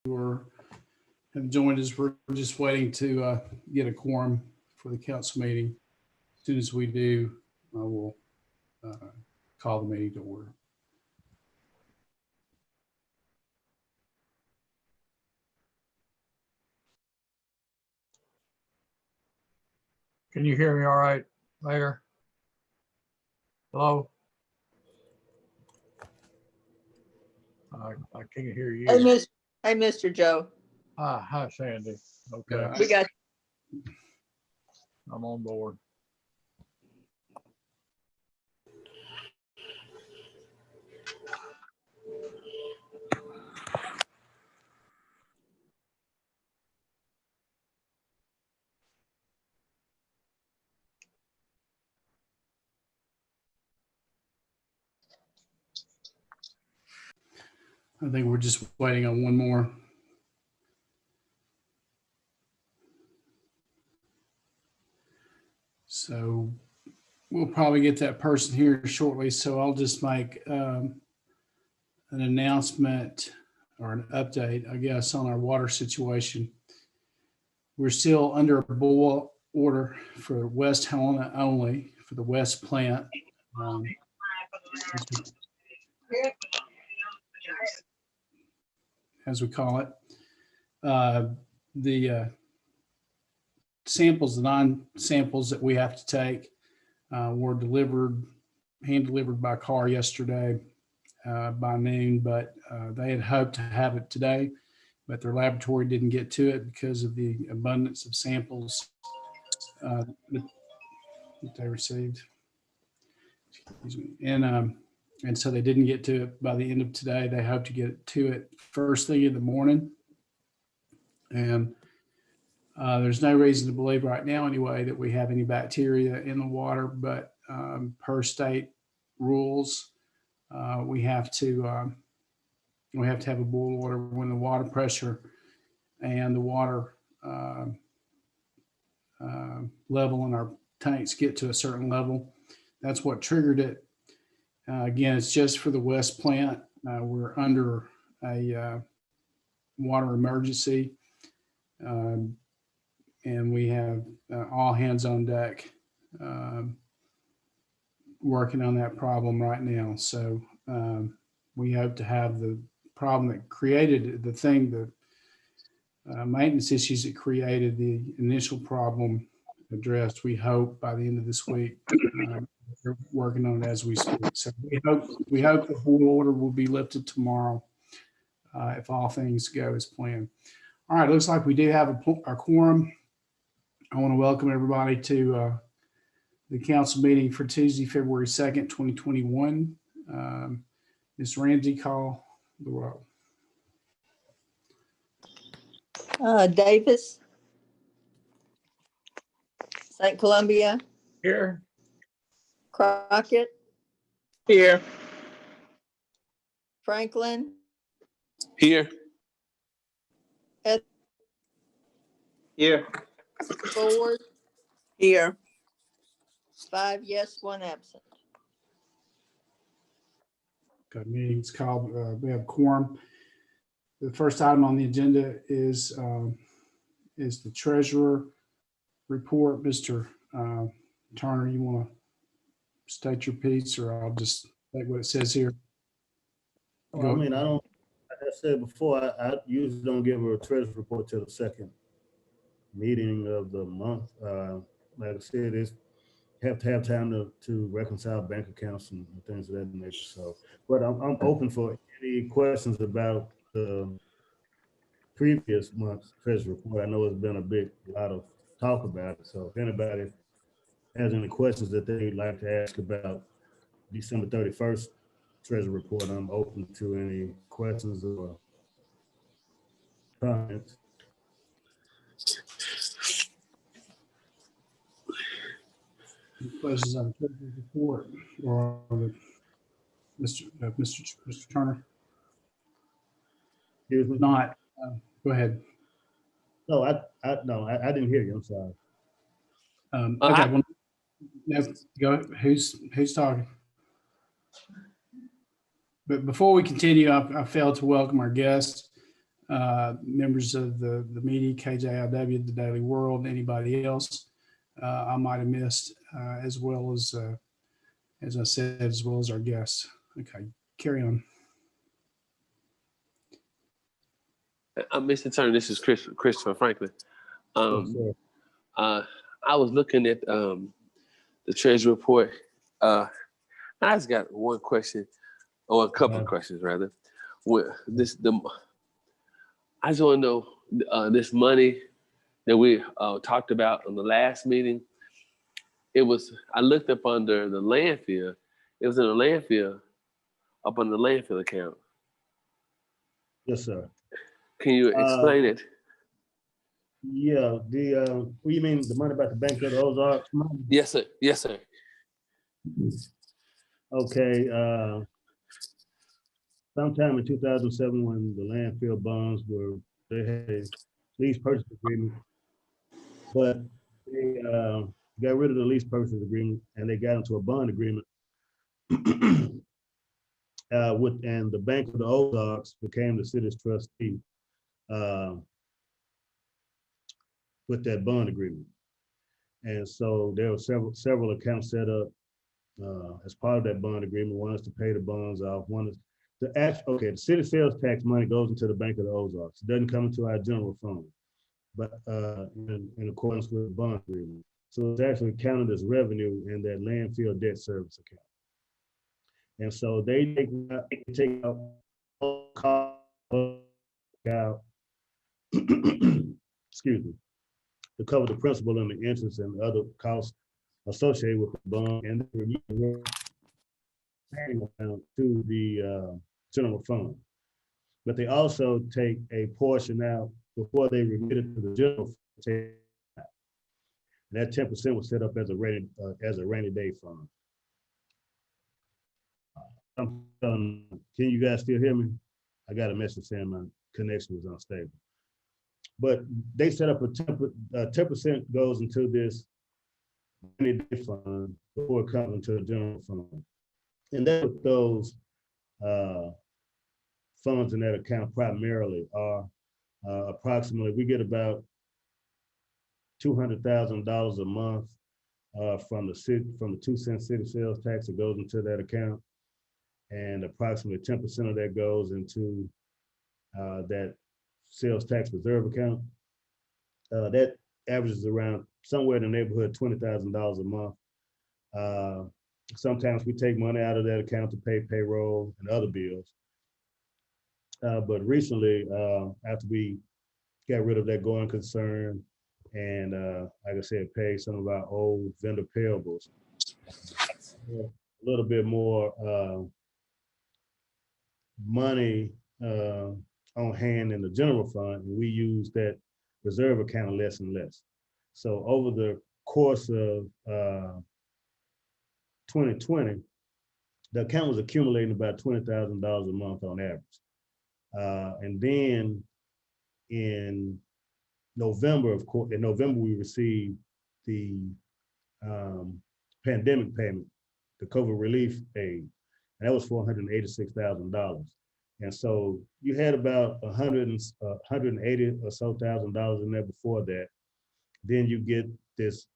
have joined us. We're just waiting to get a quorum for the council meeting. As soon as we do, I will call the meeting to order. Can you hear me all right, Mayor? Hello? I can't hear you. Hey, Mr. Joe. Hi, Sandy. Okay, We got I'm on board. I think we're just waiting on one more. So we'll probably get that person here shortly. So I'll just make an announcement or an update, I guess, on our water situation. We're still under a boil order for West Helena only for the West plant. As we call it. The samples, the non-samples that we have to take were hand delivered by car yesterday by noon, but they had hoped to have it today, but their laboratory didn't get to it because of the abundance of samples that they received. Excuse me. And so they didn't get to it by the end of today. They hope to get to it first thing in the morning. And there's no reason to believe right now anyway that we have any bacteria in the water, but per state rules, we have to have a boil order when the water pressure and the water level in our tanks get to a certain level. That's what triggered it. Again, it's just for the West plant. We're under a water emergency, and we have all hands on deck working on that problem right now. So we hope to have the problem that created the maintenance issues that created the initial problem addressed, we hope, by the end of this week. We're working on it as we speak. So we hope the boil order will be lifted tomorrow if all things go as planned. All right, looks like we do have a quorum. I want to welcome everybody to the council meeting for Tuesday, February 2nd, 2021. Ms. Ramsey, call the roll. Davis, St. Columbia, Here? Crockett, Here. Franklin, Here. Here. Ford, Here. 5 yes, 1 absent. Got meetings called. We have quorum. The first item on the agenda is the treasurer report. Mr. Turner, you want to state your piece, or I'll just take what it says here? Well, I mean, I don't, like I said before, I usually don't give a treasury report till the second meeting of the month. Like I said, you have to have time to reconcile bank accounts and things of that nature. So, but I'm open for any questions about the previous month's treasury report. I know it's been a lot of talk about it. So if anybody has any questions that they'd like to ask about December 31st treasury report, I'm open to any questions or comments. Questions on the treasury report or Mr. Turner? Excuse me? Not. Go ahead. No, I didn't hear you. I'm sorry. Okay. Well, no, go. Who's talking? But before we continue, I failed to welcome our guest. members of the media, KJIW, the Daily World, anybody else I might have missed, as well as I said, as well as our guests. Okay, carry on. Mr. Turner, this is Christopher Franklin. Yes, sir. I was looking at the treasury report. I just got one question, or a couple of questions rather. I just want to know this money that we talked about on the last meeting. I looked up under the landfill. It was in the landfill, up on the landfill account. Yes, sir. Can you explain it? Yeah, what you mean, the money about the Bank of the Ozarks money? Yes, sir. Yes, sir. Okay, sometime in 2007, when the landfill bonds they had a lease purchase agreement, but they got rid of the lease purchase agreement and they got into a bond agreement and the Bank of the Ozarks became the city's trustee with that bond agreement. And so there were several accounts set up as part of that bond agreement. One is to pay the bonds off. One is the city sales tax money goes into the Bank of the Ozarks. It doesn't come into our general fund, but in accordance with the bond agreement. So it's actually counted as revenue in that landfill debt service account. And so they take out excuse me, to cover the principal and the interest and other costs associated with the bond, and to the general fund. But they also take a portion out before they remit it to the general fund. And that 10% was set up as a rainy day fund. Can you guys still hear me? I got a message saying my connection was unstable. But they set up 10% goes into this rainy day fund before it comes into the general fund. And that's what those funds in that account primarily are. Approximately, we get about $200,000 a month from the 2 cent city sales tax that goes into that account. And approximately 10% of that goes into that sales tax reserve account. That averages around somewhere in the neighborhood $20,000 a month. Sometimes we take money out of that account to pay payroll and other bills. But recently, after we got rid of that going concern and, like I said, pay some of our old vendor payables, a little bit more money on hand in the general fund, and we use that reserve account less and less. So over the course of 2020, the account was accumulating about $20,000 a month on average. And then in November, we received the pandemic payment, the COVID relief aid, and that was $486,000. And so you had about $180 or so thousand in there before that. Then you get this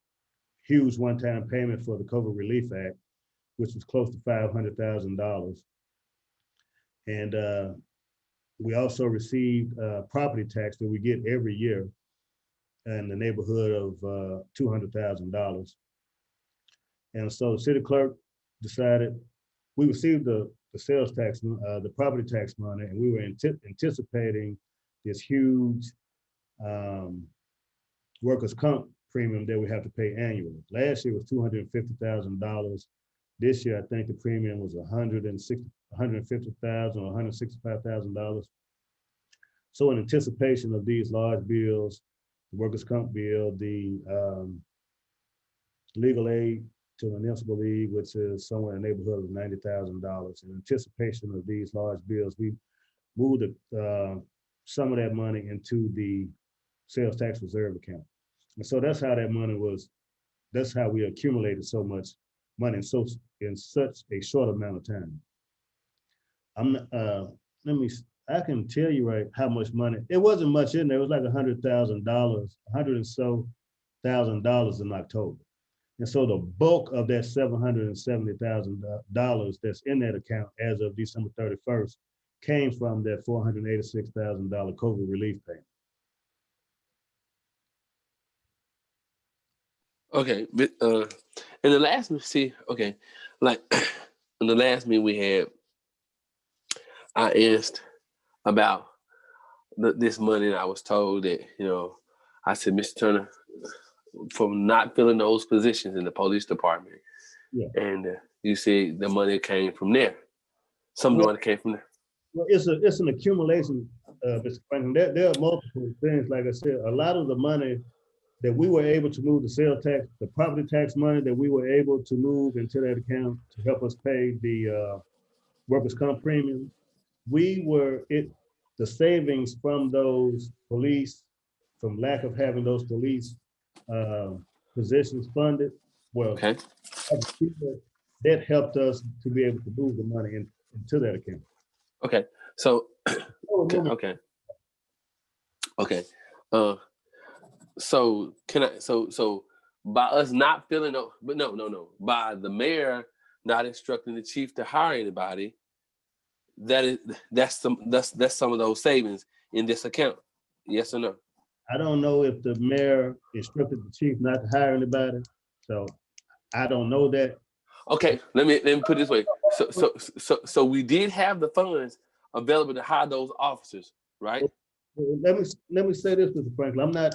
huge one-time payment for the COVID Relief Act, which was close to $500,000. And we also received property tax that we get every year in the neighborhood of $200,000. And so the city clerk decided, we received the sales tax, the property tax money, and we were anticipating this huge workers' comp premium that we have to pay annually. Last year was $250,000. This year, I think the premium was $150,000 or $165,000. So in anticipation of these large bills, the workers' comp bill, the legal aid to the municipal league, which is somewhere in the neighborhood of $90,000. In anticipation of these large bills, we moved some of that money into the sales tax reserve account. And so that's how that money that's how we accumulated so much money in such a short amount of time. Let me I can tell you right how much money. It wasn't much in there. It was like $100,000, $100,000 in October. And so the bulk of that $770,000 that's in that account as of December 31st came from that $486,000 COVID relief payment. Okay, but in the last like in the last meeting we had, I asked about this money, and I was told that, I said, Mr. Turner, from not filling those positions in the police department, Yeah. and you said the money came from there. Some of the money came from there. Well, it's an accumulation, Mr. Franklin. There are multiple things. Like I said, a lot of the money that we were able to move, the sales tax, the property tax money that we were able to move into that account to help us pay the workers' comp premium, the savings from those police, from lack of having those police positions funded, well, Okay. that helped us to be able to move the money into that account. Okay. So okay. So can I? So by us not filling up, but no. By the mayor not instructing the chief to hire anybody, that's some of those savings in this account. Yes or no? I don't know if the mayor instructed the chief not to hire anybody, so I don't know that. Okay, let me put it this way. So we did have the funds available to hire those officers, right? Let me say this, Mr. Franklin.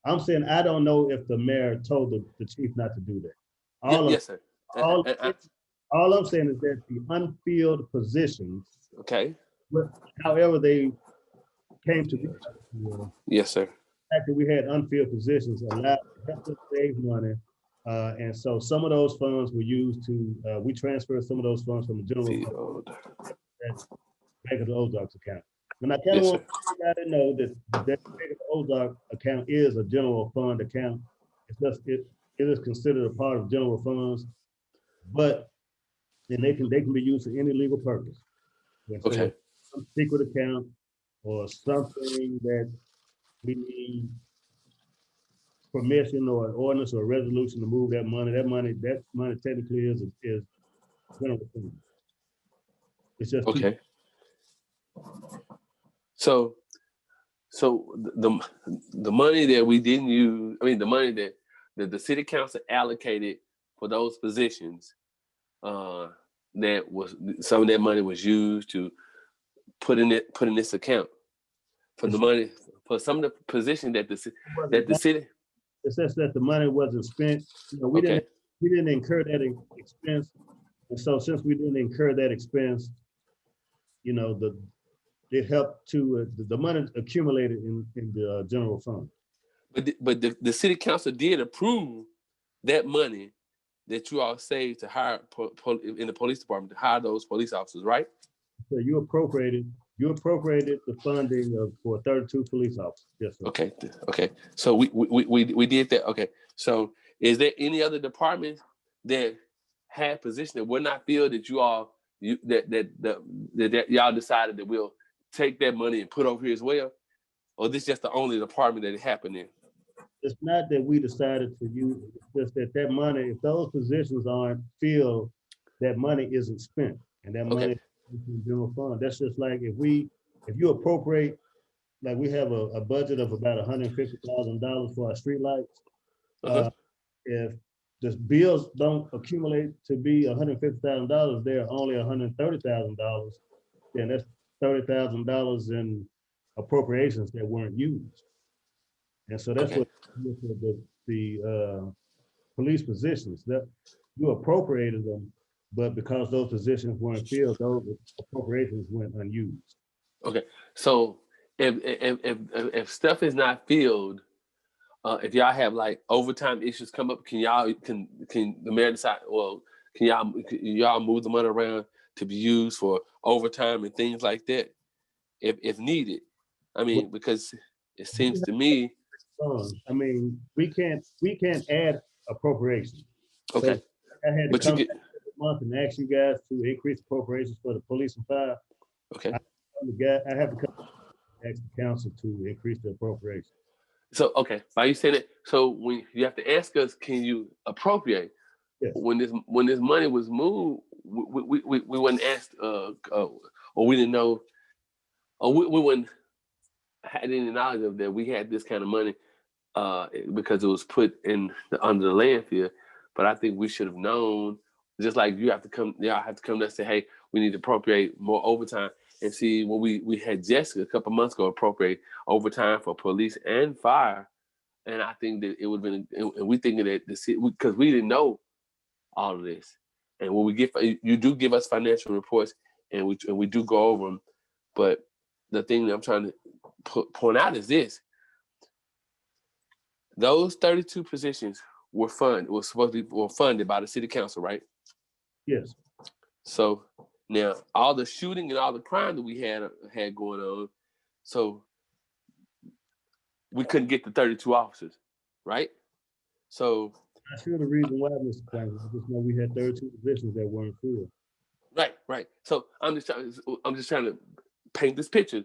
I'm saying I don't know if the mayor told the chief not to do that. Yes, sir. All I'm saying is that the unfilled positions, Okay. however they came to be, Yes, sir. the fact that we had unfilled positions allowed helped us save money. And so some of those funds were used to, we transferred some of those funds from the general fund back of the Ozarks account. And I kind of want everybody to know that the Ozark account is a general fund account. It is considered a part of general funds, but then they can be used for any legal purpose. And so Okay. some secret account or something that we need permission or an ordinance or a resolution to move that money technically is general fund. It's just Okay. So the money that we didn't use, the money that the city council allocated for those positions, that was some of that money was used to put in this account for the money for some of the positions that the city. It's just that the money wasn't spent. We didn't incur that expense, and so since we didn't incur that expense, it helped to the money accumulated in the general fund. But the city council did approve that money that you all saved to hire in the police department to hire those police officers, right? So you appropriated the funding for 32 police officers. Yes, sir. Okay. So we did that. Okay. So is there any other departments that had positions that were not filled that y'all decided that we'll take that money and put over here as well? Or this just the only department that it happened in? It's not that we decided to use it. It's just that money, if those positions aren't filled, that money isn't spent. And that money is in the general fund. That's just like if you appropriate, like we have a budget of about $150,000 for our streetlights. If the bills don't accumulate to be $150,000, they're only $130,000, then that's $30,000 in appropriations that weren't used. And so that's what the police positions, that you appropriated them, but because those positions weren't filled, those appropriations went unused. Okay, so if stuff is not filled, if y'all have like overtime issues come up, can the mayor decide? Well, can y'all move the money around to be used for overtime and things like that, if needed? Because it seems to me. We can't add appropriations. Okay. So I had to come back this month and ask you guys to increase appropriations for the police and fire. Okay. I have to come ask the council to increase the appropriation. So, okay, by you saying that, so when you have to ask us, can you appropriate? Yes. When this money was moved, we wasn't asked, or we didn't know, or we wouldn't had any knowledge of that we had this kind of money, because it was put in under the landfill. But I think we should have known, just like y'all have to come and say, hey, we need to appropriate more overtime. And see, when we had Jessica a couple months ago appropriate overtime for police and fire, and I think that it would have been, and we thinking that the city, because we didn't know all of this. And when we get, you do give us financial reports, and we do go over them. But the thing that I'm trying to point out is this: those 32 positions were funded by the city council, right? Yes. So now all the shooting and all the crime that we had going on, so we couldn't get the 32 officers, right? So Not sure the reason why, Mr. Franklin. I just know we had 32 positions that weren't filled. right. So I'm just trying to paint this picture.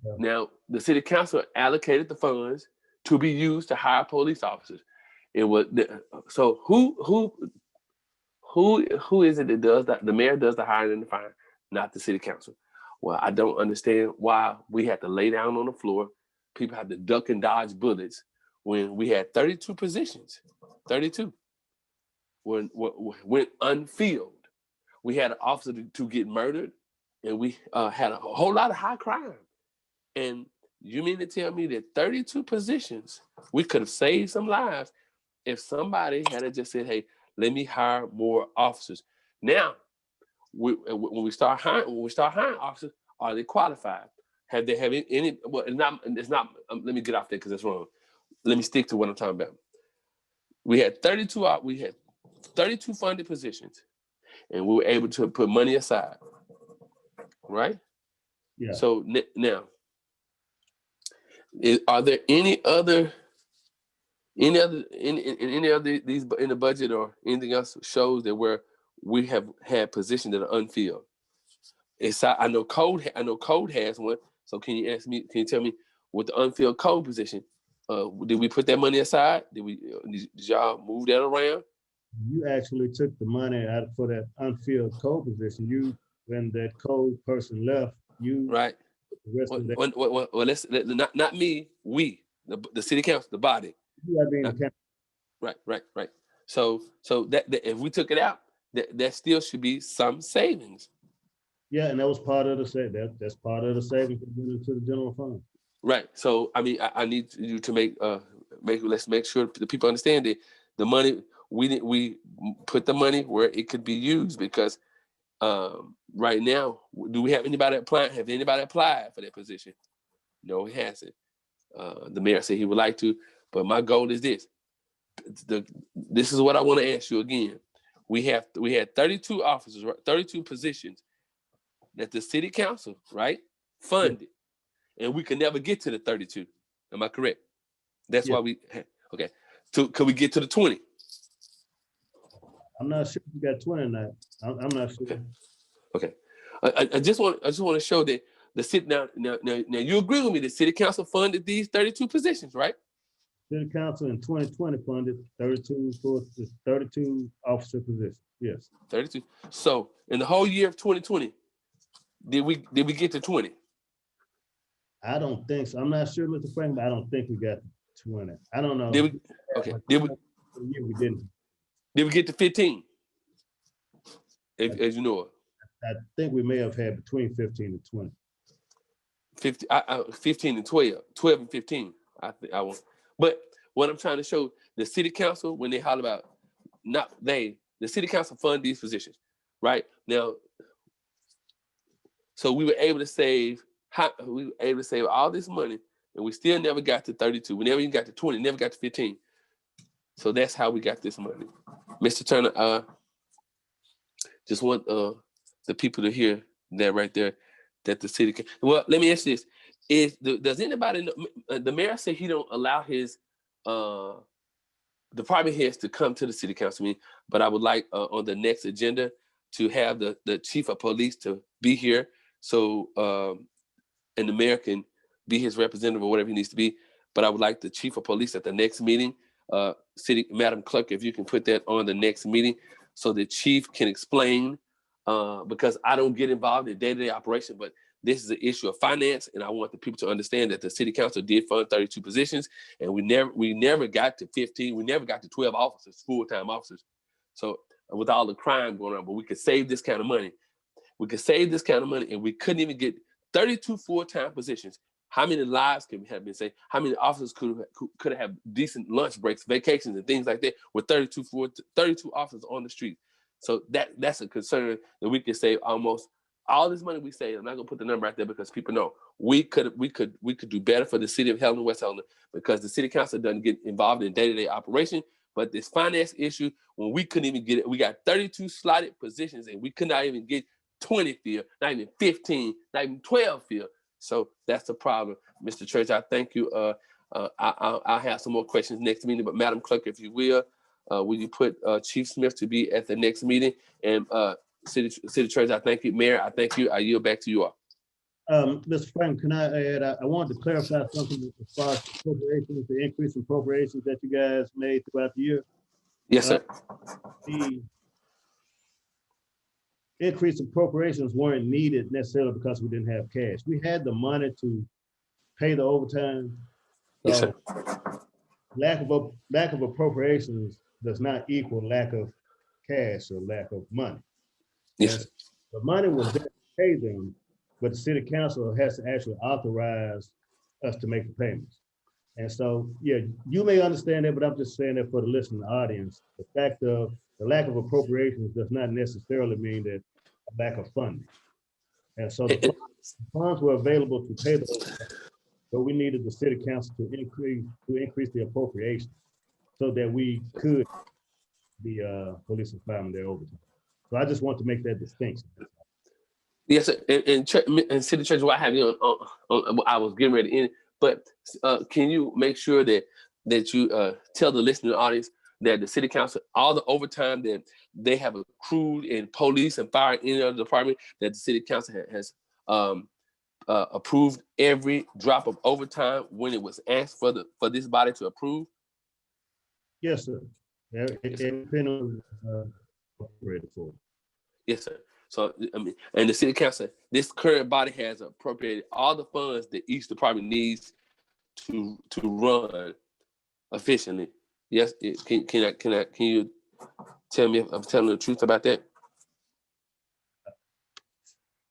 Okay. Now the city council allocated the funds to be used to hire police officers. It was so who is it that does that? The mayor does the hiring and the firing, not the city council. Well, I don't understand why we had to lay down on the floor. People had to duck and dodge bullets when we had 32 positions. 32 went unfilled. We had an officer to get murdered, and we had a whole lot of high crime. And you mean to tell me that 32 positions, we could have saved some lives if somebody had just said, hey, let me hire more officers. Now, when we start hiring officers, are they qualified? Have they have any? Well, it's not. Let me get off there because that's wrong. Let me stick to what I'm talking about. We had 32 funded positions, and we were able to put money aside, right? Yeah. So now, are there any other these in the budget or anything else shows that where we have had positions that are unfilled? I know code has one. So can you tell me with the unfilled code position, did we put that money aside? Did y'all move that around? You actually took the money out for that unfilled code position. When that code person left, Right. the rest of that. Well, not me. We, the city council, the body. You are being accountable. Right. So that if we took it out, that still should be some savings. Yeah, and that was part of the that's part of the savings that went into the general fund. Right. So I mean, I need you to let's make sure the people understand that the money we put the money where it could be used, because right now, do we have anybody applying? Have anybody applied for that position? No, he hasn't. The mayor said he would like to, but my goal is this. This is what I want to ask you again. We had 32 officers, 32 positions that the city council, right, funded, and we could never get to the 32. Am I correct? That's why okay. Could we get to the 20? I'm not sure if you got 20 or not. I'm not sure. Okay. I just want to show that the city now you agree with me, the city council funded these 32 positions, right? City council in 2020 funded 32 officer positions. Yes. 32. So in the whole year of 2020, did we get to 20? I don't think so. I'm not sure, Mr. Frank, but I don't think we got 20. I don't know. Did we? Okay. Did We didn't. Did we get to 15? As you know it. I think we may have had between 15 and 20. 15 and 12. 12 and 15. I want. But what I'm trying to show, the city council, when they holler about, the city council fund these positions, right? Now, so we were able to save all this money, and we still never got to 32. We never even got to 20, never got to 15. So that's how we got this money. Mr. Turner, just want the people to hear that right there, that the city can. Well, let me ask you this. Does anybody know, the mayor said he don't allow his department heads to come to the city council meeting, but I would like on the next agenda to have the chief of police to be here. So and the mayor can be his representative or whatever he needs to be. But I would like the chief of police at the next meeting, Madam Clerk, if you can put that on the next meeting so the chief can explain, because I don't get involved in day-to-day operation, but this is an issue of finance, and I want the people to understand that the city council did fund 32 positions, and we never got to 15, we never got to 12 officers, full-time officers. So with all the crime going on, but we could save this kind of money. We could save this kind of money, and we couldn't even get 32 full-time positions. How many lives could have been saved? How many officers could have decent lunch breaks, vacations, and things like that with 32 officers on the street? So that's a concern that we could save almost all this money we save. I'm not gonna put the number out there because people know we could do better for the city of Helena-West Helena, because the city council doesn't get involved in day-to-day operation. But this finance issue, when we couldn't even get it, we got 32 slotted positions and we could not even get 20 filled, not even 15, not even 12 filled. So that's the problem, Mr. Church. I thank you. I'll have some more questions next meeting, but Madam Clerk, if you will you put Chief Smith to be at the next meeting? And City Church, I thank you. Mayor, I thank you. I yield back to you all. Mr. Frank, can I add, I wanted to clarify something as far as appropriations, the increase in appropriations that you guys made throughout the year. Yes, sir. The increased appropriations weren't needed necessarily because we didn't have cash. We had the money to pay the overtime. Yes, sir. Lack of appropriations does not equal lack of cash or lack of money. Yes, sir. The money was there to pay them, but the city council has to actually authorize us to make the payments. And so, yeah, you may understand that, but I'm just saying that for the listening audience, the fact of the lack of appropriations does not necessarily mean that a lack of funding. And so the funds were available to pay those, but we needed the city council to increase the appropriation so that we could be police and firemen there overtime. So I just want to make that distinction. Yes, sir. And City Church, what I have you on, I was getting ready to end, but can you make sure that you tell the listening audience that the city council, all the overtime that they have accrued in police and fire in the department, that the city council has approved every drop of overtime when it was asked for this body to approve? Yes, sir. Yes, sir. So, I mean, and the city council, this current body has appropriated all the funds that each department needs to run efficiently. Yes, can you tell me if I'm telling the truth about that?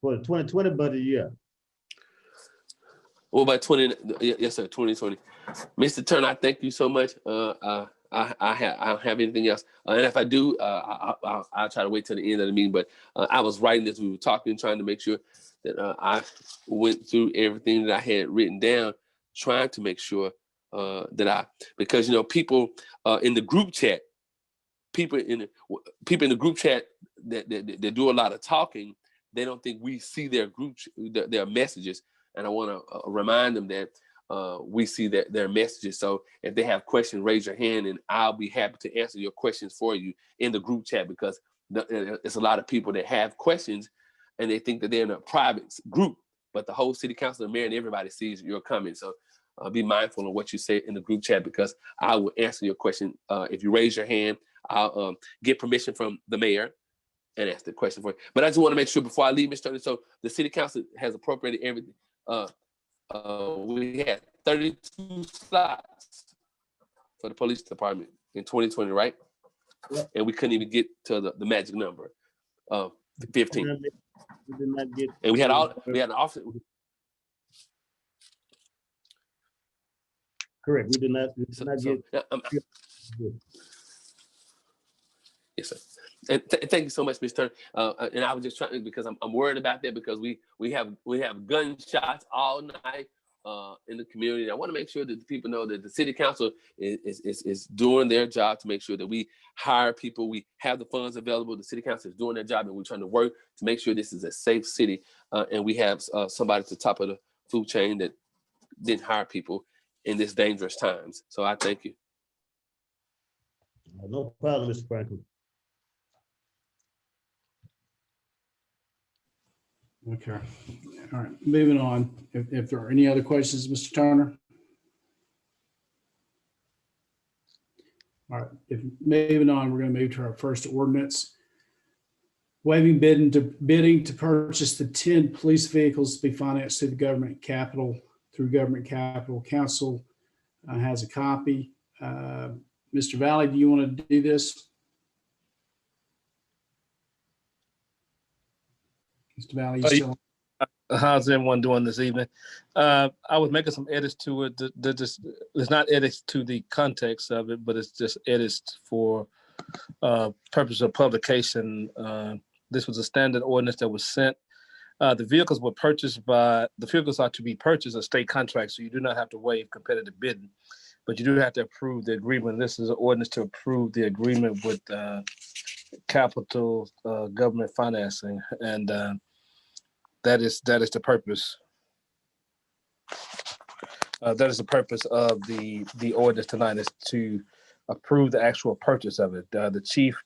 For the 2020 budget, yeah. What about 20? Yes, sir, 2020. Mr. Turner, I thank you so much. I don't have anything else. And if I do, I'll try to wait till the end of the meeting. But I was writing as we were talking, trying to make sure that I went through everything that I had written down, trying to make sure because people in the group chat, people in the group chat that do a lot of talking, they don't think we see their their messages. And I want to remind them that we see their messages. So if they have questions, raise your hand, and I'll be happy to answer your questions for you in the group chat, because it's a lot of people that have questions and they think that they're in a private group, but the whole city council, the mayor, and everybody sees your comments. So be mindful of what you say in the group chat, because I will answer your question. If you raise your hand, I'll get permission from the mayor and ask the question for you. But I just want to make sure before I leave, Mr. Turner, so the city council has appropriated everything. We had 32 slots for the police department in 2020, right? Yeah. And we couldn't even get to the magic number of 15. We did not get. And we had an officer. Correct. We did not get. Yes, sir. And thank you so much, Mr. Turner. And I was just trying, because I'm worried about that, because we have gunshots all night in the community. I want to make sure that the people know that the city council is doing their job to make sure that we hire people, we have the funds available. The city council is doing their job, and we're trying to work to make sure this is a safe city. And we have somebody at the top of the food chain that didn't hire people in this dangerous times. So I thank you. No problem, Mr. Franklin. Okay. All right, moving on. If there are any other questions, Mr. Turner? All right, if moving on, we're going to move to our first ordinance. Waiving bidding to purchase the 10 police vehicles to be financed through government capital. Council has a copy. Mr. Valley, do you want to do this? Mr. Valley, you still? How's everyone doing this evening? I was making some edits to it. There's not edits to the context of it, but it's just edits for purpose of publication. This was a standard ordinance that was sent. The vehicles are to be purchased as state contracts, so you do not have to waive competitive bidding, but you do have to approve the agreement. This is an ordinance to approve the agreement with capital government financing, and that is the purpose. That is the purpose of the ordinance tonight, is to approve the actual purchase of it. The chief,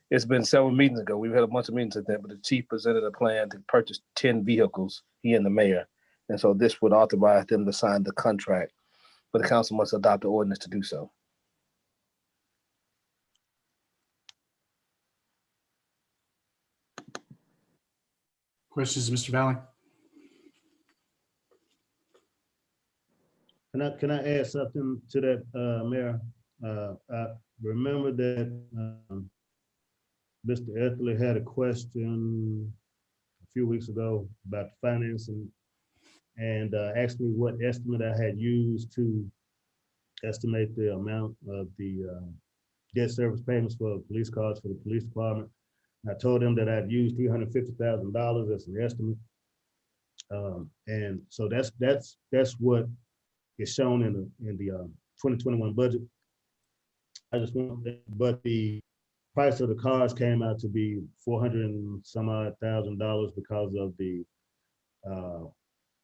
it's been several meetings ago. We've had a bunch of meetings at that, but the chief presented a plan to purchase 10 vehicles, he and the mayor. And so this would authorize them to sign the contract, but the council must adopt the ordinance to do so. Questions, Mr. Valley? Can I add something to that, Mayor? I remember that Mr. Etherly had a question a few weeks ago about financing and asked me what estimate I had used to estimate the amount of the debt service payments for police cars for the police department. I told him that I'd used $350,000 as an estimate. And so that's what is shown in the 2021 budget. I just want that, but the price of the cars came out to be $400,000 and some odd because of the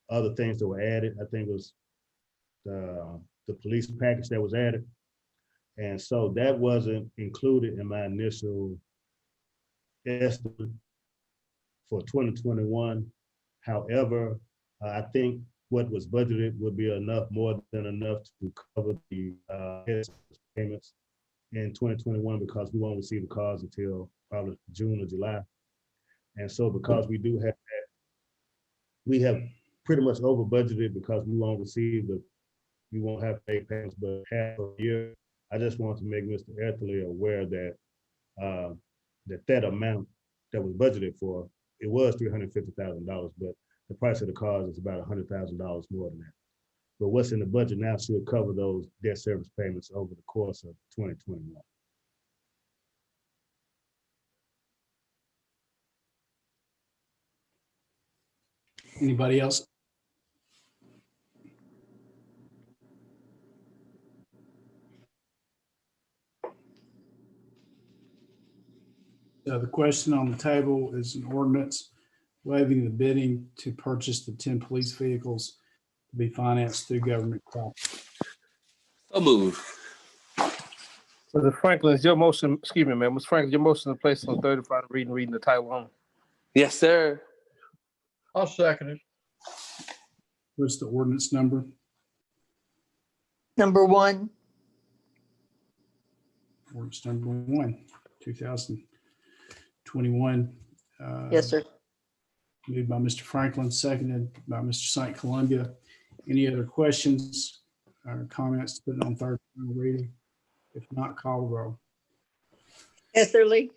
other things that were added. I think it was the police package that was added. And so that wasn't included in my initial estimate for 2021. However, I think what was budgeted would be more than enough to cover the payments in 2021, because we won't receive the cars until probably June or July. And so because we do have that, we have pretty much over budgeted because we won't have to pay payments but half a year. I just want to make Mr. Etherly aware that that amount that was budgeted for, it was $350,000, but the price of the cars is about $100,000 more than that. But what's in the budget now should cover those debt service payments over the course of 2021. Anybody else? The question on the table is an ordinance waiving the bidding to purchase the 10 police vehicles to be financed through government capital. So move. Mr. Franklin, is your motion, excuse me, ma'am, Mr. Franklin, your motion to place on third and final reading the title only? Yes, sir. I'll second it. What's the ordinance number? Number 1. Ordinance number 1, 2021. Yes, sir. Moved by Mr. Franklin, seconded by Mr. St. Columbia. Any other questions or comments to put it on third and final reading? If not, call the roll. Etherly,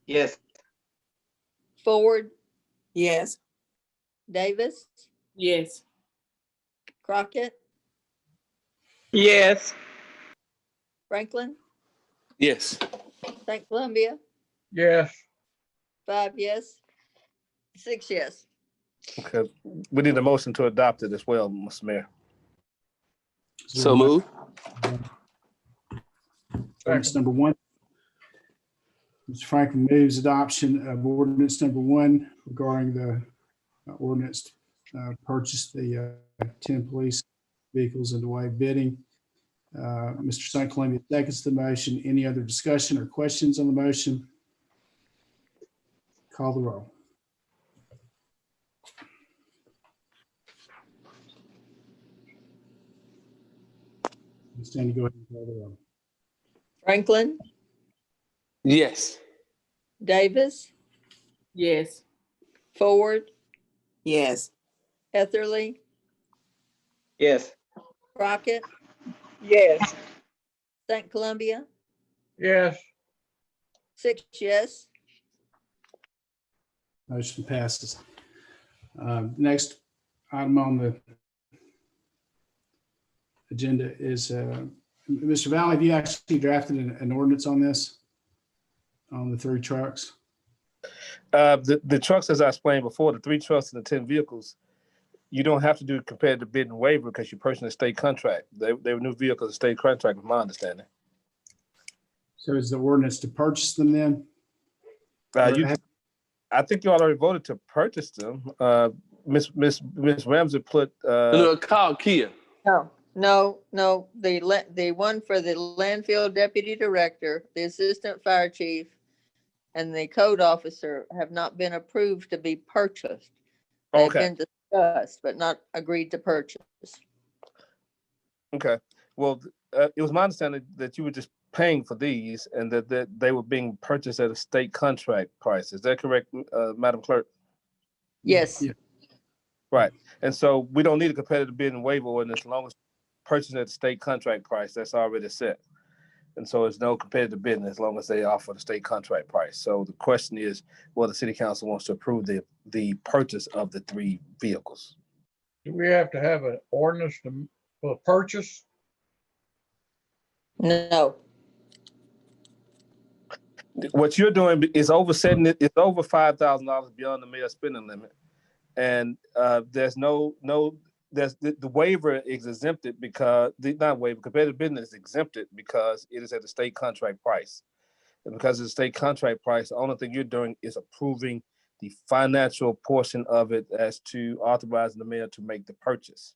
Yes. Ford, Yes. Davis, Yes. Crockett, Yes. Franklin, Yes. St. Columbia, Yes, 5 yes, 6 yes. Okay, we need a motion to adopt it as well, Mr. Mayor. So move. Ordinance number 1. Mr. Franklin moves adoption of ordinance number 1 regarding the ordinance to purchase the 10 police vehicles and to waive bidding. Mr. St. Columbia seconds the motion. Any other discussion or questions on the motion? Call the roll. Sandy, go ahead and call the roll. Franklin, Yes. Davis, Yes. Ford, Yes. Etherly, Yes. Crockett, Yes. St. Columbia, yes, 6 yes. Motion passes. Next item on the agenda is, Mr. Valley, have you actually drafted an ordinance on this? On the 3 trucks? The trucks, as I explained before, the 3 trucks and the 10 vehicles, you don't have to do competitive bid and waiver because you're purchasing a state contract. They were new vehicles, a state contract, with my understanding. So is the ordinance to purchase them then? I think you already voted to purchase them. Miss Ramsey put. No, call Kia. No. The one for the landfill deputy director, the assistant fire chief, and the code officer have not been approved to be purchased. They've Okay. been discussed, but not agreed to purchase. Okay. Well, it was my understanding that you were just paying for these and that they were being purchased at a state contract price. Is that correct, Madam Clerk? Yes. Yeah. Right. And so we don't need a competitive bid and waiver ordinance as long as purchasing at the state contract price that's already set. And so there's no competitive bidding as long as they offer the state contract price. So the question is, well, the city council wants to approve the purchase of the 3 vehicles. do we have to have an ordinance for purchase? No. What you're doing is oversetting it. It's over $5,000 beyond the mayor's spending limit, and there's there's the waiver is exempted because not waiver, competitive business is exempted because it is at the state contract price, and because it's the state contract price, the only thing you're doing is approving the financial portion of it as to authorizing the mayor to make the purchase.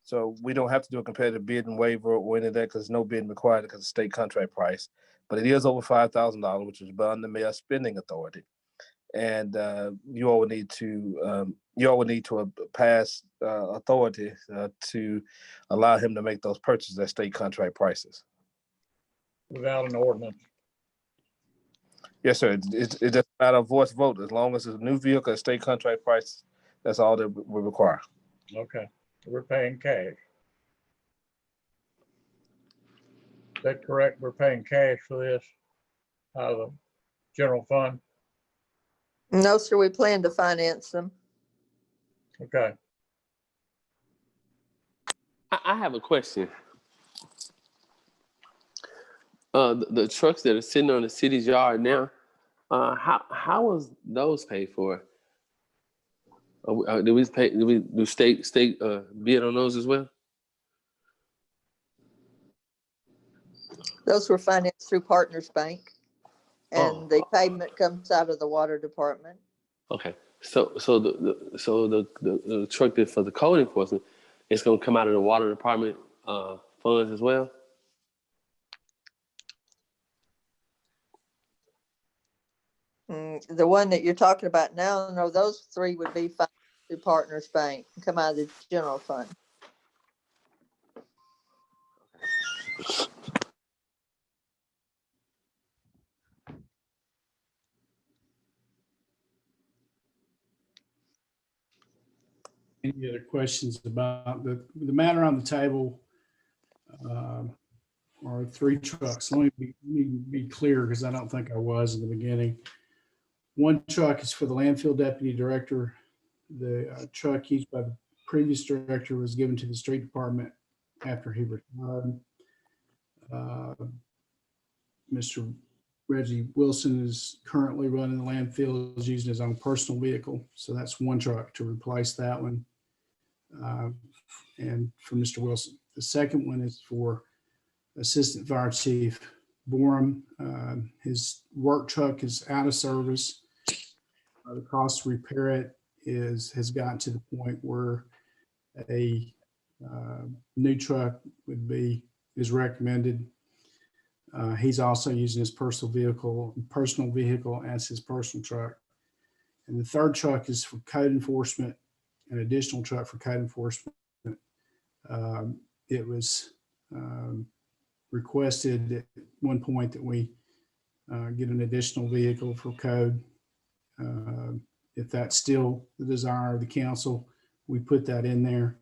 So we don't have to do a competitive bid and waiver or any of that because no bidding required because it's state contract price. But it is over $5,000, which is beyond the mayor's spending authority. And you all would need to pass authority to allow him to make those purchases at state contract prices. Without an ordinance? Yes, sir. It's just a matter of voice vote. As long as it's a new vehicle at state contract price, that's all that we require. Okay, we're paying cash. Is that correct? We're paying cash for this out of the general fund? No, sir, we plan to finance them. Okay, I have a question. The trucks that are sitting on the city's yard now, how was those paid for? Did we do state bid on those as well? Those were financed through Partners Bank. And the payment comes out of the water department. Okay, so the truck that for the code enforcement, it's gonna come out of the water department funds as well. The one that you're talking about now, no, those 3 would be financed through Partners Bank and come out of the general fund. Any other questions about the matter on the table? Or 3 trucks. Let me be clear because I don't think I was in the beginning. 1 truck is for the landfill deputy director. The truck used by the previous director was given to the street department after he retired. Mr. Reggie Wilson is currently running the landfill, is using his own personal vehicle. So that's 1 truck to replace that one. And for Mr. Wilson. The second one is for Assistant Fire Chief Borum. His work truck is out of service. The cost to repair it has gotten to the point where a new truck is recommended. He's also using his personal vehicle as his personal truck. And the third truck is for code enforcement, an additional truck for code enforcement. It was requested at one point that we get an additional vehicle for code. If that's still the desire of the council, we put that in there.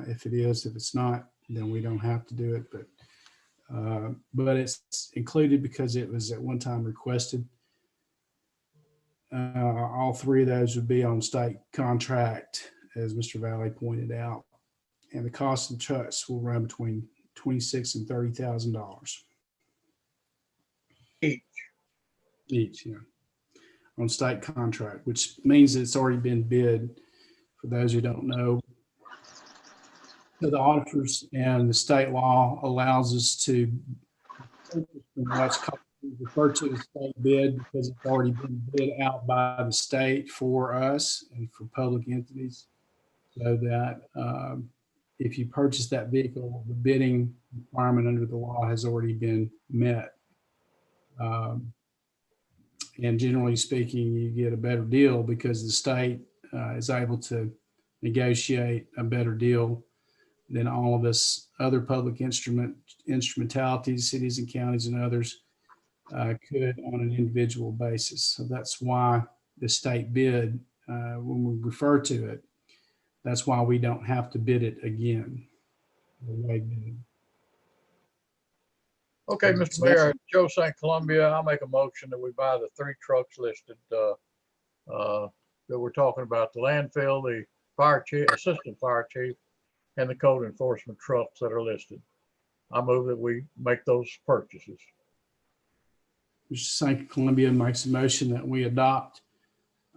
If it is, if it's not, then we don't have to do it. But it's included because it was at one time requested. All three of those would be on state contract, as Mr. Valley pointed out, and the cost of trucks will run between $26,000 and $30,000 each, on state contract, which means it's already been bid. For those who don't know, the auditors and the state law allows us to what's referred to as state bid because it's already been bid out by the state for us and for public entities, so that if you purchase that vehicle, the bidding requirement under the law has already been met. And generally speaking, you get a better deal because the state is able to negotiate a better deal than all of us other public instrumentalities, cities and counties and others could on an individual basis. So that's why the state bid, when we refer to it, that's why we don't have to bid it again. Okay, Mr. Mayor, Joe St. Columbia, I'll make a motion that we buy the 3 trucks listed that we're talking about, the landfill, the fire chief, assistant fire chief, and the code enforcement trucks that are listed. I move that we make those purchases. Mr. St. Columbia makes a motion that we adopt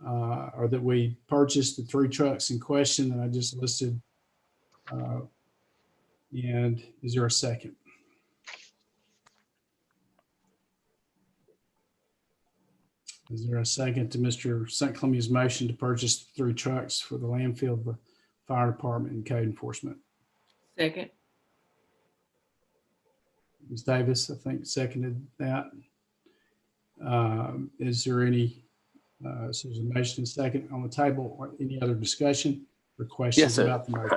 or that we purchase the 3 trucks in question that I just listed. And is there a second? Is there a second to Mr. St. Columbia's motion to purchase 3 trucks for the landfill, the fire department, and code enforcement? Second. Ms. Davis, I think, seconded that. Is there any, so there's a motion and second on the table, or any other discussion or questions Yes, sir. about the motion?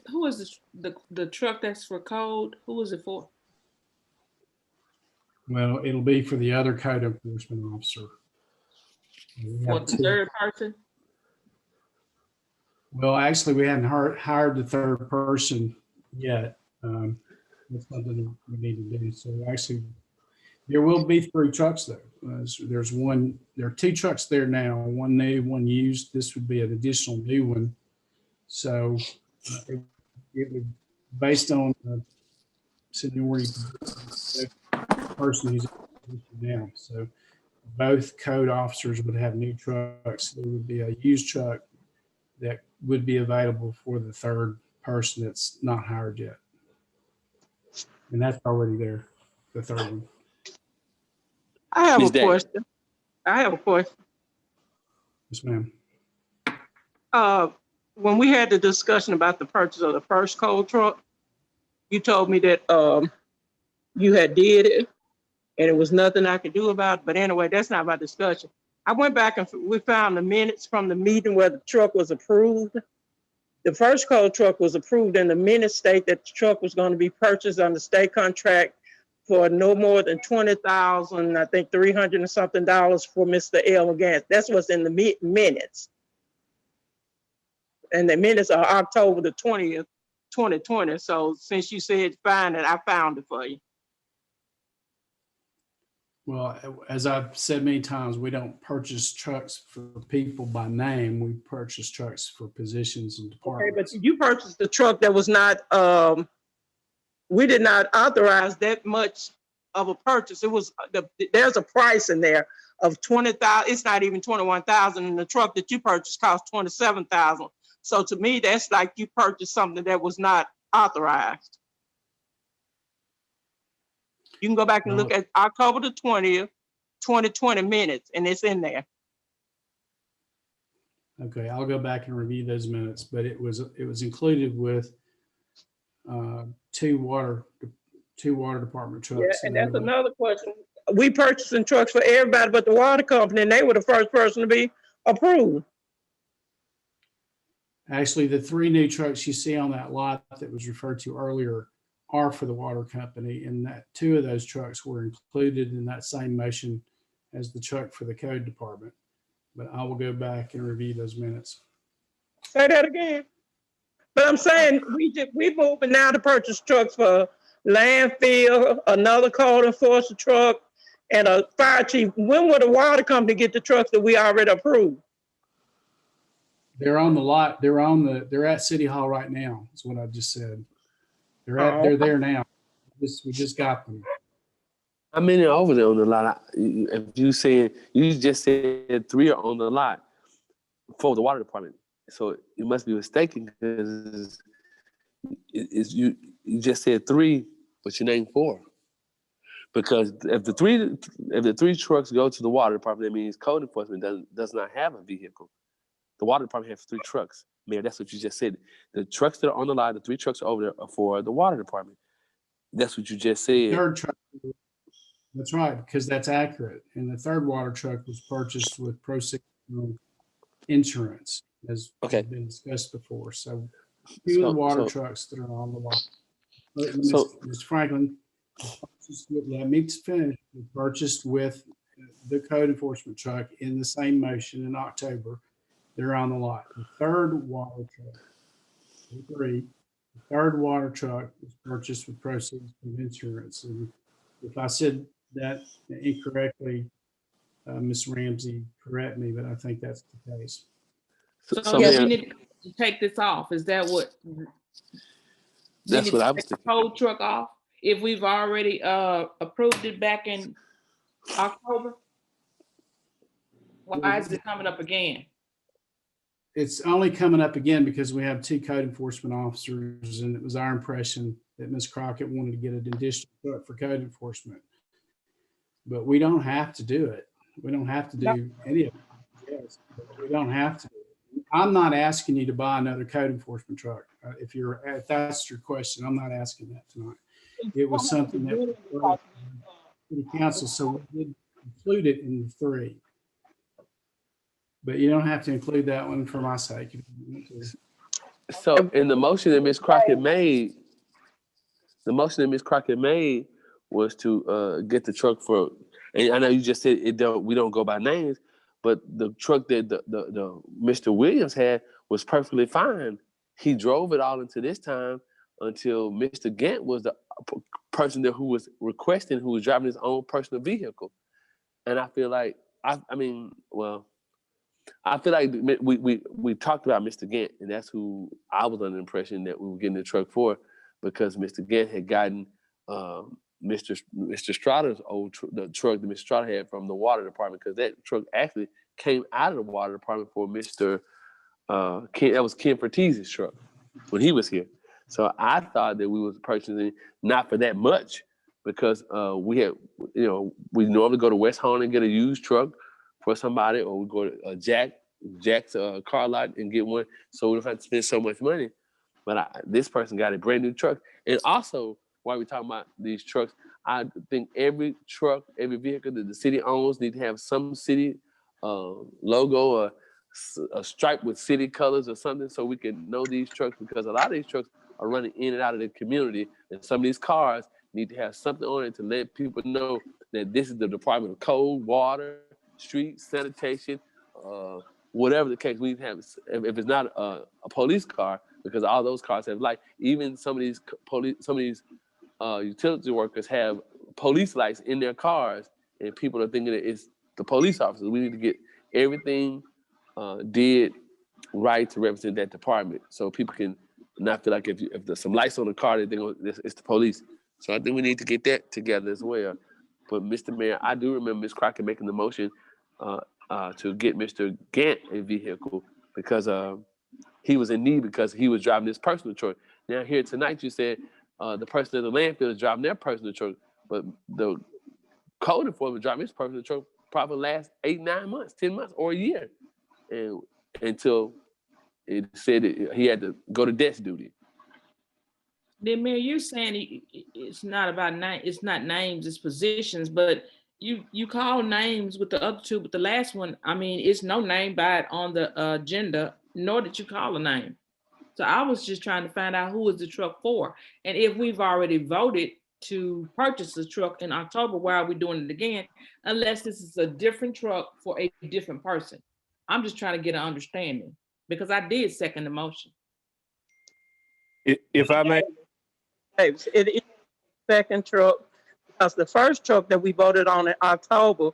Who is the truck that's for code? Who is it for? Well, it'll be for the other code enforcement officer. We For have the 2. third person? Well, actually, we hadn't hired the third person yet. That's something that we need to do. So actually, there will be 3 trucks there. There are 2 trucks there now, one new, one used. This would be an additional new one. So it would, based on seniority, person who's now. So both code officers would have new trucks. There would be a used truck that would be available for the third person that's not hired yet. And that's already there, the third one. I have Ms. a Davis. question. I have a question. Yes, ma'am. When we had the discussion about the purchase of the first coal truck, you told me that you had did it and it was nothing I could do about it. But anyway, that's not my discussion. I went back and we found the minutes from the meeting where the truck was approved. The first coal truck was approved and the minutes state that the truck was going to be purchased on the state contract for no more than $20,000, I think $300 and something for Mr. L. Gans. That's what's in the minutes. And the minutes are October the 20th, 2020. So since you said find it, I found it for you. Well, as I've said many times, we don't purchase trucks for people by name. We purchase trucks for positions and Okay, departments. but you purchased the truck that was not, we did not authorize that much of a purchase. It was, there's a price in there of 20,000. It's not even 21,000, and the truck that you purchased cost 27,000. So to me, that's like you purchased something that was not authorized. You can go back and look at October the 20th, 2020 minutes, and it's in there. Okay, I'll go back and review those minutes, but it was included with 2 water department trucks. Yeah, and that's another question. We purchasing trucks for everybody but the water company, and they were the first person to be approved. Actually, the 3 new trucks you see on that lot that was referred to earlier are for the water company, and that 2 of those trucks were included in that same motion as the truck for the code department. But I will go back and review those minutes. Say that again. But I'm saying we moving now to purchase trucks for landfill, another code enforcement truck, and a fire chief. When will the water company get the trucks that we already approved? They're on the lot. They're at City Hall right now. Is what I just said. They're there now. We just got them. How many are over there on the lot? If you just said 3 are on the lot for the water department, so you must be mistaken because you just said 3, but you named 4. Because if the three trucks go to the water department, that means code enforcement does not have a vehicle. The water department has 3 trucks. Mayor, that's what you just said. The trucks that are on the lot, the 3 trucks over there are for the water department. That's what you just said. Third truck. That's right, because that's accurate. And the third water truck was purchased with proceeds from insurance, as Okay. has been discussed before. So 2 of the water trucks that are on the lot. Mr. Franklin, let me finish. We purchased with the code enforcement truck in the same motion in October. They're on the lot. The third water truck, 3, the third water truck was purchased with proceeds from insurance. And if I said that incorrectly, Ms. Ramsey, correct me, but I think that's the case. So Yes. we need to take this off. Is that what? That's what I was thinking. Whole truck off if we've already approved it back in October. Why is it coming up again? It's only coming up again because we have 2 code enforcement officers, and it was our impression that Ms. Crockett wanted to get an additional truck for code enforcement. But we don't have to do it. We don't have to do any of it. Yes, we don't have to. I'm not asking you to buy another code enforcement truck. If that's your question, I'm not asking that tonight. It was something that was brought to the council, so we did include it in the 3. But you don't have to include that one for my sake. If you want to. So in the motion that Ms. Crockett made, was to get the truck for, and I know you just said we don't go by names, but the truck that the Mr. Williams had was perfectly fine. He drove it all into this time until Mr. Gant was the person who was requesting, who was driving his own personal vehicle. And I feel like, I feel like we talked about Mr. Gant, and that's who I was under the impression that we were getting the truck for, because Mr. Gant had gotten Mr. Strada's the truck that Mr. Strada had from the water department, because that truck actually came out of the water department for Mr. Ken. That was Ken Fertizzi's truck when he was here. So I thought that we was purchasing not for that much, because we normally go to West Horn and get a used truck for somebody, or we go to Jack's car lot and get one, so we don't have to spend so much money. But this person got a brand new truck. And also, while we're talking about these trucks, I think every truck, every vehicle that the city owns need to have some city logo or a stripe with city colors or something, so we can know these trucks, because a lot of these trucks are running in and out of the community, and some of these cars need to have something on it to let people know that this is the Department of Code, Water, Street, Sanitation, whatever the case. We need to have, if it's not a police car, because all those cars have light. Even some of these utility workers have police lights in their cars, and people are thinking that it's the police officers. We need to get everything did right to represent that department, so people can not feel like if there's some lights on the car, they think it's the police. So I think we need to get that together as well. But Mr. Mayor, I do remember Ms. Crockett making the motion to get Mr. Gant a vehicle, because he was in need, because he was driving his personal truck. Now here tonight you said the person at the landfill is driving their personal truck, but the code enforcement driving his personal truck probably last 8, 9 months, 10 months, or a year, and until it said he had to go to desk duty. Then, Mayor, you're saying it's not about it's not names, it's positions, but you call names with the other 2, but the last one, I mean, it's no name by it on the agenda, nor did you call a name. So I was just trying to find out who is the truck for. And if we've already voted to purchase the truck in October, why are we doing it again? Unless this is a different truck for a different person. I'm just trying to get an understanding because I did second the motion. If I may, It is the second truck, because the first truck that we voted on in October,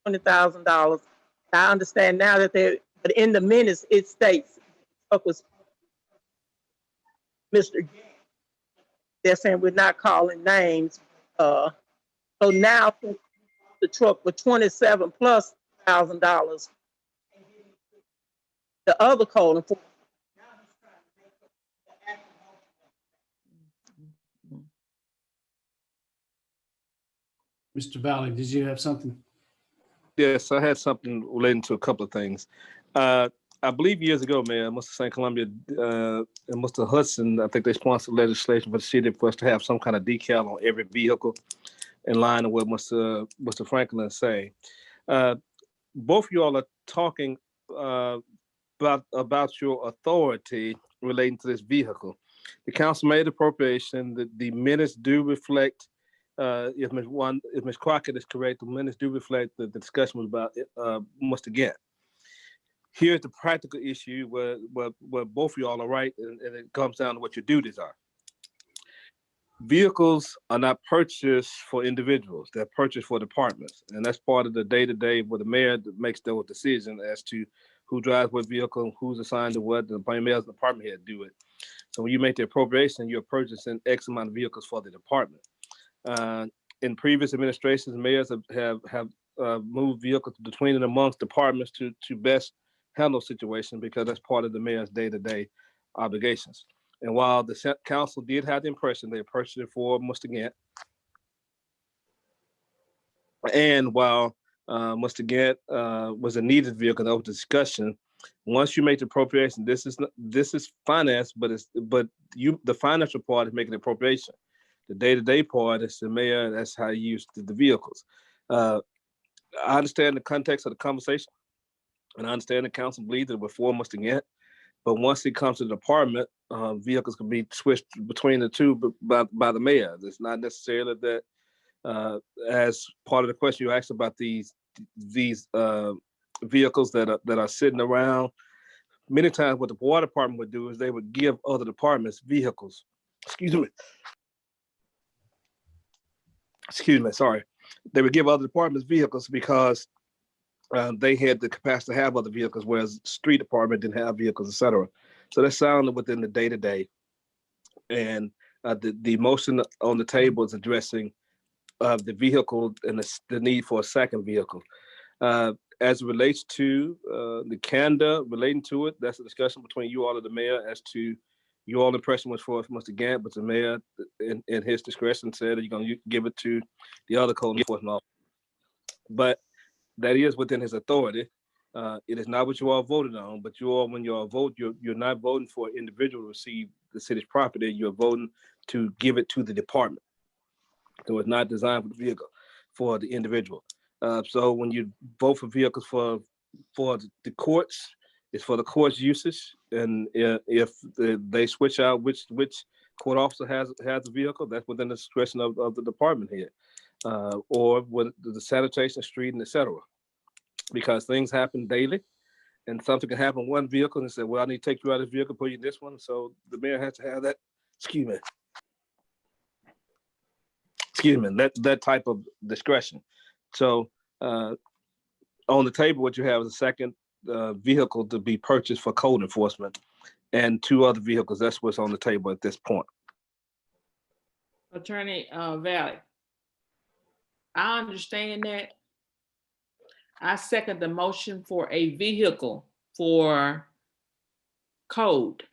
$20,000. I understand now that but in the minutes, it states truck was Mr. They're saying we're not calling names. So now the truck with 27 plus $1,000, the other code enforcement. Mr. Valley, did you have something? yes, I had something relating to a couple of things. I believe years ago, Mayor, Mr. St. Columbia and Mr. Hudson, I think they sponsored legislation for the city for us to have some kind of decal on every vehicle in line with what Mr. Franklin is saying. Both of you all are talking about your authority relating to this vehicle. The council made appropriation. The minutes do reflect, if Ms. Crockett is correct, the minutes do reflect the discussion was about Mr. Gant. Here's the practical issue where both of y'all are right, and it comes down to what your duties are. Vehicles are not purchased for individuals; they're purchased for departments, and that's part of the day-to-day where the mayor makes those decisions as to who drives what vehicle, who's assigned to what. The mayor's department head do it. So when you make the appropriation, you're purchasing X amount of vehicles for the department. In previous administrations, mayors have moved vehicles between and amongst departments to best handle situations because that's part of the mayor's day-to-day obligations. And while the council did have the impression they purchased it for Mr. Gant, and while Mr. Gant was a needed vehicle, that was discussion. Once you make the appropriation, this is finance, but the financial part is making the appropriation. The day-to-day part is the mayor. That's how you use the vehicles. I understand the context of the conversation, and I understand the council believes that before Mr. Gant. But once it comes to the department, vehicles can be switched between the two by the mayor. It's not necessarily that, as part of the question you asked about these vehicles that are sitting around. Many times, what the water department would do is they would give other departments vehicles. Excuse me. Sorry, they would give other departments vehicles because they had the capacity to have other vehicles, whereas the street department didn't have vehicles, et cetera. So that's sounded within the day-to-day. And the motion on the table is addressing the vehicle and the need for a second vehicle. As it relates to the candor relating to it, that's a discussion between you all and the mayor as to your all impression was for Mr. Gant, but the mayor in his discretion said that you're going to give it to the other code enforcement officer. But that is within his authority. It is not what you all voted on, but when you all vote, you're not voting for an individual to receive the city's property. You're voting to give it to the department. So it's not designed for the vehicle, for the individual. So when you vote for vehicles for the courts, it's for the court's usage. And if they switch out which court officer has the vehicle, that's within the discretion of the department head. Or with the sanitation, street, and et cetera. Because things happen daily, and something can happen in one vehicle and say, well, I need to take you out of this vehicle, put you in this one. So the mayor has to have that, that type of discretion. So on the table, what you have is a second vehicle to be purchased for code enforcement and 2 other vehicles. That's what's on the table at this point. Attorney Valley, I understand that. I second the motion for a vehicle for code.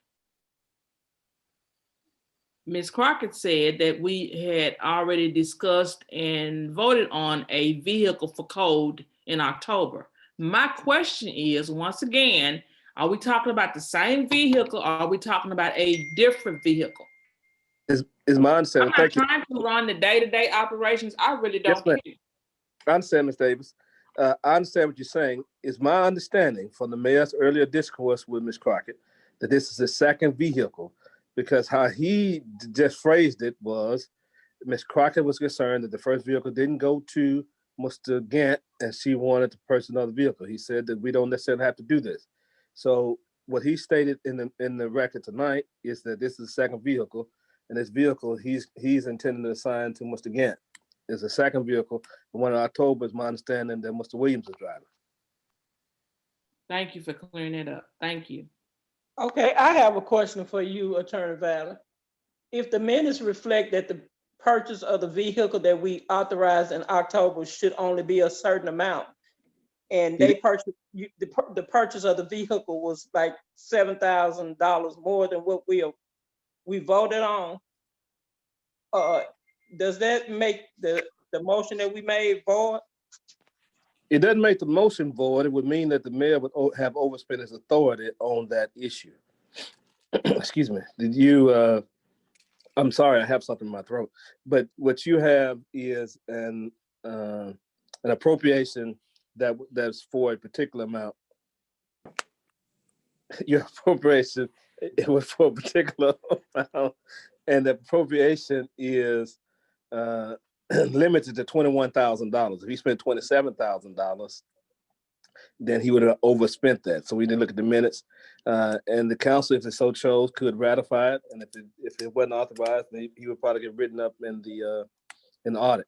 Ms. Crockett said that we had already discussed and voted on a vehicle for code in October. My question is, once again, are we talking about the same vehicle or are we talking about a different vehicle? Is my understanding. I'm not trying to run the day-to-day operations. I really don't care. I understand, Ms. Davis. I understand what you're saying. It's my understanding from the mayor's earlier discourse with Ms. Crockett that this is the second vehicle, because how he just phrased it was Ms. Crockett was concerned that the first vehicle didn't go to Mr. Gant and she wanted to purchase another vehicle. He said that we don't necessarily have to do this. So what he stated in the record tonight is that this is the second vehicle, and this vehicle he's intending to assign to Mr. Gant. It's a second vehicle. The one in October is my understanding that Mr. Williams is driving. Thank you for clearing it up. Thank you. Okay, I have a question for you, Attorney Valley. If the minutes reflect that the purchase of the vehicle that we authorized in October should only be a certain amount, and they purchased, the purchase of the vehicle was like $7,000 more than what we voted on, does that make the motion that we made void? It doesn't make the motion void. It would mean that the mayor would have overspent his authority on that issue. Excuse me. Did you, I'm sorry, I have something in my throat. But what you have is an appropriation that's for a particular amount. Your appropriation, it was for a particular amount, and the appropriation is limited to $21,000. If he spent $27,000, then he would have overspent that. So we didn't look at the minutes, and the council, if it so chose, could ratify it. And if it wasn't authorized, then he would probably get written up in the audit.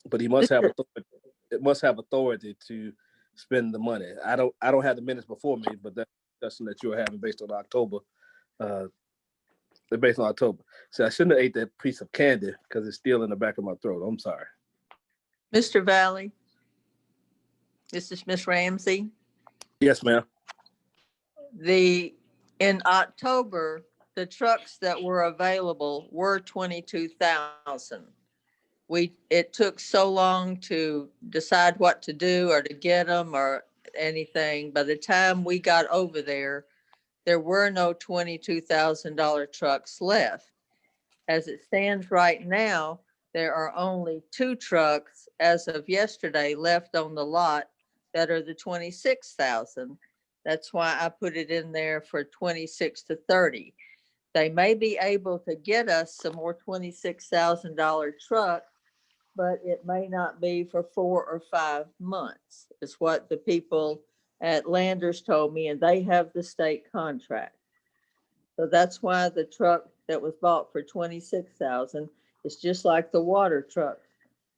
But he must have authority. It must have authority to spend the money. I don't have the minutes before me, but that's a discussion that you're having based on October. Based on October. So I shouldn't have ate that piece of candy because it's still in the back of my throat. I'm sorry. Mr. Valley, this is Miss Ramsey. Yes, ma'am. In October, the trucks that were available were 22,000. It took so long to decide what to do or to get them or anything. By the time we got over there were no $22,000 trucks left. As it stands right now, there are only 2 trucks as of yesterday left on the lot that are the 26,000. That's why I put it in there for 26 to 30. They may be able to get us some more $26,000 trucks, but it may not be for 4 or 5 months, is what the people at Landers told me, and they have the state contract. So that's why the truck that was bought for 26,000 is just like the water truck.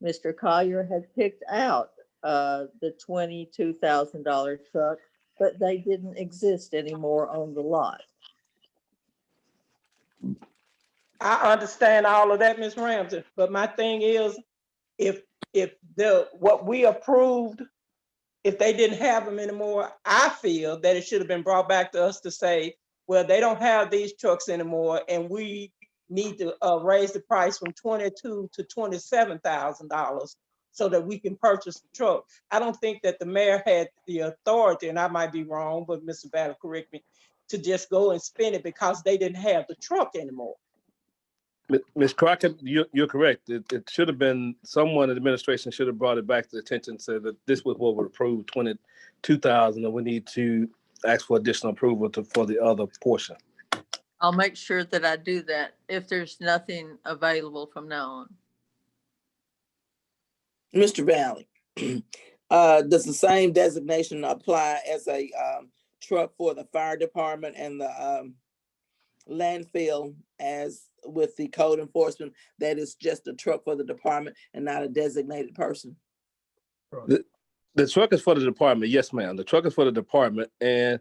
Mr. Collier had picked out the $22,000 truck, but they didn't exist anymore on the lot. I understand all of that, Ms. Ramsey, but my thing is, if what we approved, if they didn't have them anymore, I feel that it should have been brought back to us to say, well, they don't have these trucks anymore, and we need to raise the price from $22,000 to $27,000 so that we can purchase the truck. I don't think that the mayor had the authority, and I might be wrong, but Mr. Battle, correct me, to just go and spend it because they didn't have the truck anymore. Ms. Crockett, you're correct. It should have been someone in the administration should have brought it back to the attention, said that this was what was approved, 22,000, and we need to ask for additional approval for the other portion. I'll make sure that I do that if there's nothing available from now on. Mr. Valley, does the same designation apply as a truck for the fire department and the landfill as with the code enforcement, that is just a truck for the department and not a designated person? The truck is for the department. Yes, ma'am. The truck is for the department, and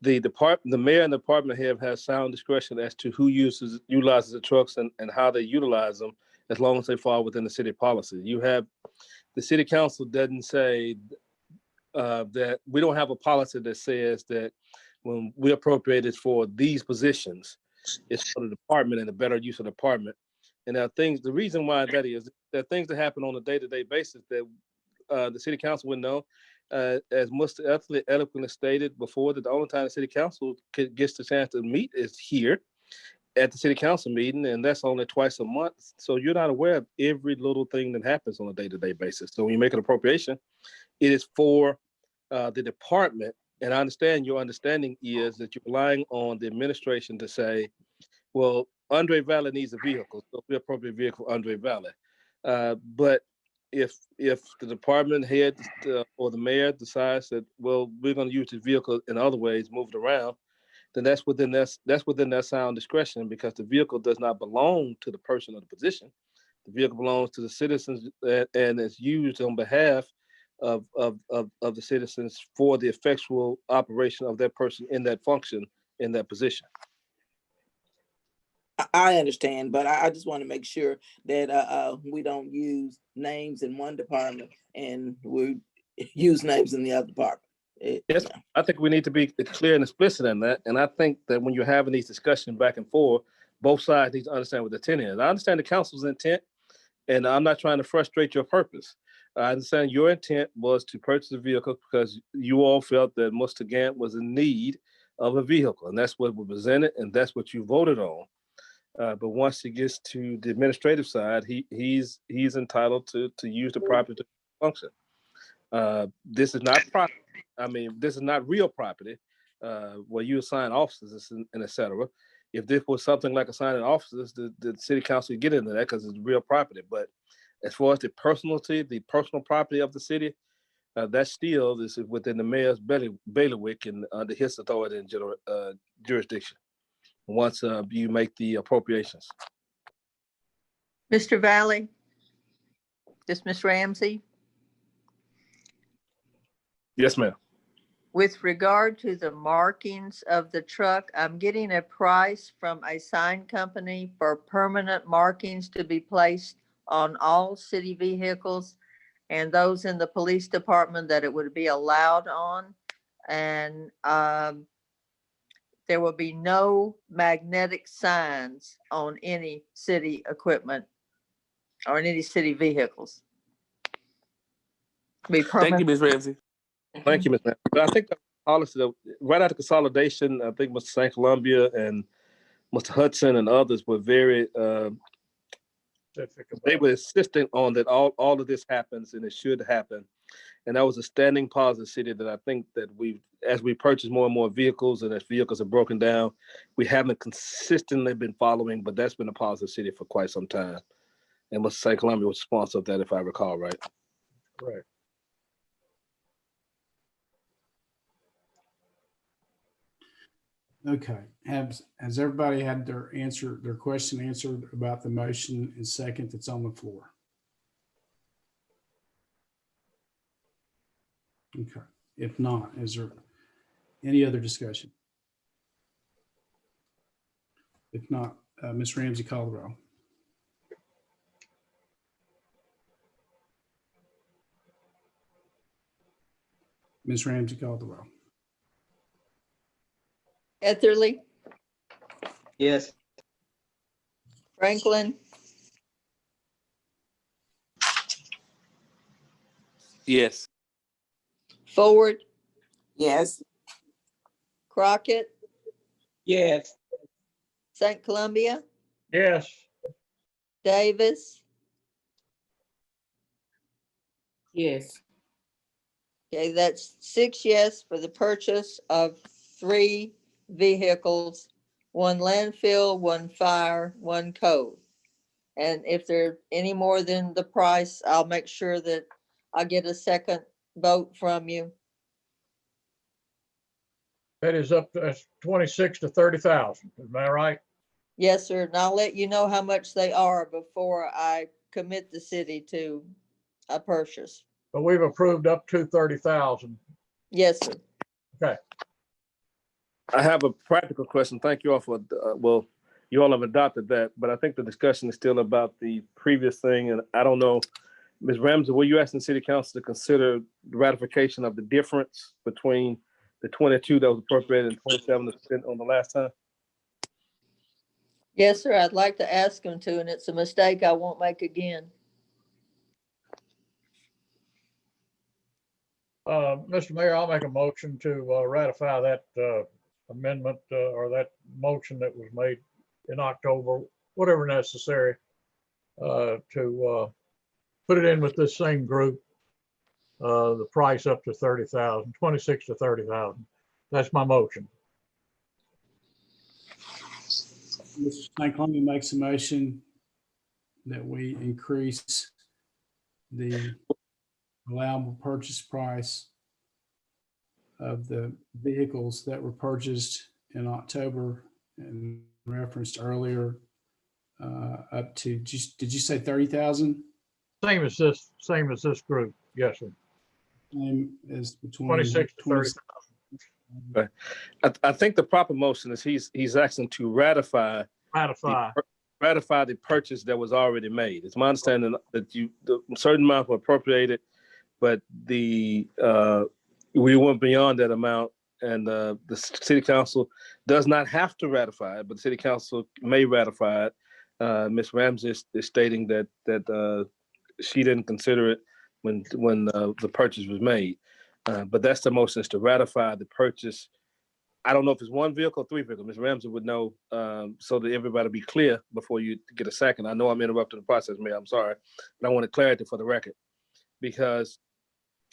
the mayor and the department head has sound discretion as to who utilizes the trucks and how they utilize them, as long as they fall within the city policy. You have the city council doesn't say that we don't have a policy that says that when we appropriate it for these positions, it's for the department and a better use of the department. And there are things, the reason why that is, there are things that happen on a day-to-day basis that the city council would know. As Mr. Etherly eloquently stated before, that the only time the city council gets the chance to meet is here. at the city council meeting, and that's only twice a month. So you're not aware of every little thing that happens on a day-to-day basis. So when you make an appropriation, it is for the department. And I understand your understanding is that you're relying on the administration to say, well, Andre Valley needs a vehicle, so we appropriate vehicle for Andre Valley. But if the department head or the mayor decides that, well, we're going to use the vehicle in other ways, move it around, then that's within that sound discretion, because the vehicle does not belong to the person or the position. The vehicle belongs to the citizens and is used on behalf of the citizens for the effectual operation of that person in that function, in that position. I understand, but I just want to make sure that we don't use names in one department and we use names in the other department. Yes, I think we need to be clear and explicit in that. And I think that when you're having these discussions back and forth, both sides need to understand what the intent is. I understand the council's intent, and I'm not trying to frustrate your purpose. I understand your intent was to purchase a vehicle because you all felt that Mr. Gant was in need of a vehicle, and that's what was presented, and that's what you voted on. But once he gets to the administrative side, he's entitled to use the property to function. This is not property. I mean, this is not real property where you assign officers and et cetera. If this was something like assigning officers, the city council would get into that because it's real property. But as far as the personal property of the city, that still is within the mayor's bailiwick and under his authority and general jurisdiction once you make the appropriations. Mr. Valley, this Ms. Ramsey, Yes, ma'am. with regard to the markings of the truck, I'm getting a price from a sign company for permanent markings to be placed on all city vehicles and those in the police department that it would be allowed on. And there will be no magnetic signs on any city equipment or in any city vehicles. Be Thank you, permanent. Ms. Ramsey. Thank you, Ms. Ramsey. But I think the policy, right after consolidation, I think Mr. St. Columbia and Mr. Hudson and others were very, they were insisting on that all of this happens and it should happen. And that was a standing policy of the city that I think that as we purchase more and more vehicles and as vehicles are broken down, we haven't consistently been following, but that's been a policy of the city for quite some time. And Mr. St. Columbia was sponsor of that, if I recall right. Correct. Okay, has everybody had their question answered about the motion and second that's on the floor? Okay, if not, is there any other discussion? If not, Ms. Ramsey, call the roll. Ms. Ramsey, call the roll. Etherly, Yes. Franklin, Yes. Forward, Yes. Crockett, Yes. St. Columbia, Yes. Davis. Yes. Okay, that's 6 yes for the purchase of 3 vehicles, 1 landfill, 1 fire, 1 code. And if there any more than the price, I'll make sure that I get a second vote from you. That is up to 26 to 30,000. Am I right? Yes, sir. And I'll let you know how much they are before I commit the city to a purchase. But we've approved up to 30,000. Yes, sir. Okay. I have a practical question. Thank you all for, you all have adopted that, but I think the discussion is still about the previous thing. And I don't know, Ms. Ramsey, were you asking City Council to consider the ratification of the difference between the 22 that was appropriated and 27 that was spent on the last time? Yes, sir. I'd like to ask them to, and it's a mistake I won't make again. Mr. Mayor, I'll make a motion to ratify that amendment or that motion that was made in October, whatever necessary, to put it in with this same group. The price up to 30,000, 26 to 30,000. That's my motion. Mr. St. Columbia makes a motion that we increase the allowable purchase price of the vehicles that were purchased in October and referenced earlier, up to, did you say 30,000? Same as this group. Yes, sir. Same as between 26 to 30. I think the proper motion is he's asking to ratify the purchase that was already made. It's my understanding that the certain amount were appropriated, but we went beyond that amount, and the city council does not have to ratify it, but the city council may ratify it. Ms. Ramsey is stating that she didn't consider it when the purchase was made. But that's the motion, is to ratify the purchase. I don't know if it's one vehicle or three vehicles. Ms. Ramsey would know, so that everybody be clear before you get a second. I know I'm interrupting the process, Mayor. I'm sorry, but I wanted clarity for the record, because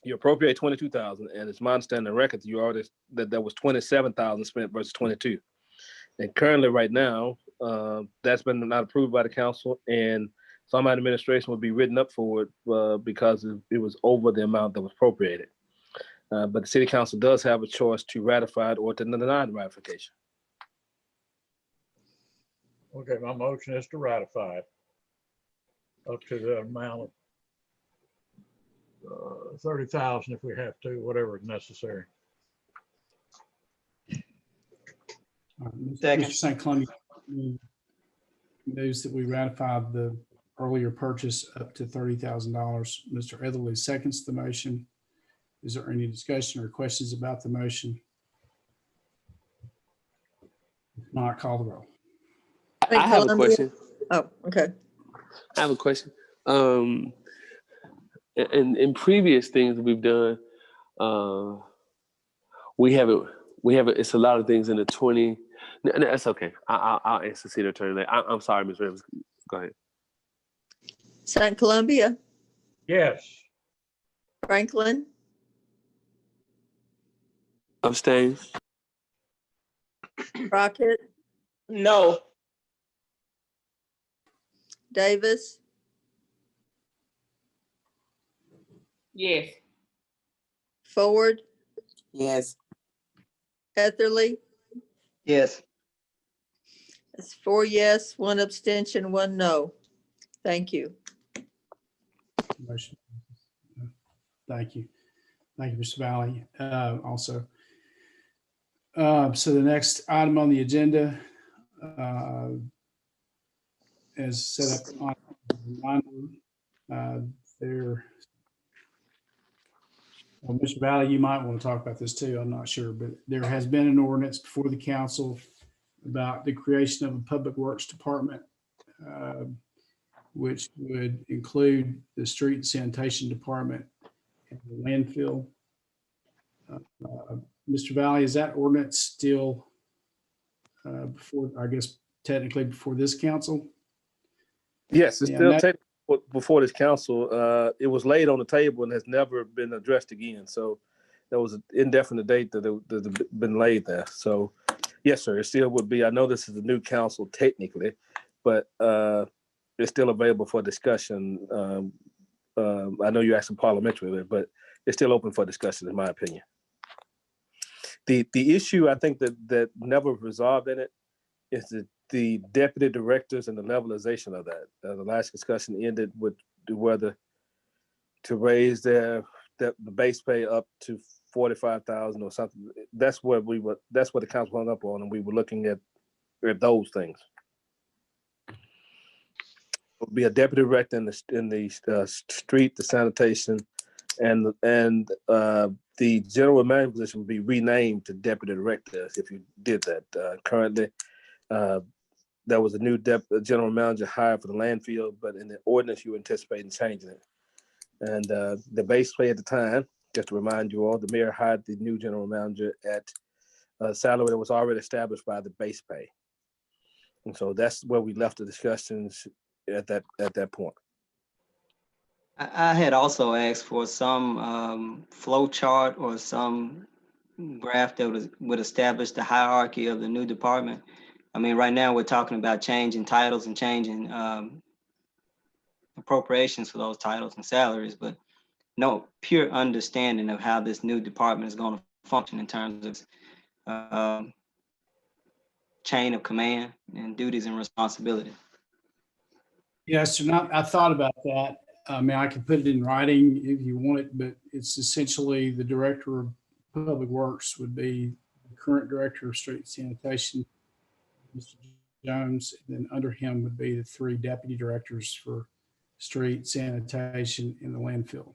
you appropriate 22,000, and it's my understanding the record you already that was 27,000 spent versus 22, and currently right now that's been not approved by the council, and some administration will be written up for it because it was over the amount that was appropriated. But the city council does have a choice to ratify it or to deny the ratification. Okay, my motion is to ratify it up to the amount of 30,000 if we have to, whatever is necessary. Mr. St. Columbia moves that we ratify the earlier purchase up to $30,000. Mr. Etherly seconds the motion. Is there any discussion or questions about the motion? If not, call the roll. I have a question. Oh, okay. I have a question. In previous things we've done, we have it. It's a lot of things in the 20. No, that's okay. I'll answer city attorney later. I'm sorry, Ms. Rivers. Go ahead. St. Columbia, Yes. Franklin, Abstain. Crockett, No. Davis, Yes. Ford, Yes. Etherly. Yes. It's 4 yes, 1 abstention, 1 no. Thank you. Motion. Thank you. Thank you, Mr. Valley. Also, so the next item on the agenda, as set up on there. Well, Mr. Valley, you might want to talk about this too. I'm not sure, but there has been an ordinance before the council about the creation of a public works department, which would include the street and sanitation department and the landfill. Mr. Valley, is that ordinance still before, I guess, technically before this council? Yes, it's Yeah, still that- technically before this council. It was laid on the table and has never been addressed again. So there was an indefinite date that it been laid there. So yes, sir, it still would be. I know this is a new council technically, but it's still available for discussion. I know you're asking parliamentary, but it's still open for discussion, in my opinion. The issue I think that never resolved in it is the deputy directors and the levelization of that. The last discussion ended with whether to raise the base pay up to 45,000 or something. That's what the council hung up on, and we were looking at those things. It would be a deputy director in the street, the sanitation, and the general manager position would be renamed to deputy director if you did that. Currently, there was a new general manager hired for the landfill, but in the ordinance, you anticipating changing it. And the base pay at the time, just to remind you all, the mayor hired the new general manager at a salary that was already established by the base pay. And so that's where we left the discussions at that point. I had also asked for some flow chart or some graph that would establish the hierarchy of the new department. I mean, right now we're talking about changing titles and changing appropriations for those titles and salaries, but no pure understanding of how this new department is going to function in terms of chain of command and duties and responsibility. Yes, I thought about that. I mean, I could put it in writing if you want it, but it's essentially the director of public works would be the current director of street sanitation, Mr. Jones, and then under him would be the 3 deputy directors for street sanitation in the landfill.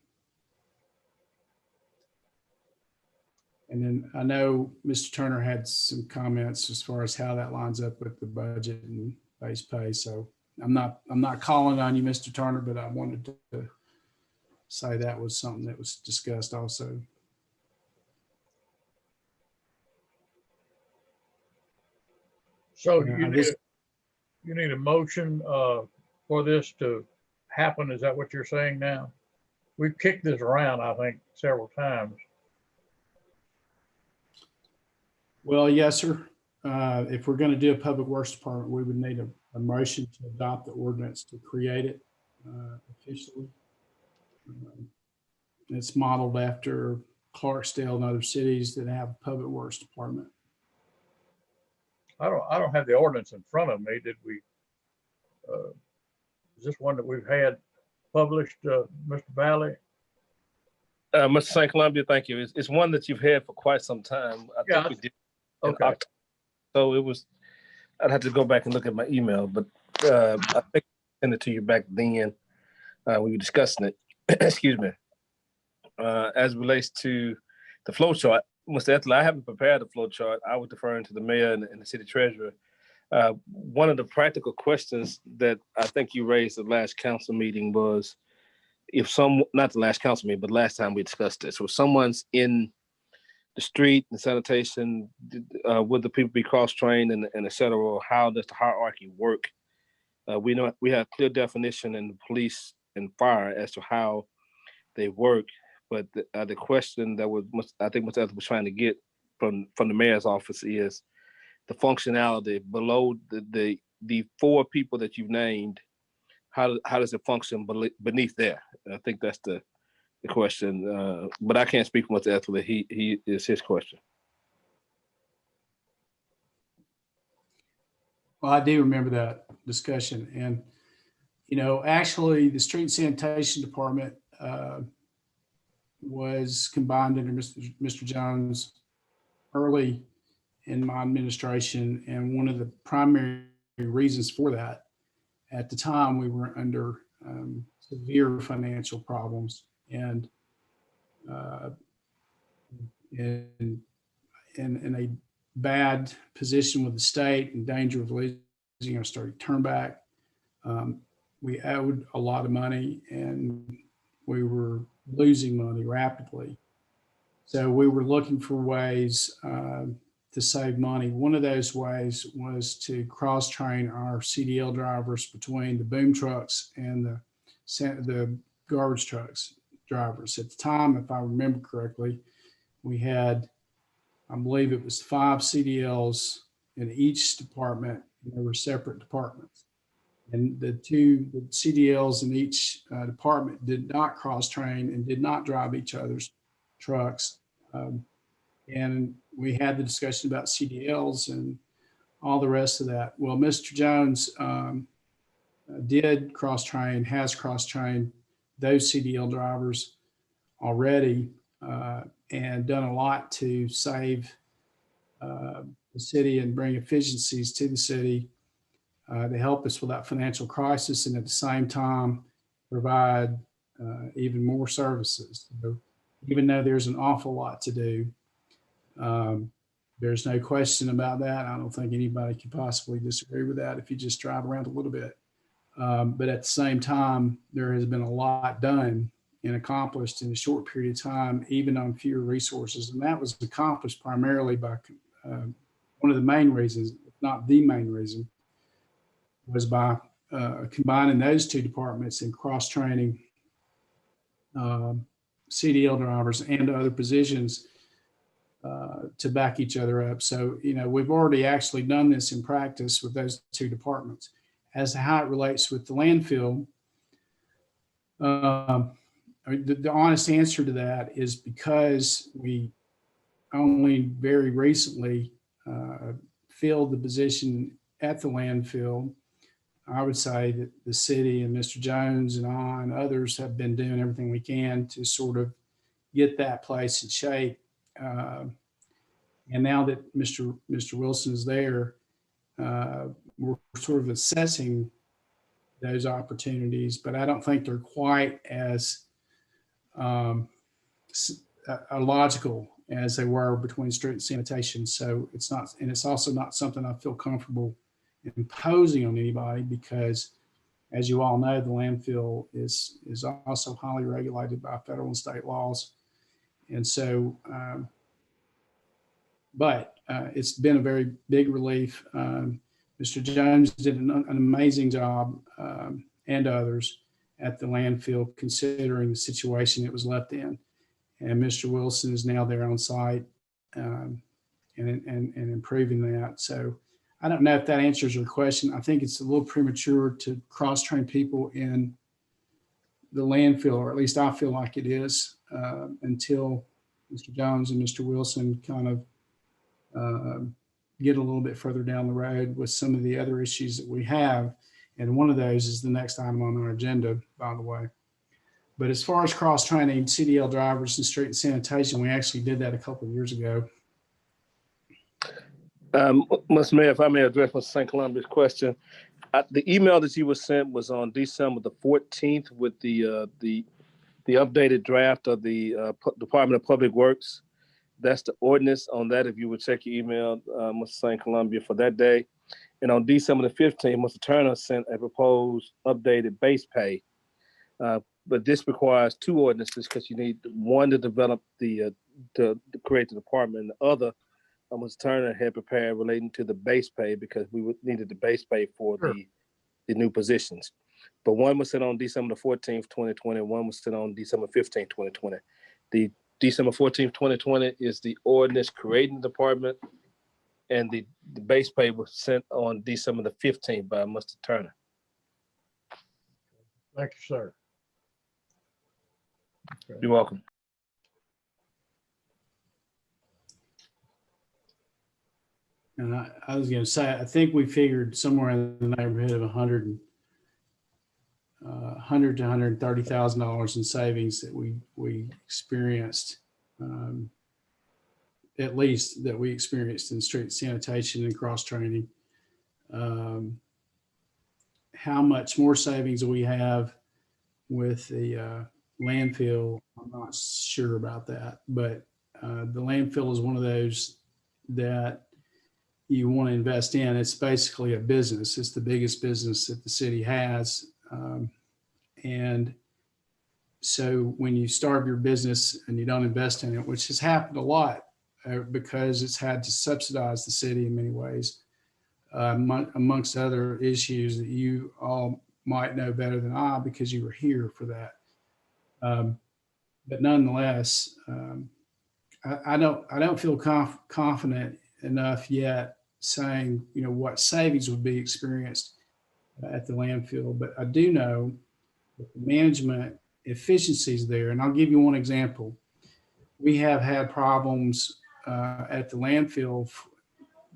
And then I know Mr. Turner had some comments as far as how that lines up with the budget and base pay. So I'm not calling on you, Mr. Turner, but I wanted to say that was something that was discussed also. So Yeah, you need a motion for this to happen. Is that what you're saying now? We've kicked this around, I think, several times. Well, yes, sir. If we're going to do a public works department, we would need a motion to adopt the ordinance to create it officially. It's modeled after Clarksdale and other cities that have a public works department. I don't have the ordinance in front of me. Did we? Is this one that we've had published, Mr. Valley? Mr. St. Columbia, thank you. It's one that you've had for quite some time. I think we did. Okay. So it was, I'd have to go back and look at my email, but I think I sent it to you back then when we were discussing it. Excuse me. As relates to the flow chart, Mr. Ethel, I haven't prepared a flow chart. I was deferring to the mayor and the city treasurer. One of the practical questions that I think you raised at the last council meeting was not the last council meeting, but last time we discussed this, if someone's in the street and sanitation, would the people be cross-trained and et cetera? How does the hierarchy work? We know we have clear definition in the police and fire as to how they work, but the question that I think Mr. Ethel was trying to get from the mayor's office is the functionality below the 4 people that you've named. How does it function beneath there? I think that's the question, but I can't speak for Mr. Ethel. He is his question. Well, I do remember that discussion, and actually, the street sanitation department was combined under Mr. Jones early in my administration, and one of the primary reasons for that, at the time, we were under severe financial problems and in a bad position with the state, in danger of losing our state turn back. We owed a lot of money and we were losing money rapidly. So we were looking for ways to save money. One of those ways was to cross-train our CDL drivers between the boom trucks and the garbage trucks drivers. At the time, if I remember correctly, we had, I believe it was 5 CDLs in each department, and there were separate departments. And the CDLs in each department did not cross-train and did not drive each other's trucks. And we had the discussion about CDLs and all the rest of that. Well, Mr. Jones did cross-train, has cross-trained those CDL drivers already and done a lot to save the city and bring efficiencies to the city to help us with that financial crisis, and at the same time provide even more services. So even though there's an awful lot to do, there's no question about that. I don't think anybody could possibly disagree with that if you just drive around a little bit. But at the same time, there has been a lot done and accomplished in a short period of time, even on fewer resources. And that was accomplished primarily by one of the main reasons, if not the main reason, was by combining those two departments and cross-training CDL drivers and other positions to back each other up. So, we've already actually done this in practice with those two departments. As to how it relates with the landfill, the honest answer to that is because we only very recently filled the position at the landfill. I would say that the city and Mr. Jones and I and others have been doing everything we can to sort of get that place in shape. And now that Mr. Wilson is there, we're sort of assessing those opportunities, but I don't think they're quite as logical as they were between street and sanitation. So it's not, and it's also not something I feel comfortable imposing on anybody because, as you all know, the landfill is also highly regulated by federal and state laws. And so, but it's been a very big relief. Mr. Jones did an amazing job, and others at the landfill, considering the situation it was left in. And Mr. Wilson is now there on site and improving that. So I don't know if that answers your question. I think it's a little premature to cross-train people in the landfill, or at least I feel like it is, until Mr. Jones and Mr. Wilson kind of get a little bit further down the road with some of the other issues that we have. And one of those is the next item on our agenda, by the way. But as far as cross-training CDL drivers and street and sanitation, we actually did that a couple of years ago. Mr. Mayor, if I may address Mr. St. Columbia's question, the email that you were sent was on December the 14th with the updated draft of the Department of Public Works. That's the ordinance on that. If you would check your email, Mr. St. Columbia, for that day. And on December the 15th, Mr. Turner sent a proposed updated base pay. But this requires two ordinances because you need one to develop to create the department, and the other, Mr. Turner had prepared relating to the base pay because we needed the base pay for the new positions. But one was sent on December the 14th, 2020, one was sent on December 15th, 2020. The December 14th, 2020 is the ordinance creating the department, and the base pay was sent on December the 15th by Mr. Turner. Thank you, sir. Okay. You're welcome. And I was going to say, I think we figured somewhere in the neighborhood of $100 to $130,000 in savings that we experienced, at least that we experienced in street sanitation and cross training. How much more savings we have with the landfill, I'm not sure about that, but the landfill is one of those that you want to invest in. It's basically a business. It's the biggest business that the city has. And so when you start your business and you don't invest in it, which has happened a lot because it's had to subsidize the city in many ways, amongst other issues that you all might know better than I because you were here for that. But nonetheless, I don't feel confident enough yet saying, what savings would be experienced at the landfill. But I do know that the management efficiencies there, and I'll give you one example. We have had problems at the landfill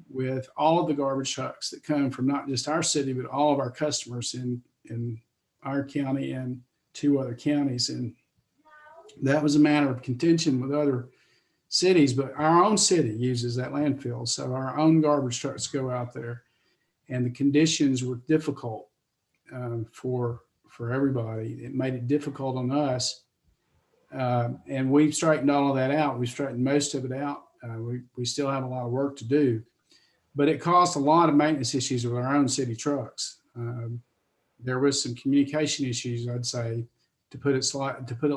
with all of the garbage trucks that come from not just our city, but all of our customers in our county and two other counties. And that was a matter of contention with other cities, but our own city uses that landfill. So our own garbage trucks go out there, and the conditions were difficult for everybody. It made it difficult on us. And we've straightened all of that out. We've straightened most of it out. We still have a lot of work to do, but it caused a lot of maintenance issues with our own city trucks. There was some communication issues, I'd say, to put it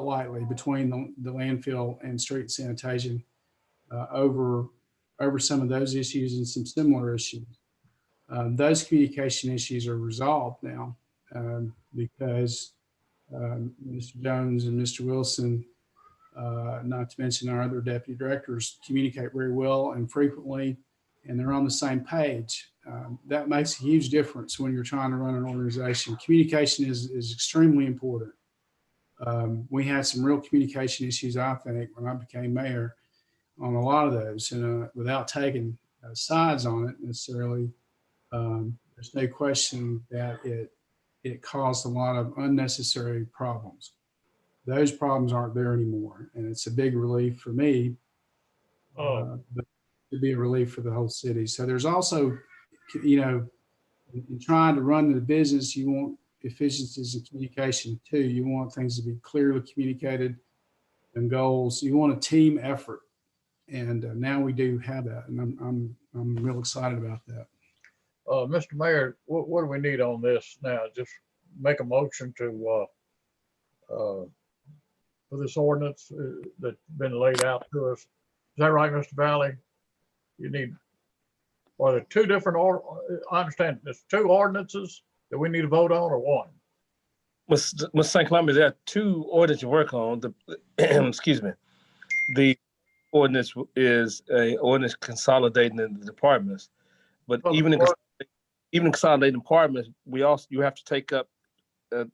lightly, between the landfill and street sanitation over some of those issues and some similar issues. Those communication issues are resolved now because Mr. Jones and Mr. Wilson, not to mention our other deputy directors, communicate very well and frequently, and they're on the same page. That makes a huge difference when you're trying to run an organization. Communication is extremely important. We had some real communication issues, I think, when I became mayor on a lot of those, and without taking sides on it necessarily, there's no question that it caused a lot of unnecessary problems. Those problems aren't there anymore, and it's a big relief for me, but to be a relief for the whole city. So there's also, in trying to run the business, you want efficiencies in communication too. You want things to be clearly communicated and goals. You want a team effort, and now we do have that, and I'm real excited about that. Mr. Mayor, what do we need on this now? Just make a motion to, for this ordinance that's been laid out to us. Is that right, Mr. Valley? You need, are there two different, I understand there's two ordinances that we need to vote on, or one? Ms. St. Columbia, there are two ordinances to work on. Excuse me. The ordinance is a ordinance consolidating the departments, but even in consolidating departments, you have to take up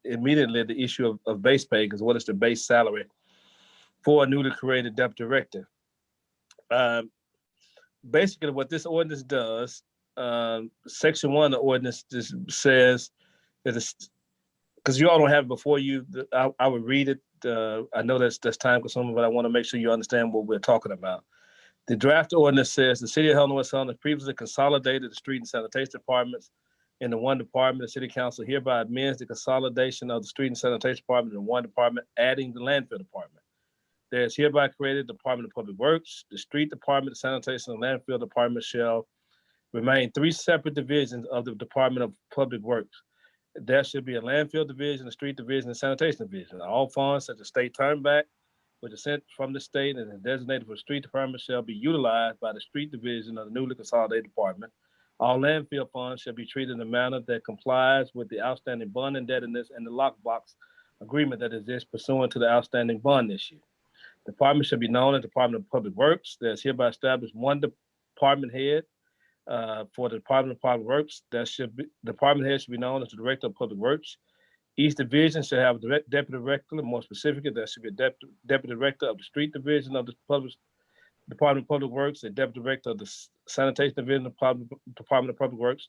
immediately the issue of base pay, because what is the base salary for a newly created deputy director? Basically, what this ordinance does, Section 1 of the ordinance just says that it's, because you all don't have it before you, I would read it. I know that's time consuming, but I want to make sure you understand what we're talking about. The draft ordinance says the city of Helena-West has previously consolidated the street and sanitation departments into one department. The city council hereby amends the consolidation of the street and sanitation department in one department, adding the landfill department. There is hereby created the Department of Public Works. The street department, the sanitation, and landfill department shall remain three separate divisions of the Department of Public Works. There should be a landfill division, a street division, and sanitation division. All funds such as state turnback, which is sent from the state and is designated for the street department, shall be utilized by the street division of the newly consolidated department. All landfill funds shall be treated in a manner that complies with the outstanding bond indebtedness and the lockbox agreement that exists pursuant to the outstanding bond issue. The department shall be known as Department of Public Works. There's hereby established one department head for the Department of Public Works. Department head should be known as the Director of Public Works. Each division should have a deputy director. More specifically, there should be a deputy director of the street division of the Department of Public Works, a deputy director of the sanitation division of the Department of Public Works,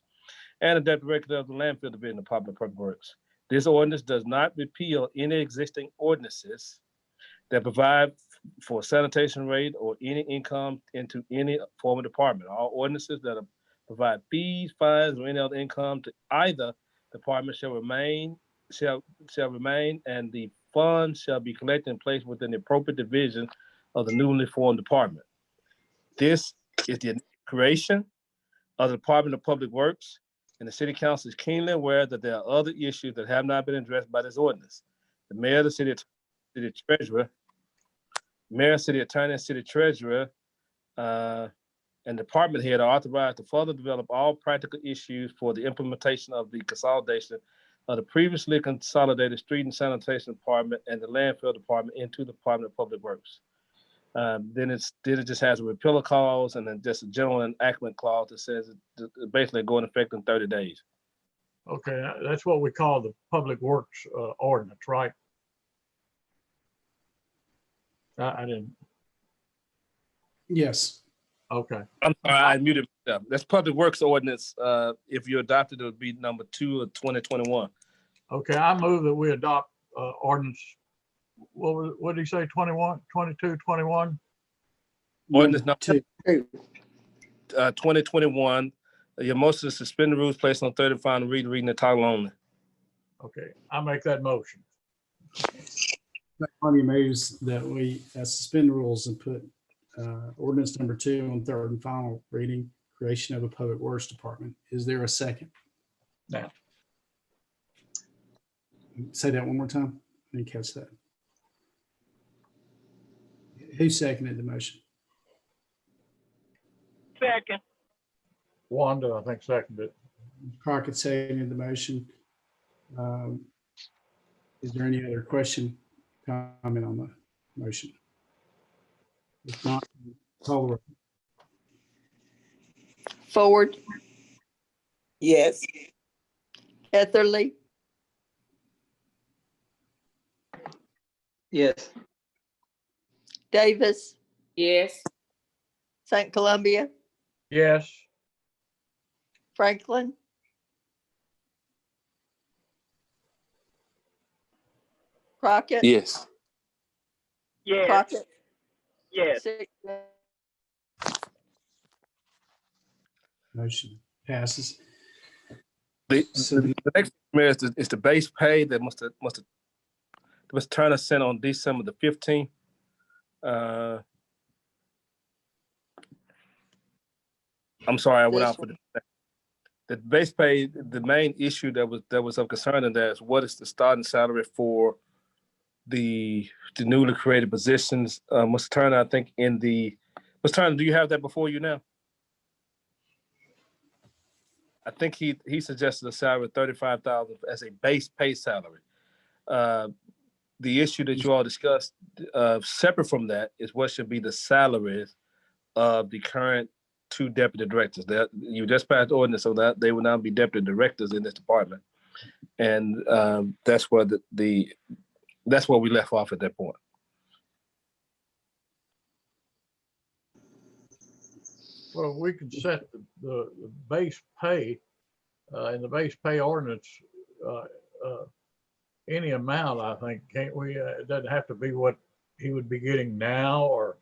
and a deputy director of the landfill division of the Department of Public Works. This ordinance does not repeal any existing ordinances that provide for sanitation rate or any income into any form of department. All ordinances that provide fees, fines, or any other income to either department shall remain, and the funds shall be collected and placed within the appropriate division of the newly formed department. This is the creation of the Department of Public Works, and the City Council is keenly aware that there are other issues that have not been addressed by this ordinance. The mayor, the city treasurer, mayor, city attorney, and city treasurer, and department head are authorized to further develop all practical issues for the implementation of the consolidation of the previously consolidated street and sanitation department and the landfill department into the Department of Public Works. Then it just has a repeal clause and then just a general enactment clause that says it basically go in effect in 30 days. Okay, that's what we call the Public Works ordinance, right? I didn't. Yes. Okay. I'm sorry, I muted myself. That's Public Works ordinance. If you adopted, it would be number 2 of 2021. Okay, I move that we adopt ordinance. What did he say? 21, 22, 21? Ordinance number 2. 2021. Your motion is suspend the rules, placed on third and final reading the title only. Okay, I make that motion. Money moves that we suspend rules and put ordinance number 2 on third and final reading, creation of a public works department. Is there a second? Now. Say that one more time. I didn't catch that. Who seconded the motion? Second. Wanda, I think, seconded it. Crockett seconded the motion. Is there any other question, comment on the motion? If not, call the roll. Ford, Yes. Etherly, Yes. Davis, Yes. St. Columbia, Yes. Franklin, Crockett. Yes. Crockett. Yes. 6 Motion passes. The, So the, the next Mayor, is the base pay that Mr. Turner sent on December the 15th. I'm sorry, I went This out for the base pay. The main issue that was of concern in that is what is the starting salary for the newly created positions. Mr. Turner, I think Mr. Turner, do you have that before you now? I think he suggested a salary of $35,000 as a base pay salary. The issue that you all discussed, separate from that, is what should be the salaries of the current 2 deputy directors. That you just passed ordinance so that they will now be deputy directors in this department, and that's where that's where we left off at that point. Well, we can set the base pay in the base pay ordinance, any amount, I think, can't we? It doesn't have to be what he would be getting now or.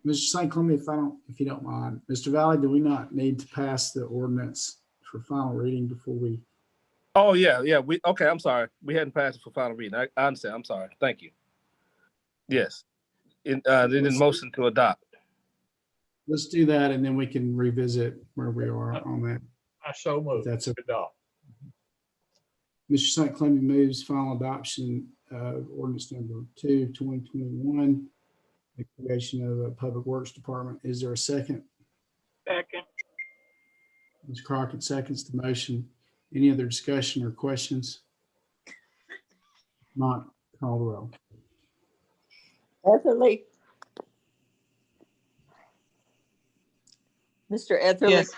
Mr. St. Columbia, if you don't mind, Mr. Valley, do we not need to pass the ordinance for final reading before we? Oh yeah. Okay, I'm sorry. We hadn't passed it for final reading. I understand. I'm sorry. Thank you. Yes. They didn't motion to adopt. Let's do that, and then we can revisit where we are on that. I so moved. That's a- Adopt. Mr. St. Columbia moves final adoption of ordinance number 2, 2021, the creation of a public works department. Is there a second? Second. Ms. Crockett seconds the motion. Any other discussion or questions? Not, call the roll. Etherly. Mr. Etherly. Yes.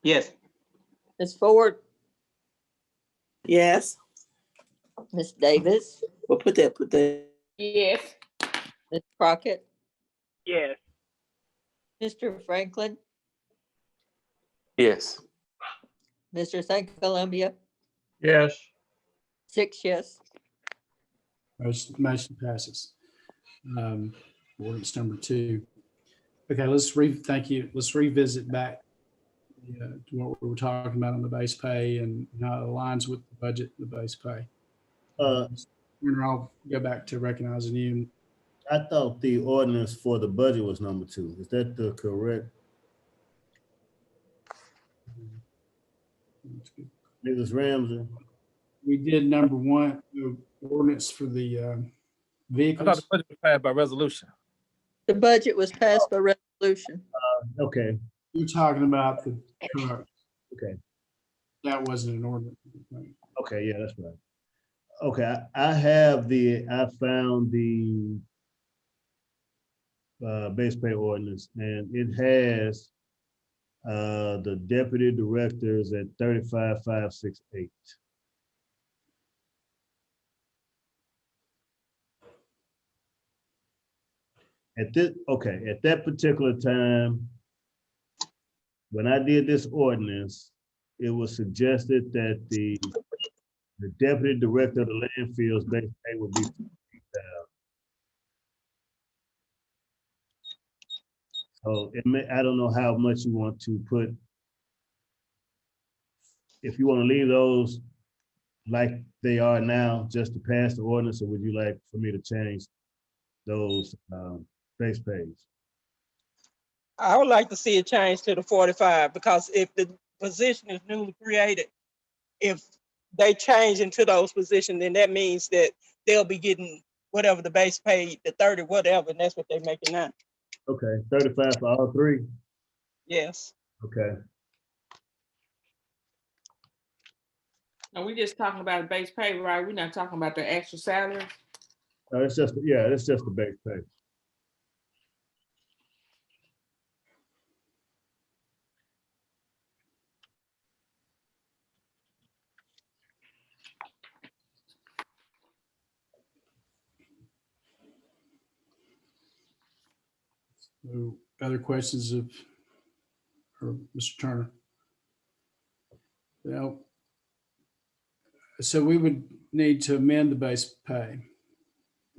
Yes. Ms. Ford, Yes. Ms. Davis, Well, put that. Yes. Ms. Crockett, Yes. Mr. Franklin, Yes. Mr. St. Columbia, Yes. 6 yes. Motion passes. Ordinance number 2. Okay, thank you. Let's revisit back to what we were talking about on the base pay and how it aligns with the budget, the base pay. Warner, I'll go back to recognizing you. I thought the ordinance for the budget was number 2. Is that the correct? Mrs. Ramsey? We did number 1, the ordinance for the I thought vehicles. the budget was passed by resolution. The budget was passed by resolution. Okay, You're talking about the truck. okay, That wasn't an ordinance. okay, yeah, that's right. Okay, I found the base pay ordinance, and it has the deputy directors at 35,568. At that particular time, when I did this ordinance, it was suggested that the deputy director of the landfills base pay would be $15,000. So I don't know how much you want to put. If you want to leave those like they are now, just to pass the ordinance, or would you like for me to change those base pays? I would like to see it change to the 45 because if the position is newly created, if they change into those positions, then that means that they'll be getting whatever the base pay, the 30, whatever, and that's what they're making now. Okay, 35 for all 3. Yes. Okay. Are we just talking about base pay, right? We're not talking about the extra salary? It's just, yeah, it's just the base pay. So, other questions of or Mr. Turner? Well, so we would need to amend the base pay,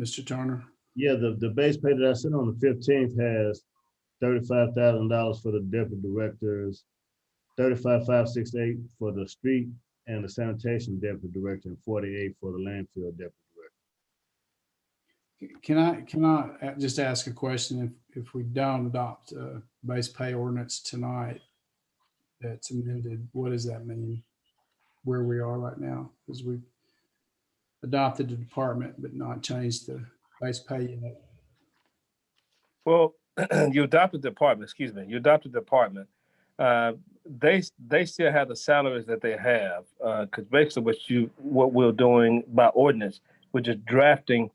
Mr. Turner. Yeah, the base pay that I sent on the 15th has $35,000 for the deputy directors, 35,568 for the street and the sanitation deputy director, and 48 for the landfill deputy director. Can I just ask a question? If we don't adopt a base pay ordinance tonight that's amended, what does that mean? Where we are right now, because we've adopted the department but not changed the base pay unit. Well, you adopted the department, excuse me, you adopted the department. They still have the salaries that they have, because basically what we're doing by ordinance, we're just grafting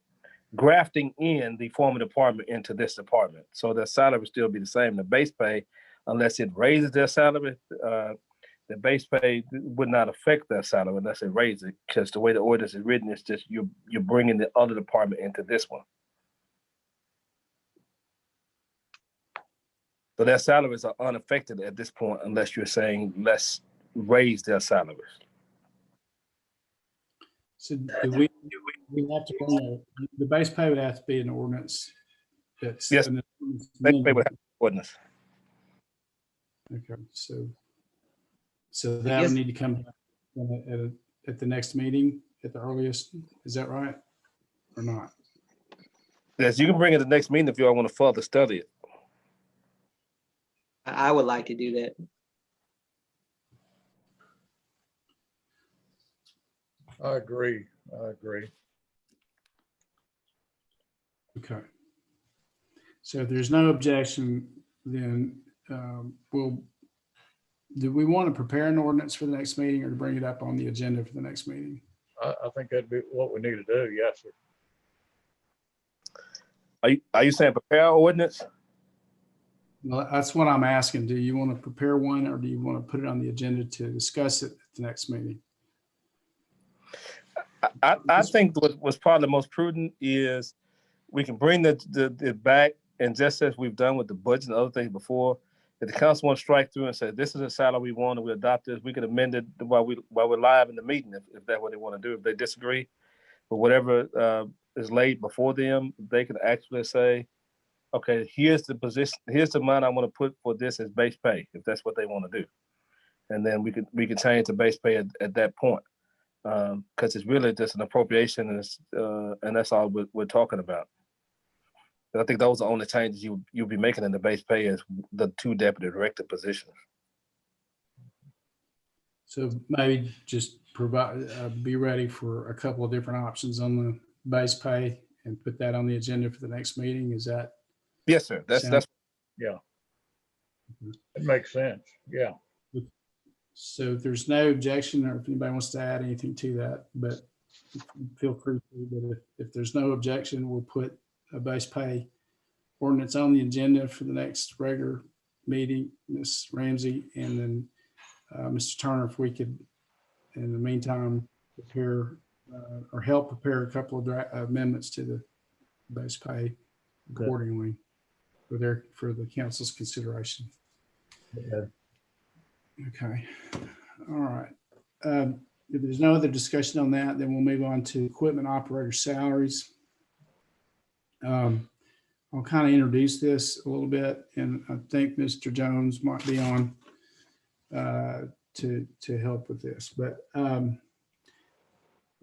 in the former department into this department. So their salary will still be the same. The base pay, unless it raises their salary, the base pay would not affect their salary unless it raises it, because the way the ordinance is written is just you're bringing the other department into this one. So their salaries are unaffected at this point unless you're saying let's raise their salaries. So do we have to bring the base pay would have to be an ordinance that's. Yes, an Base pay would have ordinance. Okay, so I that would guess- need to come at the next meeting at the earliest. Is that right? Or not? Yes, you can bring it to the next meeting if you all want to further study it. I would like to do that. I agree. Okay. So if there's no objection, then do we want to prepare an ordinance for the next meeting or to bring it up on the agenda for the next meeting? I think that'd be what we need to do. Yes, sir. Are you saying prepare our ordinance? Well, that's what I'm asking. Do you want to prepare one or do you want to put it on the agenda to discuss it at the next meeting? I think what's probably the most prudent is we can bring the back, and just as we've done with the budget and other things before, if the council wants to strike through and say this is a salary we want and we adopt this, we can amend it while we're live in the meeting if that's what they want to do. If they disagree, but whatever is laid before them, they can actually say, okay, here's the position, here's the amount I want to put for this as base pay, if that's what they want to do, and then we can change the base pay at that point, because it's really just an appropriation, and that's all we're talking about. And I think those are the only changes you'll be making in the base pay is the 2 deputy director positions. So maybe just be ready for a couple of different options on the base pay and put that on the agenda for the next meeting. Is that? Yes, sir. That's Yeah. It makes sense. Yeah. So if there's no objection or if anybody wants to add anything to that, but feel free to, but if there's no objection, we'll put a base pay ordinance on the agenda for the next regular meeting, Ms. Ramsey, and then Mr. Turner, if we could, in the meantime, prepare or help prepare a couple of amendments to the base pay accordingly for the council's consideration. Okay. All right. If there's no other discussion on that, then we'll move on to equipment operator salaries. I'll kind of introduce this a little bit, and I think Mr. Jones might be on to help with this. But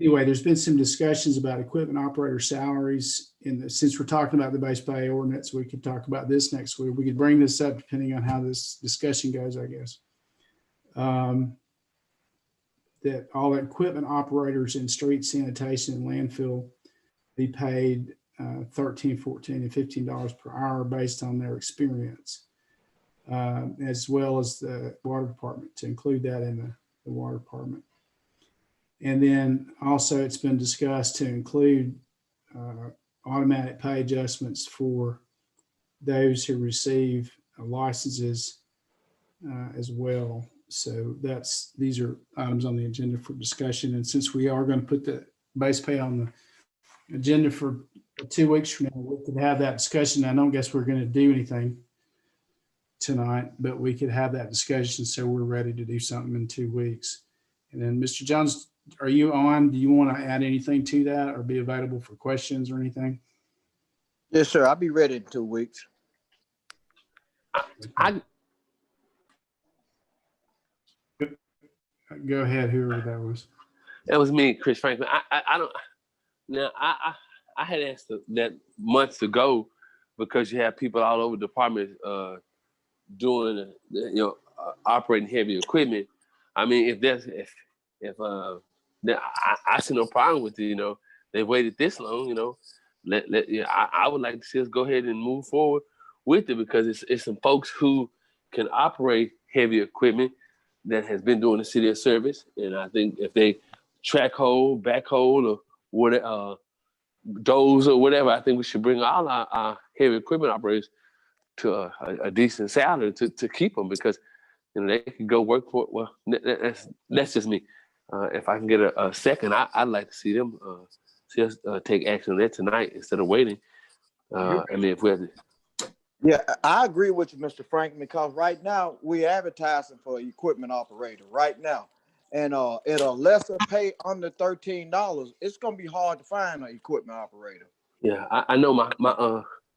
anyway, there's been some discussions about equipment operator salaries. Since we're talking about the base pay ordinance, we could talk about this next week. We could bring this up depending on how this discussion goes, I guess. That all equipment operators in street sanitation and landfill be paid $13, $14, and $15 per hour based on their experience, as well as the water department, to include that in the water department. And then also it's been discussed to include automatic pay adjustments for those who receive licenses as well. So these are items on the agenda for discussion. And since we are going to put the base pay on the agenda for 2 weeks from now, we could have that discussion. I don't guess we're going to do anything tonight, but we could have that discussion so we're ready to do something in 2 weeks. And then Mr. Jones, are you on? Do you want to add anything to that or be available for questions or anything? Yes, sir. I'll be ready in 2 weeks. Go ahead, whoever that was. That was me, Chris Franklin. I don't. Now I had asked that months ago because you have people all over the department doing operating heavy equipment. I mean, if I see no problem with it. They waited this long. I would like to see us go ahead and move forward with it because it's some folks who can operate heavy equipment that has been doing the city of service, and I think if they track hole, backhoe, or whatever, doze or whatever, I think we should bring all our heavy equipment operators to a decent salary to keep them because they can go work for. Well, that's just me. If I can get a second, I'd like to see them see us take action on that tonight instead of waiting. I mean, if we have to. Yeah, I agree with you, Mr. Franklin, because right now we're advertising for equipment operator right now. And at a lesser pay under $13, it's gonna be hard to find an equipment operator. Yeah, I know my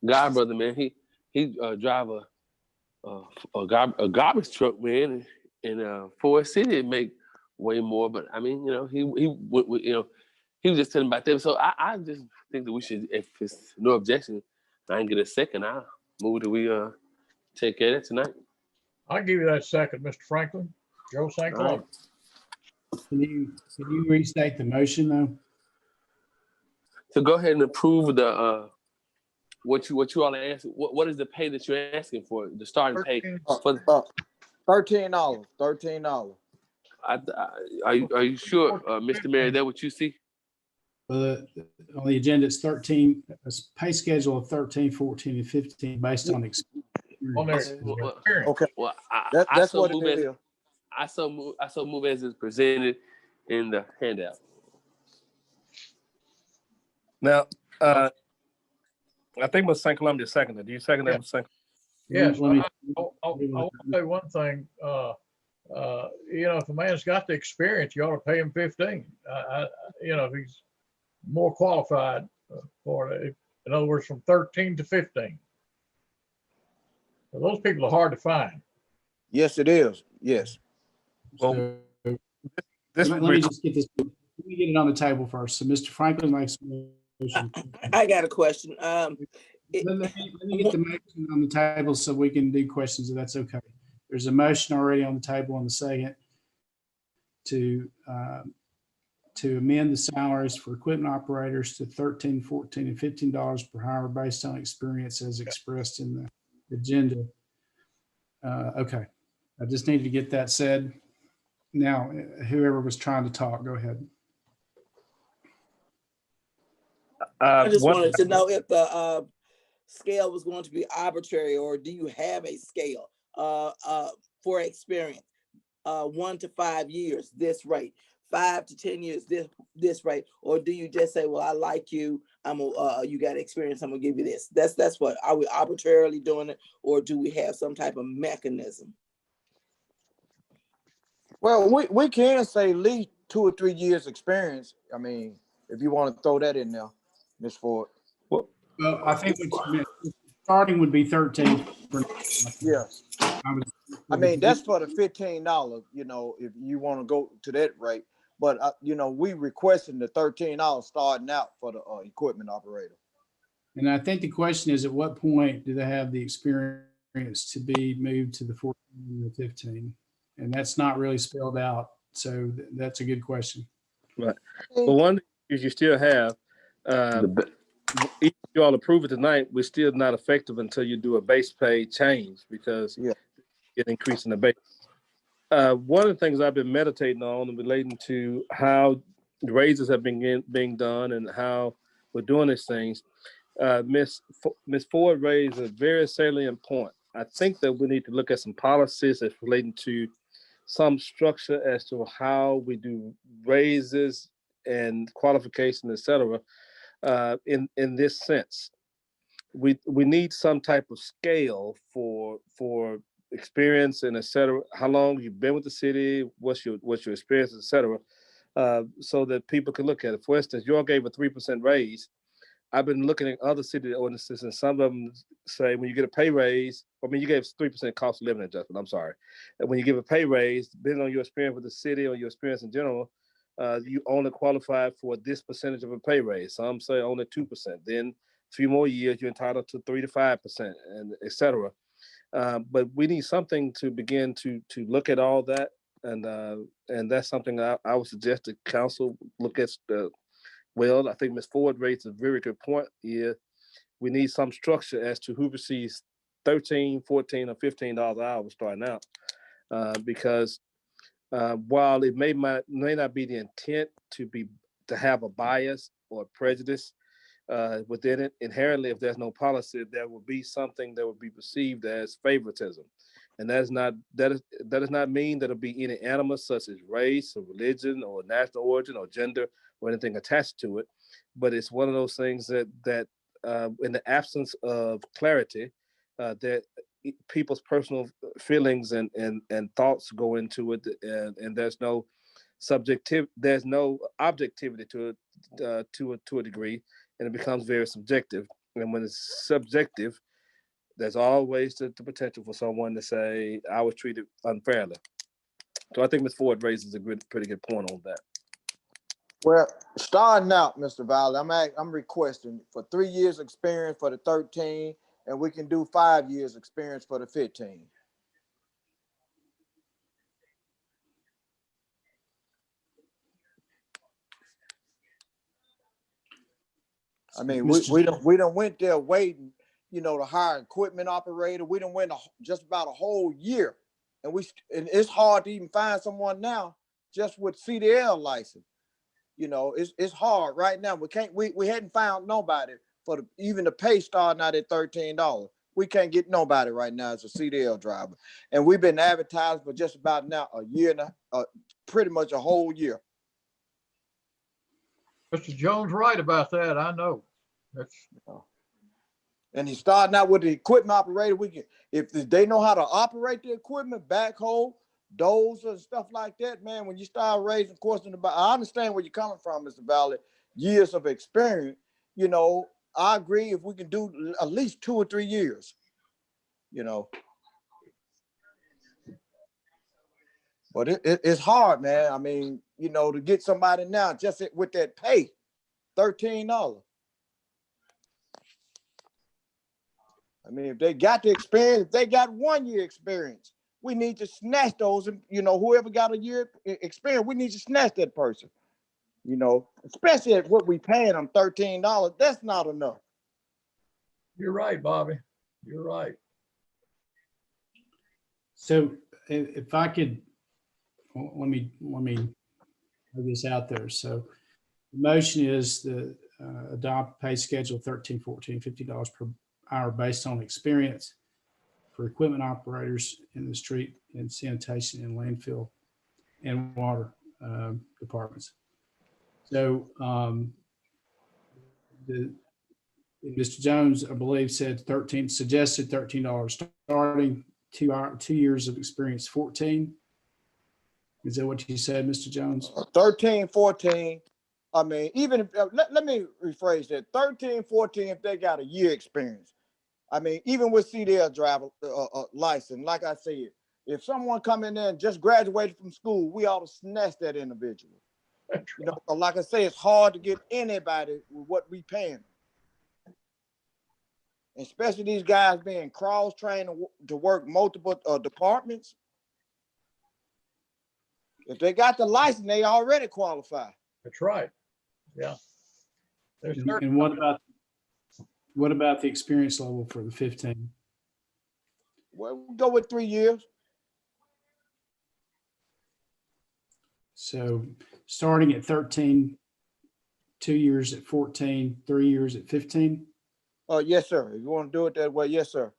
god brother, man. He drive a garbage truck, man, and for a city it make way more. But I mean, he was just telling about them. So I just think that we should, if it's no objection, I can get a second. I'll move that we take care of that tonight. I'll give you that second, Mr. Franklin. Joe St. Columbia. Can you restate the motion though? So go ahead and approve the what you all are asking. What is the pay that you're asking for? The starting pay for $13. $13. Are you sure, Mr. Mayor? Is that what you see? On the agenda, it's 13, a pay schedule of 13, 14, and 15 based on experience. On their experience. Okay, Well, that's what it is. I so move as is presented in the handout. Now, I think Mr. St. Columbia seconded. Do you second that, Mr. St. Yes, Let me- I want to say one thing. If a man's got the experience, you ought to pay him 15. If he's more qualified for it. In other words, from 13 to 15. So those people are hard to find. Yes, it is. Yes. Well, let me just get this. Let me get it on the table first. So Mr. Franklin makes a motion. I got a question. Let me get the motion on the table so we can do questions if that's okay. There's a motion already on the table on the second to amend the salaries for equipment operators to $13, $14, and $15 per hour based on experience as expressed in the agenda. Okay, I just needed to get that said. Now, whoever was trying to talk, go ahead. I just wanted to know if the scale was going to be arbitrary, or do you have a scale for experience? 1 to 5 years, this rate. 5 to 10 years, this rate, or do you just say, well, I like you, you got experience, I'm gonna give you this. That's what, are we arbitrarily doing it, or do we have some type of mechanism? Well, we can say at least 2 or 3 years experience. I mean, if you want to throw that in there, Ms. Ford. Well, I think what you meant, starting would be 13. Yes. I mean, that's for the $15, if you want to go to that rate. But, we requesting the $13 starting out for the equipment operator. And I think the question is, at what point do they have the experience to be moved to the 14 and the 15? And that's not really spelled out. So that's a good question. Right. Well, one is you still have, if you all approve it tonight, we're still not effective until you do a base pay change because it increasing the base. One of the things I've been meditating on relating to how raises have been being done and how we're doing these things. Miss Ford raised a very salient point. I think that we need to look at some policies that's relating to some structure as to how we do raises and qualification, et cetera, in this sense. We need some type of scale for experience and et cetera, how long you've been with the city, what's your experience, et cetera, so that people can look at it. For instance, you all gave a 3% raise. I've been looking at other city ordinances, and some of them say when you get a pay raise, you gave 3% cost of living adjustment, I'm sorry. And when you give a pay raise, depending on your experience with the city or your experience in general, you only qualify for this percentage of a pay raise. Some say only 2%. Then a few more years, you're entitled to 3 to 5%, and et cetera. But we need something to begin to look at all that, and that's something I would suggest the council look at. I think Ms. Ford raised a very good point here. We need some structure as to who receives $13, $14, or $15 an hour starting out, because while it may not be the intent to have a bias or prejudice within it, inherently, if there's no policy, there will be something that will be perceived as favoritism, and that does not mean that there'll be any animus such as race or religion or national origin or gender or anything attached to it. But it's one of those things that in the absence of clarity, that people's personal feelings and thoughts go into it, and there's no objectivity to it to a degree, and it becomes very subjective. And when it's subjective, there's always the potential for someone to say, I was treated unfairly. So I think Ms. Ford raises a pretty good point on that. Well, starting out, Mr. Valley, I'm requesting for 3 years experience for the 13, and we can do 5 years experience for the 15. I mean, we don't went there waiting, to hire equipment operator. We done went just about a whole year, and it's hard to even find someone now just with CDL license. It's hard right now. We hadn't found nobody for even the pay starting out at $13. We can't get nobody right now as a CDL driver, and we've been advertising for just about now a year now, pretty much a whole year. Mr. Jones right about that. I know. And he's starting out with the equipment operator. If they know how to operate the equipment, backhoe, dozer, and stuff like that, man, when you start raising questions about, I understand where you're coming from, Mr. Valley, years of experience, I agree if we can do at least 2 or 3 years, But it's hard, man. I mean, to get somebody now just with that pay, $13. I mean, if they got the experience, if they got 1 year experience, we need to snatch those. And whoever got a year experience, we need to snatch that person. Especially at what we paying them $13. That's not enough. You're right, Bobby. You're right. So if I could, let me put this out there. So the motion is to adopt pay schedule 13, 14, $50 per hour based on experience for equipment operators in the street and sanitation and landfill and water departments. So Mr. Jones, I believe, suggested $13 starting, 2 years of experience, 14. Is that what you said, Mr. Jones? 13, 14. I mean, even if, let me rephrase that. 13, 14, if they got a year experience. I mean, even with CDL driver license, like I said, if someone come in there and just graduated from school, we ought to snatch that individual. Like I say, it's hard to get anybody with what we paying them. Especially these guys being cross-trained to work multiple departments. If they got the license, they already qualify. That's right. Yeah. And what about the experience level for the 15? Well, we'll go with 3 years. So starting at 13, 2 years at 14, 3 years at 15. Yes, sir. If you want to do it that way, yes, sir.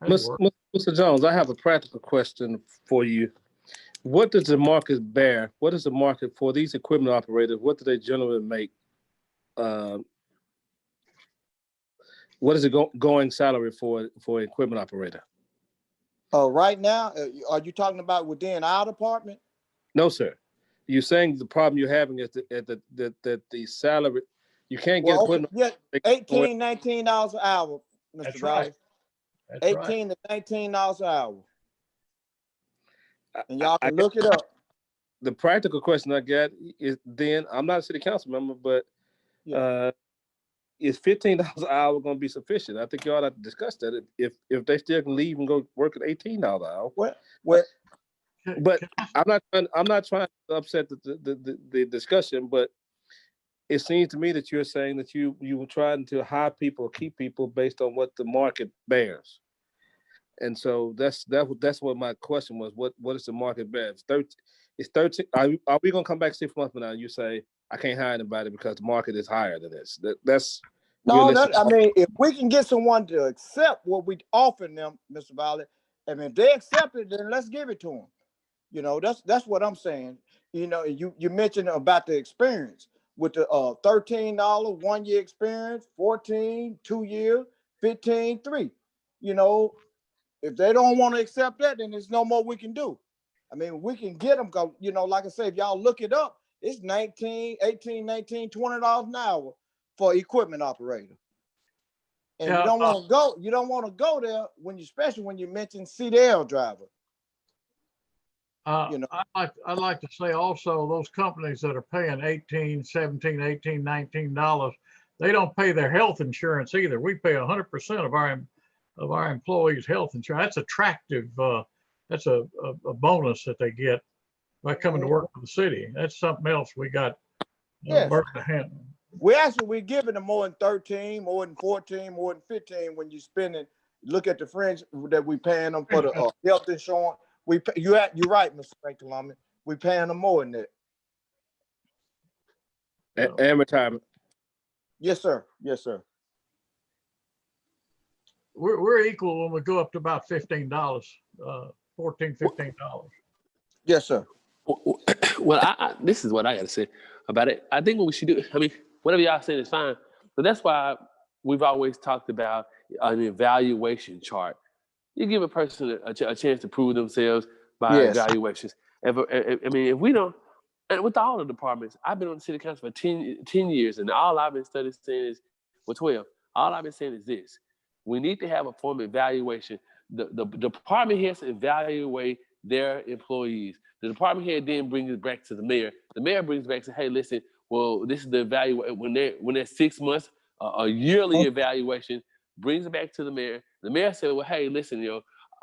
Mr. Jones, I have a practical question for you. What does the market bear? What is the market for these equipment operators? What do they generally make? What is the going salary for equipment operator? Right now, are you talking about within our department? No, sir. You're saying the problem you're having is that the salary, you can't get Well, okay, equipment. yeah, $18, $19 an hour, Mr. That's Valley. right. That's right. $18 to $19 an hour. And y'all I can look it up. The practical question I got is then, I'm not a city council member, but is $15 an hour going to be sufficient? I think you ought to discuss that if they still can leave and go work at $18 an hour. What? But I'm not trying to upset the discussion, but it seems to me that you're saying that you were trying to hire people, keep people based on what the market bears. And so that's what my question was. What is the market bear? It's 13. Are we gonna come back 6 months from now and you say I can't hire anybody because the market is higher than this? That's no. I mean, if we can get someone to accept what we offering them, Mr. Valley, I mean, if they accept it, then let's give it to them. You know, that's what I'm saying. You know, you mentioned about the experience with the $13 1 year experience, 14 2 year, 15 3. You know, if they don't want to accept that, then there's no more we can do. I mean, we can get them because, you know, like I say, if y'all look it up, it's 19, 18, 19, $20 an hour for equipment operator. And Yeah, you don't want to go there especially when you mention CDL driver. You know, I'd like to say also those companies that are paying $18, $17, $18, $19, they don't pay their health insurance either. We pay 100% of our employees' health insurance. That's attractive. That's a bonus that they get by coming to work for the city. That's something else we got work to handle. We're giving them more than 13, more than 14, more than 15 when you spending. Look at the fringe that we paying them for the health insurance. You're right, Mr. Frank Columbia. We paying them more than that. And retirement. Yes, sir. Yes, sir. We're equal when we go up to about $15, $14, $15. Yes, sir. Well, this is what I got to say about it. I think what we should do, I mean, whatever y'all say is fine, but that's why we've always talked about an evaluation chart. You give a person a chance to prove themselves by evaluations. If we don't, and with all the departments, I've been on the city council for 10 years, and all I've been saying is, well, 12, all I've been saying is this. We need to have a form of evaluation. The department heads evaluate their employees. The department head then brings it back to the mayor. The mayor brings it back to, hey, listen, well, this is the evaluation. When they're 6 months, a yearly evaluation, brings it back to the mayor. The mayor said, well, hey, listen,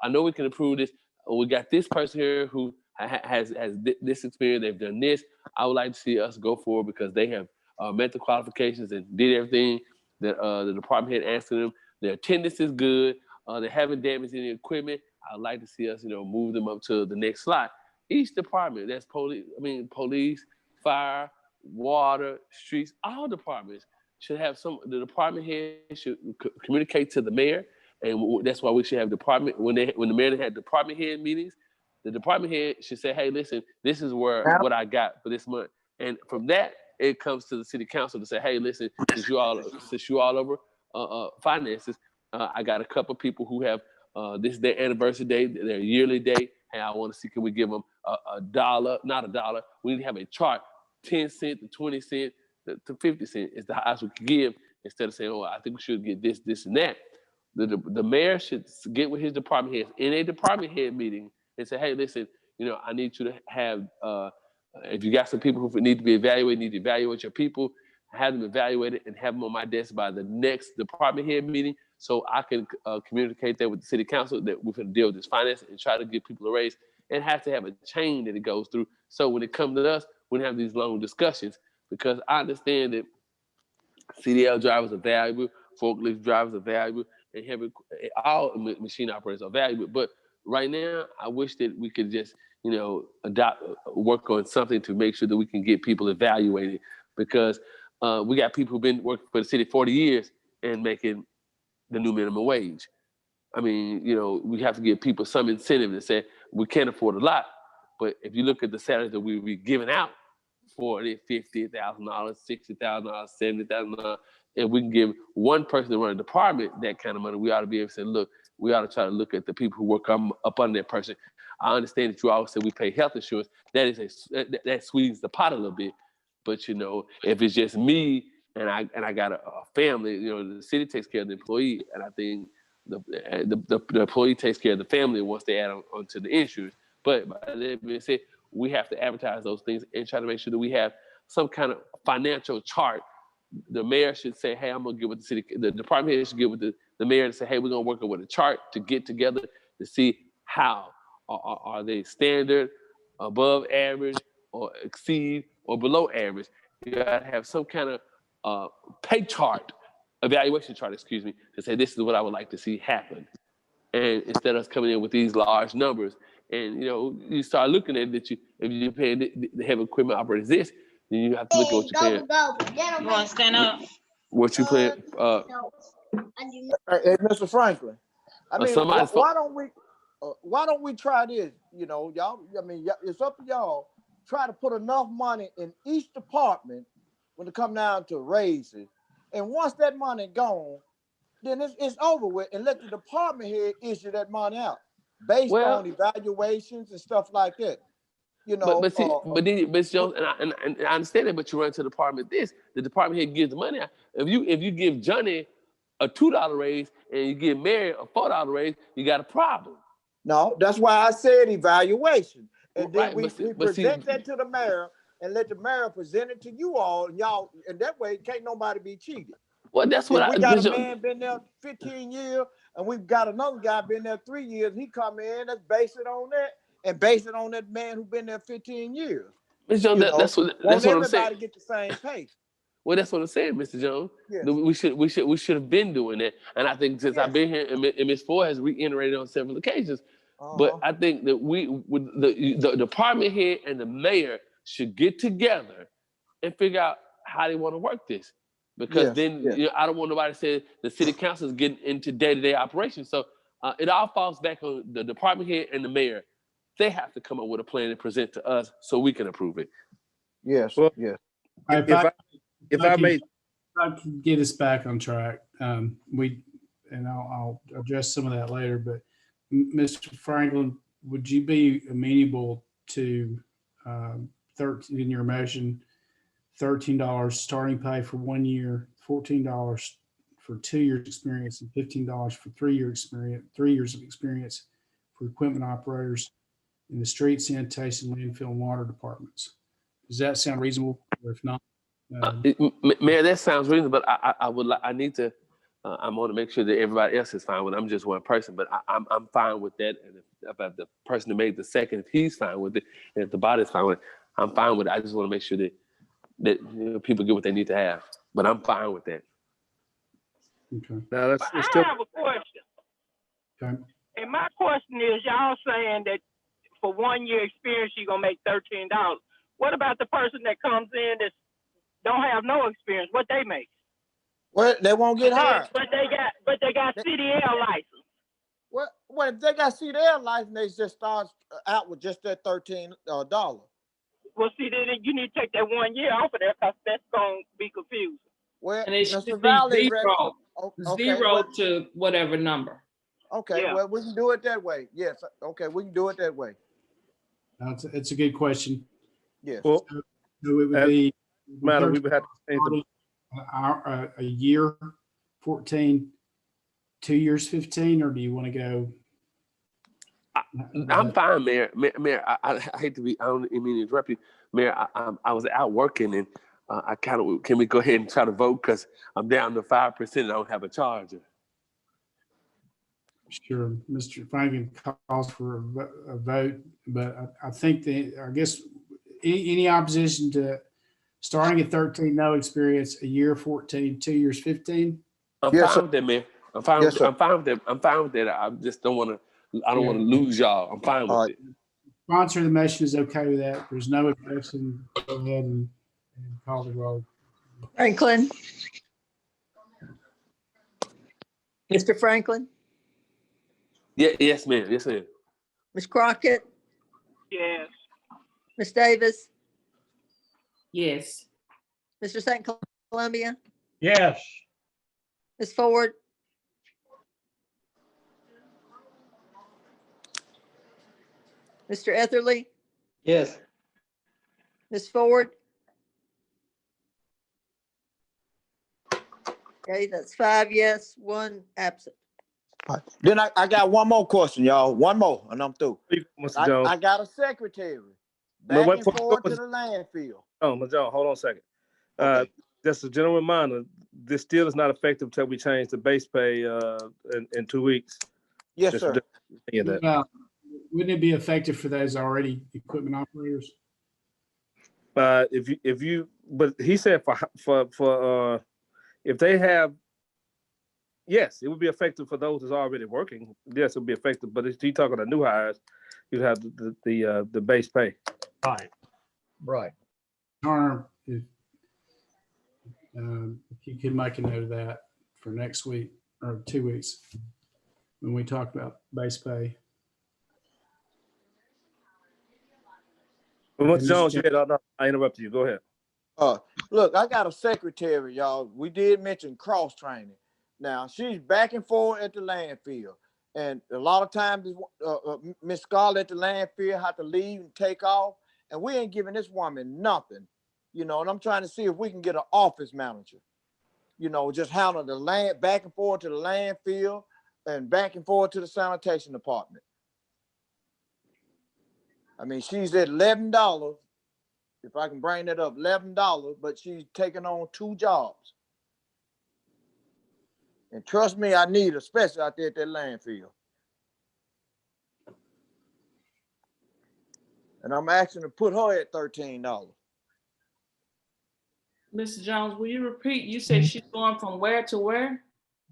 I know we can improve this. We got this person here who has this experience. They've done this. I would like to see us go forward because they have met the qualifications and did everything that the department head asked of them. Their attendance is good. They haven't damaged any equipment. I'd like to see us, move them up to the next slot. Each department, that's police, fire, water, streets, all departments should have the department head should communicate to the mayor. And that's why we should have when the mayor had department head meetings, the department head should say, hey, listen, this is what I got for this month. And from that, it comes to the city council to say, hey, listen, since you all over finances, I got a couple of people who have this is their anniversary day, their yearly day, and I want to see, can we give them $1, not $1. We need to have a chart, 10 cents to 20 cents to 50 cents is the highest we can give, instead of saying, oh, I think we should get this, and that. The mayor should get with his department heads in a department head meeting and say, hey, listen, I need you to have, if you got some people who need to be evaluated, need to evaluate your people, have them evaluated and have them on my desk by the next department head meeting so I can communicate that with the city council that we're going to deal with this finance and try to give people a raise, and have to have a chain that it goes through. So when it comes to us, we don't have these long discussions, because I understand that CDL drivers are valuable, forklift drivers are valuable, and all machine operators are valuable. But right now, I wish that we could just work on something to make sure that we can get people evaluated, because we got people who've been working for the city 40 years and making the new minimum wage. I mean, we have to give people some incentive to say we can't afford a lot, but if you look at the salaries that we be giving out, $40,000, $50,000, $60,000, $70,000, if we can give one person to run a department that kind of money, we ought to be able to say, look, we ought to try to look at the people who work up under that person. I understand that you always say we pay health insurance. That sweetens the pot a little bit, but if it's just me and I got a family, the city takes care of the employee, and I think the employee takes care of the family once they add on to the insurance. But by that being said, we have to advertise those things and try to make sure that we have some kind of financial chart. The mayor should say, hey, I'm going to get with the city. The department head should get with the mayor and say, hey, we're going to work with a chart to get together to see how are they standard, above average, or exceed, or below average. You got to have some kind of pay chart, evaluation chart, to say this is what I would like to see happen. And instead of us coming in with these large numbers, and you start looking at it, if you're paying the heavy equipment operators this, then you have to look at what you're paying. You want to stand up? What you paying? Hey, Mr. Franklin, I mean, somebody's why don't we try this? Y'all. I mean, it's up to y'all. Try to put enough money in each department when it come down to raises, and once that money gone, then it's over with, and let the department head issue that money out based on evaluations and stuff like that. But then, Ms. Jones, and I understand that, but you run to the department the department head gives the money out. If you give Johnny a $2 raise and you give Mary a $4 raise, you got a problem. No, that's why I said evaluation. And then Right, we present that to the mayor and let the mayor present it to you all, and that way can't nobody be cheated. Well, that's what we got a man been there 15 years, and we've got another guy been there 3 years. He come in, let's base it on that, and base it on that man who been there 15 years. Mr. Jones, that's what I'm saying. Everybody get the same pay. Well, that's what I'm saying, Mr. Jones. Yes. We should have been doing that, and I think since I've been here, and Ms. Ford has reiterated on several occasions. But I think that the department head and the mayor should get together and figure out how they want to work this. Because I don't want nobody to say the city council is getting into day-to-day operations. So it all falls back on the department head and the mayor. They have to come up with a plan and present to us so we can approve it. Yes, well, yes. If I may, I can get us back on track. I'll address some of that later. But Mr. Franklin, would you be amenable to 13 in your motion? $13 starting pay for 1 year, $14 for 2 years experience, and $15 for 3 years of experience for equipment operators in the street, sanitation, landfill, and water departments. Does that sound reasonable? Or if not, Mayor, that sounds reasonable, but I want to make sure that everybody else is fine with it. I'm just one person, but I'm fine with that. And if the person that made the second, if he's fine with it, and if the body's fine with it, I'm fine with it. I just want to make sure that people get what they need to have. But I'm fine with that. okay. now let's I still. have a question. Okay. And my question is, y'all saying that for 1 year experience, you're going to make $13. What about the person that comes in that don't have no experience? What they make? Well, they won't get hired. But they got CDL license. Well, if they got CDL license, they just start out with just that $13. Well, see, then you need to take that 1 year off of there because that's going to be confusing. Well, And it should Mr. be Valley, zero, okay, zero to whatever number. Okay, Yeah. well, we can do it that way. Yes, okay, we can do it that way. It's a good question. Yes. Well, So it would be madam, we would have to change the. a year, 14, 2 years, 15, or do you want to go? I'm fine, Mayor. Mayor, I hate to be, I don't mean to interrupt you. Mayor, I was out working, and can we go ahead and try to vote? Because I'm down to 5% and I don't have a charger. Sure, Mr. Franklin calls for a vote, but I think any opposition to starting at 13, no experience, a year 14, 2 years 15? I'm Yes, fine sir. with that, man. I'm fine with that. I just don't want to. I don't want to lose y'all. I'm fine with it. sponsor of the motion is okay with that. There's no objection. Go ahead and call the roll. Franklin. Mr. Franklin, Yeah, yes, ma'am. Yes, ma'am. Ms. Crockett, Yes. Ms. Davis, Yes. Mr. St. Columbia, Yes. Ms. Ford, Mr. Etherly, Yes. Ms. Ford. Okay, that's 5 yes, 1 absent. Then I got one more question, y'all. One more, and I'm through. Mr. Jones. I got a secretary No, back wait, and before you forth go, to the landfill. Oh, Mr. Jones, hold on a second. Okay. Just a general reminder, this still is not effective until we change the base pay in 2 weeks. Yes, Just sir. for that. Well, wouldn't it be effective for those already equipment operators? But he said for if they have, yes, it would be effective for those that's already working. Yes, it would be effective. But if you talking to new hires, you'd have the base pay. Right. Right. Turner, if you could make a note of that for next week or 2 weeks when we talk about base pay. But And Mr. Jones, I interrupted you. Go ahead. Look, I got a secretary, y'all. We did mention cross training. Now she's back and forth at the landfill, and a lot of times Miss Scarlett at the landfill have to leave and take off, and we ain't giving this woman nothing, you know. And I'm trying to see if we can get an office manager, you know, just handle the land back and forth to the landfill and back and forth to the sanitation department. I mean, she's at $11. If I can bring that up, $11, but she's taking on 2 jobs. And trust me, I need her, especially out there at that landfill. And I'm asking to put her at $13. Mr. Jones, will you repeat? You said she's going from where to where?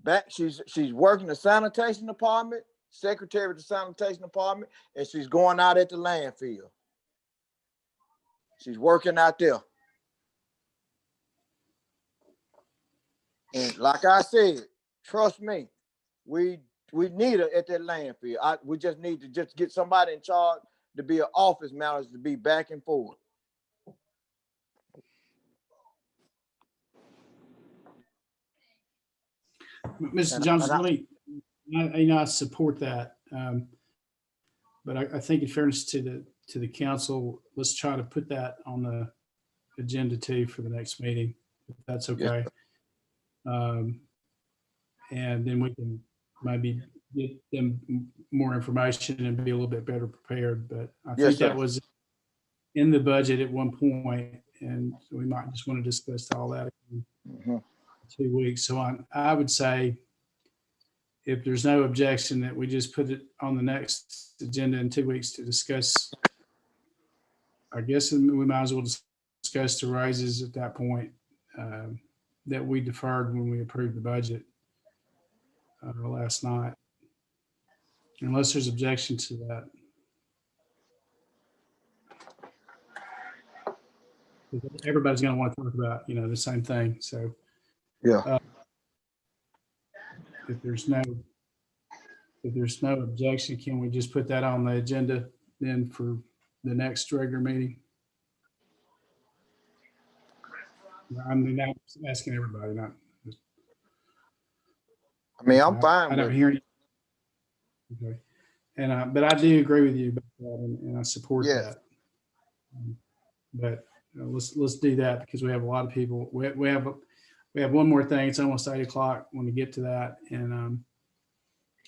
Back, she's working the sanitation department, secretary of the sanitation department, and she's going out at the landfill. She's working out there. And like I said, trust me, we need her at that landfill. We just need to just get somebody in charge to be an office manager, to be back and forth. Mr. Johnson, I support that. But I think in fairness to the council, let's try to put that on the agenda too for the next meeting, if that's okay. And then we can maybe get them more information and be a little bit better prepared. But I think that was in the budget at one point, and we might just want to discuss all that in 2 weeks. So I would say, if there's no objection, that we just put it on the next agenda in 2 weeks to discuss. I guess we might as well discuss the raises at that point that we deferred when we approved the budget last night, unless there's objection to that. Everybody's going to want to talk about, the same thing. So yeah. If there's no objection, can we just put that on the agenda then for the next regular meeting? I mean, not asking everybody, not. I mean, I'm fine. I don't hear you. Okay. And but I do agree with you about that, and I support that. But let's do that, because we have a lot of people. We have one more thing. It's almost 8 o'clock when we get to that, and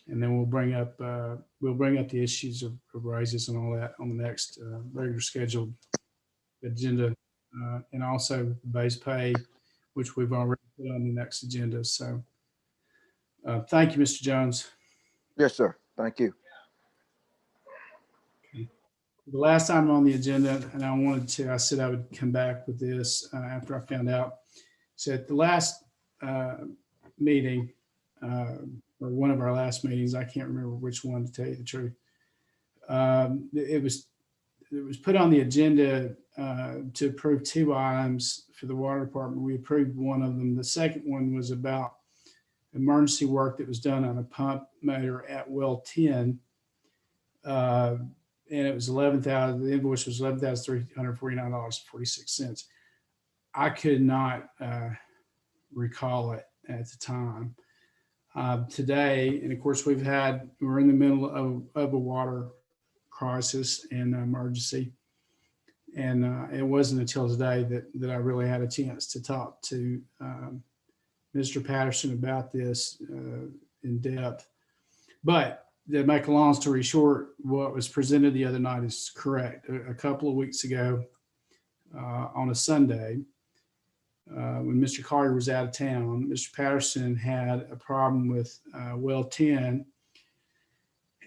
then we'll bring up the issues of raises and all that on the next regular scheduled agenda, and also base pay, which we've already put on the next agenda. So thank you, Mr. Jones. Yes, sir. Thank you. Okay. The last time on the agenda, and I said I would come back with this after I found out. So at the last meeting, or one of our last meetings, I can't remember which one, to tell you the truth. It was it was put on the agenda to approve 2 items for the water department. We approved one of them. The second one was about emergency work that was done on a pump motor at well 10. And it was 11,000, the invoice was $11,349.46. I could not recall it at the time. Today, and of course we're in the middle of a water crisis and emergency. And it wasn't until today that I really had a chance to talk to Mr. Patterson about this in depth. But to make a long story short, what was presented the other night is correct. A couple of weeks ago on a Sunday, when Mr. Collier was out of town, Mr. Patterson had a problem with well 10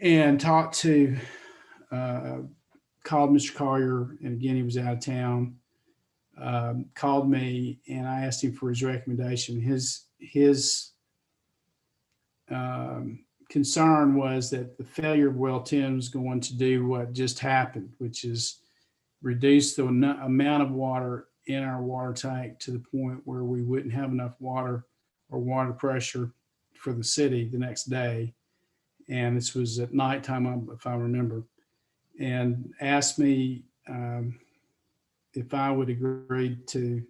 and called Mr. Collier, and again, he was out of town, called me, and I asked him for his recommendation. His concern was that the failure of well 10 was going to do what just happened, which is reduce the amount of water in our water tank to the point where we wouldn't have enough water or water pressure for the city the next day. And this was at nighttime, if I remember, and asked me if I would agree to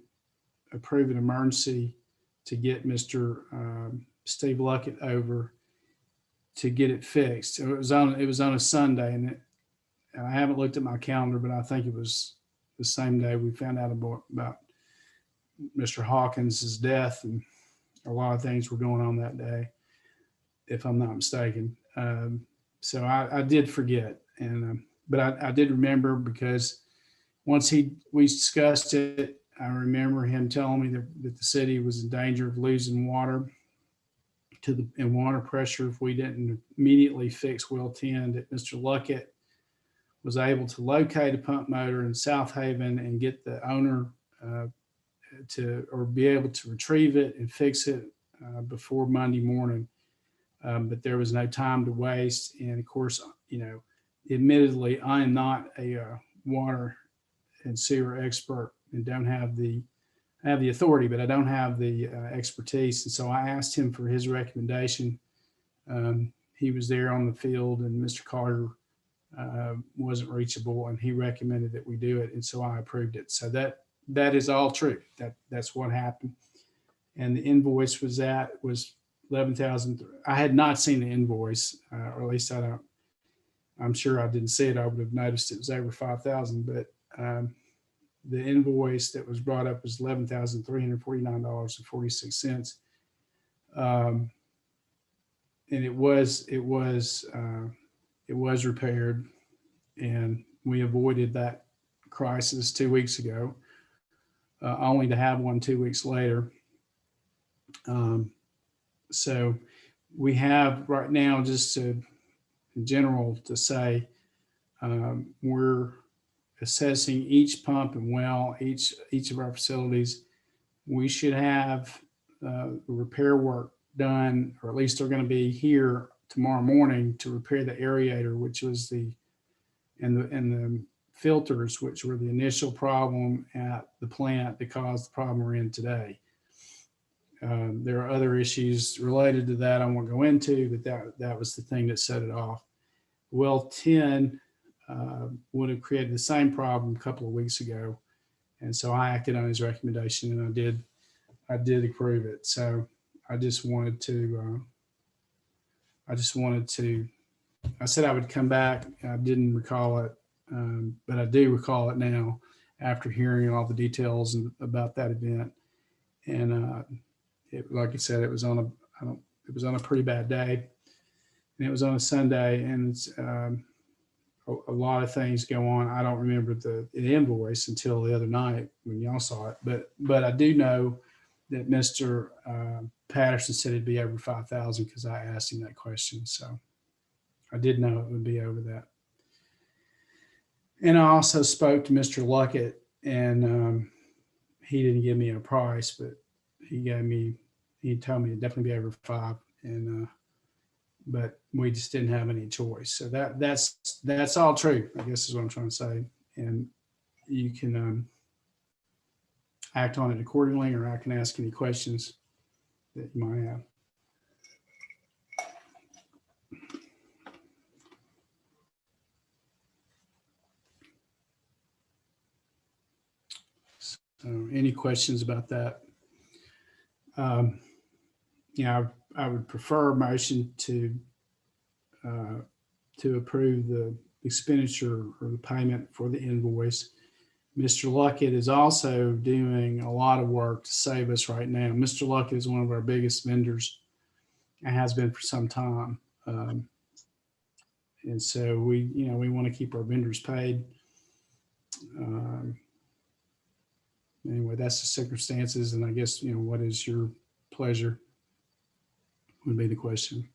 approve an emergency to get Mr. Steve Luckett over to get it fixed. It was on a Sunday, and I haven't looked at my calendar, but I think it was the same day we found out about Mr. Hawkins's death, and a lot of things were going on that day, if I'm not mistaken. So I did forget, but I did remember, because once we discussed it, I remember him telling me that the city was in danger of losing water and water pressure if we didn't immediately fix well 10, that Mr. Luckett was able to locate a pump motor in South Haven and get the owner or be able to retrieve it and fix it before Monday morning. But there was no time to waste. And of course, admittedly, I am not a water and sewer expert and I have the authority, but I don't have the expertise. And so I asked him for his recommendation. He was there on the field, and Mr. Carter wasn't reachable, and he recommended that we do it. And so I approved it. So that is all true. That's what happened. And the invoice was 11,000. I had not seen the invoice, or at least I'm sure I didn't see it. I would have noticed it was over 5,000, but the invoice that was brought up was $11,349.46. And it was repaired, and we avoided that crisis 2 weeks ago, only to have one 2 weeks later. So we have right now, just in general to say, we're assessing each pump and well, each of our facilities. We should have repair work done, or at least they're going to be here tomorrow morning to repair the aerator, which was the filters, which were the initial problem at the plant that caused the problem we're in today. There are other issues related to that I won't go into, but that was the thing that set it off. Well 10 would have created the same problem a couple of weeks ago, and so I acted on his recommendation, and I did approve it. So I said I would come back. I didn't recall it, but I do recall it now after hearing all the details about that event. And like I said, it was on a pretty bad day, and it was on a Sunday, and it's a lot of things go on. I don't remember the invoice until the other night when y'all saw it, but I do know that Mr. Patterson said it'd be over 5,000 because I asked him that question. So I did know it would be over that. And I also spoke to Mr. Luckett, and he didn't give me a price, but he told me it'd definitely be over 5. And but we just didn't have any choice. So that's all true, I guess is what I'm trying to say. and you can act on it accordingly, or I can ask any questions that you might have. So any questions about that? I would prefer a motion to approve the expenditure or the payment for the invoice. Mr. Luckett is also doing a lot of work to save us right now. Mr. Luckett is one of our biggest vendors and has been for some time. And so we want to keep our vendors paid. Anyway, that's the circumstances. And I guess, what is your pleasure would be the question.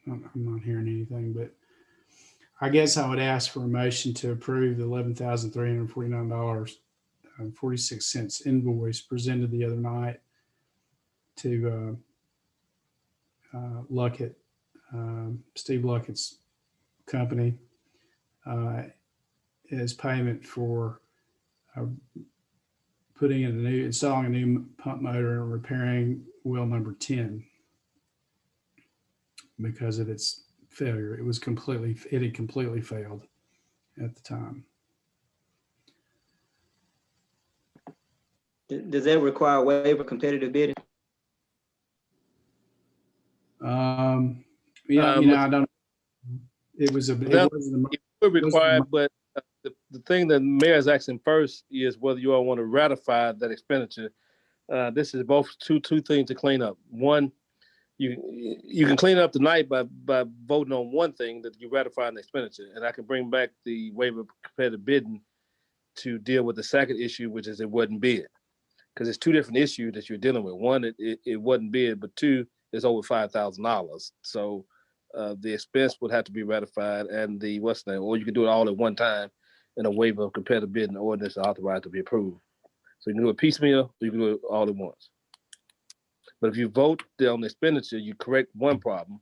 I'm not hearing anything, but I guess I would ask for a motion to approve the $11,349.46 invoice presented the other night to Luckett, Steve Luckett's company, as payment for installing a new pump motor and repairing well number 10 because of its failure. It had completely failed at the time. Does that require a waiver of competitive bidding? I don't. It wasn't. It would require, but the thing that the mayor is asking first is whether you all want to ratify that expenditure. This is both two things to clean up. One, you can clean it up tonight by voting on one thing that you ratify the expenditure, and I can bring back the waiver of competitive bidding to deal with the second issue, which is it wasn't bid, because it's two different issues that you're dealing with. One, it wasn't bid, but two, it's over $5,000. So the expense would have to be ratified, and or you can do it all at one time in a waiver of competitive bidding ordinance authorized to be approved. So you can do it piecemeal, or you can do it all at once. But if you vote on the expenditure, you correct one problem.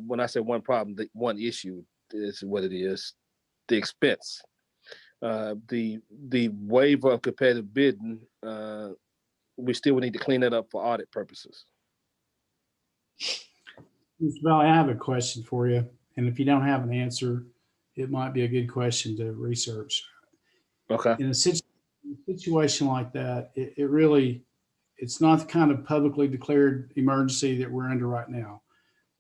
When I say one problem, the one issue is what it is, the expense. The waiver of competitive bidding, we still would need to clean that up for audit purposes. Mr. Valley, I have a question for you. And if you don't have an answer, it might be a good question to research. Okay. In a situation like that, it's not the kind of publicly declared emergency that we're under right now,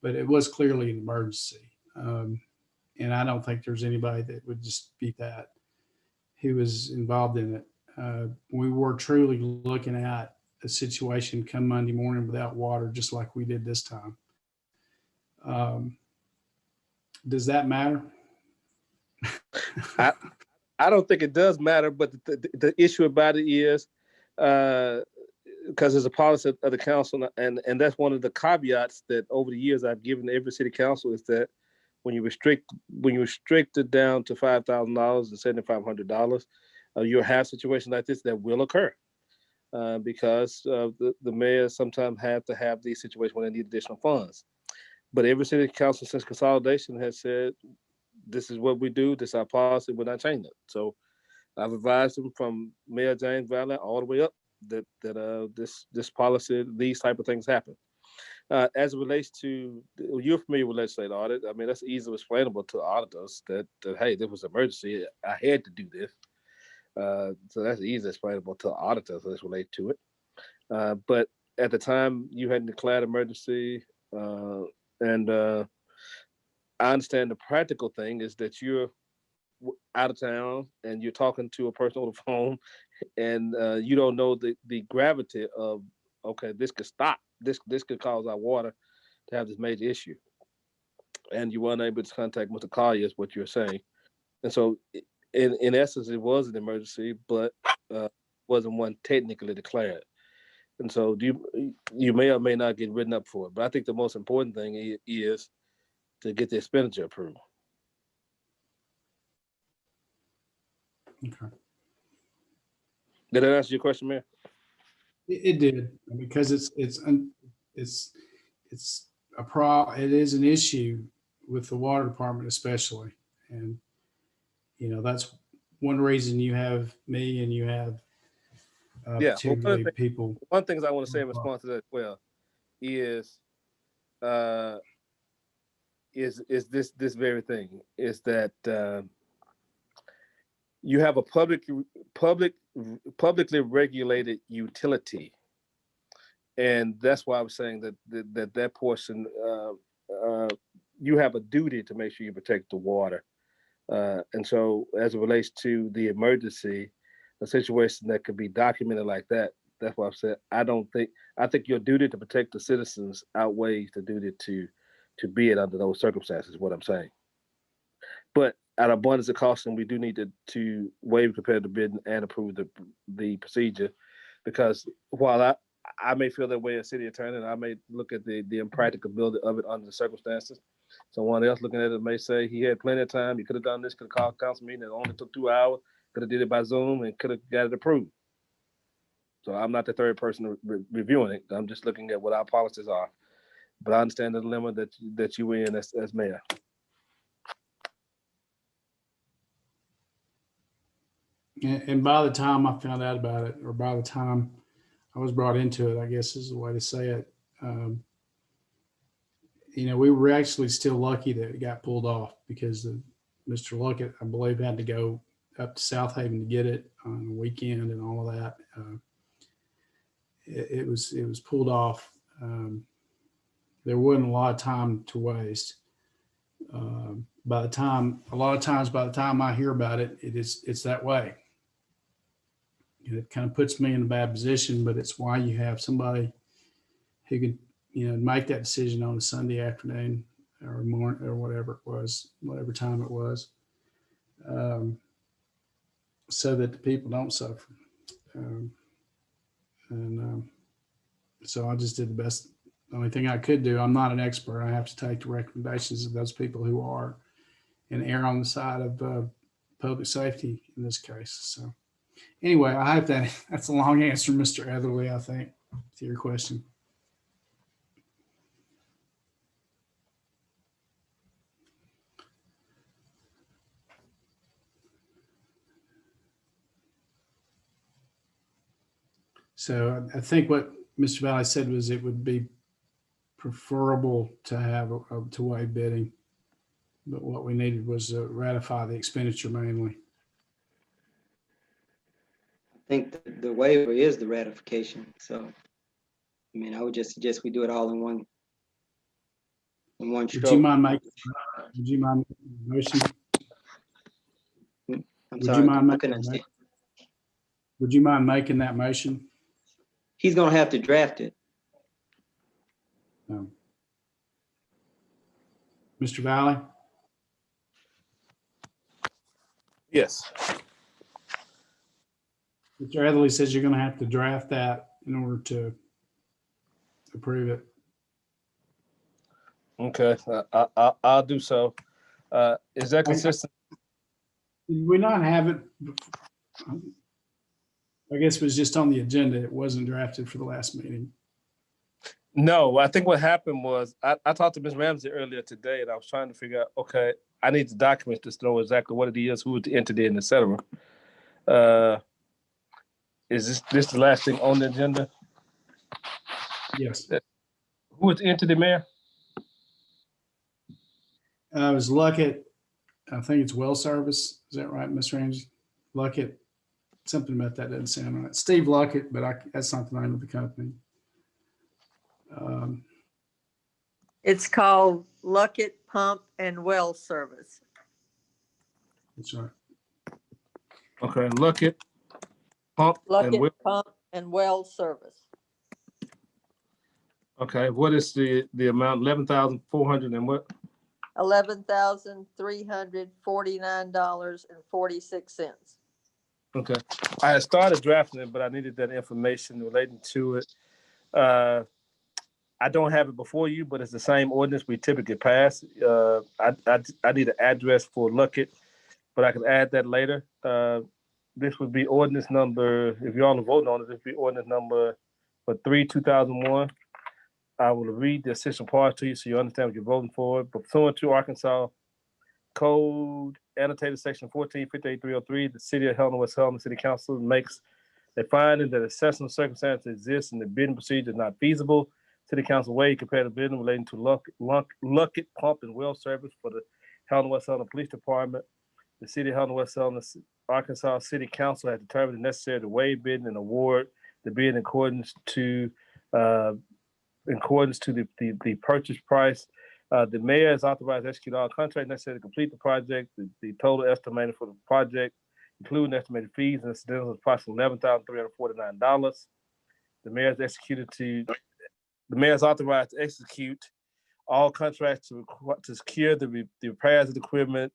but it was clearly an emergency. And I don't think there's anybody that would dispute that who was involved in it. We were truly looking at a situation come Monday morning without water, just like we did this time. Does that matter? I don't think it does matter, but the issue about it is because there's a policy of the council, and that's one of the caveats that over the years I've given to every city council is that when you restrict it down to $5,000 and $7,500, you'll have situations like this that will occur because the mayors sometimes have to have these situations when they need additional funds. But every city council since consolidation has said, this is what we do, this is our policy, we're not changing it. So I've advised them from Mayor James Valley all the way up that this policy, these type of things happen. As it relates to, you're familiar with legislative audit. I mean, that's easily explainable to auditors that hey, this was an emergency. I had to do this. So that's easily explainable to auditors as relate to it. But at the time, you hadn't declared emergency. And I understand the practical thing is that you're out of town and you're talking to a person on the phone and you don't know the gravity of, okay, this could stop. This could cause our water to have this major issue. And you weren't able to contact Mr. Collier is what you're saying. And so in essence, it was an emergency, but wasn't one technically declared. And so you may or may not get written up for it. But I think the most important thing is to get the expenditure approved. Okay. Did that answer your question, Mayor? It did, because it is an issue with the water department especially. And, that's one reason you have me and you have Yeah. particularly people. One thing I want to say in response to that as well is this very thing is that you have a publicly regulated utility, and that's why I was saying that portion you have a duty to make sure you protect the water, and so as it relates to the emergency, a situation that could be documented like that. That's why I've said I think your duty to protect the citizens outweighs the duty to be it under those circumstances. What I'm saying, but out of abundance of caution, we do need to waive competitive bidding and approve the procedure, because while I may feel that way as city attorney, and I may look at the impracticability of it under the circumstances. Someone else looking at it may say he had plenty of time. He could have done this, could have called a council meeting. It only took 2 hours. Could have did it by Zoom and could have got it approved. So I'm not the third person reviewing it. I'm just looking at what our policies are. But I understand the dilemma that you in as mayor. And by the time I found out about it, or by the time I was brought into it, I guess is the way to say it. We were actually still lucky that it got pulled off, because Mr. Luckett, I believe, had to go up to South Haven to get it on the weekend and all of that. It was pulled off. There wasn't a lot of time to waste. By the time I hear about it, it's that way. It kind of puts me in a bad position, but it's why you have somebody who can, make that decision on a Sunday afternoon or morning or whatever it was, whatever time it was, so that the people don't suffer. So I just did the best. The only thing I could do, I'm not an expert. I have to take the recommendations of those people who are, and err on the side of public safety in this case. So anyway, I hope that's a long answer, Mr. Etherly, I think, to your question. So I think what Mr. Valley said was it would be preferable to have a two-way bidding, but what we needed was to ratify the expenditure mainly. I think the waiver is the ratification. So, I would just suggest we do it all in one Would stroke. you mind making the motion? I'm sorry, I couldn't understand. Would you mind making that motion? He's gonna have to draft it. No. Mr. Valley? Yes. Mr. Etherly says you're going to have to draft that in order to approve it. Okay, I'll do so. Is that consistent? Did we not have it? I guess it was just on the agenda. It wasn't drafted for the last meeting. No, I think what happened was I talked to Ms. Ramsey earlier today, and I was trying to figure out, okay, I need the documents to know exactly what it is, who is the entity, and et cetera. Is this the last thing on the agenda? Yes. Who is the entity, Mayor? It was Luckett. I think it's Well Service. Is that right, Ms. Ramsey? Luckett. Something about that doesn't sound right. Steve Luckett, but that's not the name of the company. It's called Luckett Pump and Well Service. That's right. Okay, Luckett Pump and Luckett Pump and Well Service. Okay, what is the amount? 11,400 and what? $11,349.46. Okay, I had started drafting it, but I needed that information relating to it. I don't have it before you, but it's the same ordinance we typically pass. I need an address for Luckett, but I can add that later. this would be ordinance number, if you're on the voting on it, this would be ordinance number for 3/2001. I will read the essential part to you so you understand what you're voting for. Pursuant to Arkansas Code annotated section 1458-303, the city of Helena-West Helena City Council makes a finding that exceptional circumstances exist and the bidding procedure is not feasible. City Council waived competitive bidding relating to Luckett Pump and Well Service for the Helena-West Helena Police Department. The city of Helena-West Helena Arkansas City Council has determined it necessary to waive bidding and award the bid in accordance to the purchase price. The mayor is authorized to execute all contracts necessary to complete the project. The total estimated for the project, including estimated fees and incidentals, is approximately $11,349. The mayor is authorized to execute all contracts to secure the repairs of the equipment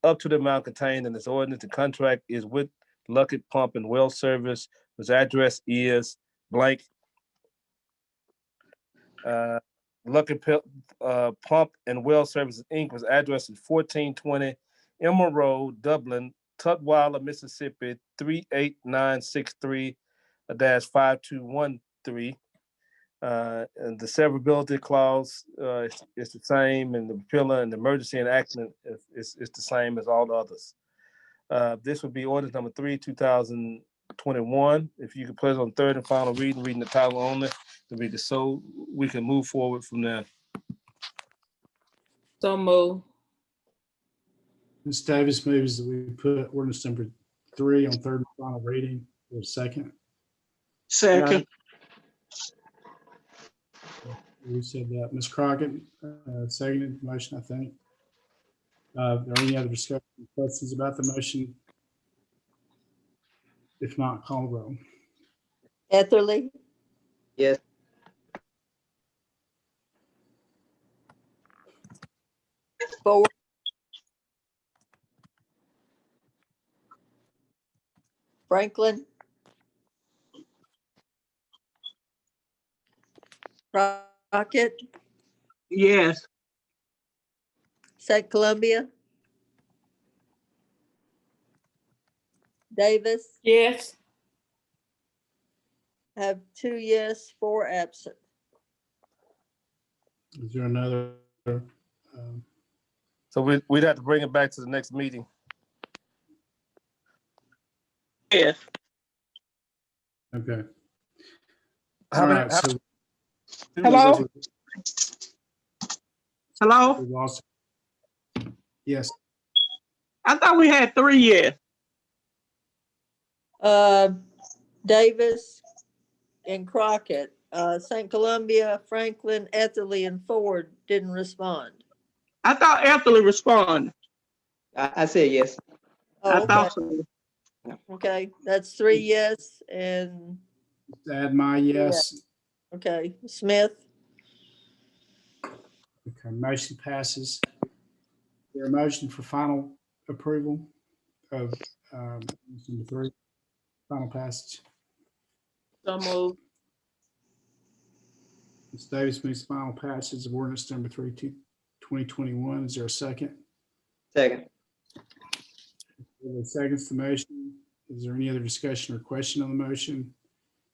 up to the amount contained in this ordinance. The contract is with Luckett Pump and Well Service, whose address is blank. Luckett Pump and Well Services Inc. was address is 1420 Elmer Road, Dublin, Tutwiler, Mississippi 38963-5213. And the severability clause is the same, and the repealer and the emergency enactment is the same as all the others. This would be ordinance number 3/2021. If you could place on third and final reading the title only, to be so we can move forward from there. So move. Ms. Davis moves that we put ordinance number 3 on third and final reading. For a second. Second. We said that. Ms. Crockett seconded the motion, I think. Are there any other discussion questions about the motion? If not, call the roll. Etherly, Yes. Ford, Franklin, Crockett, Yes. St. Columbia, Davis, Yes. have 2 yes, 4 absent. Is there another? So we'd have to bring it back to the next meeting. Yes. Okay. How All many- right, how- so Hello? Hello? we lost. Yes, I thought we had 3 yes. Davis and Crockett, St. Columbia, Franklin, Etherly, and Ford didn't respond. I thought Etherly responded. I said yes. Oh, I okay. thought so. Okay, that's 3 yes and, add my yes. okay, Smith, Okay, motion passes. Is there a motion for final approval of ordinance number 3, final passage? So move. Ms. Davis moves final passage of ordinance number 3, 2021. Is there a second? Second. Seconds the motion. Is there any other discussion or question on the motion?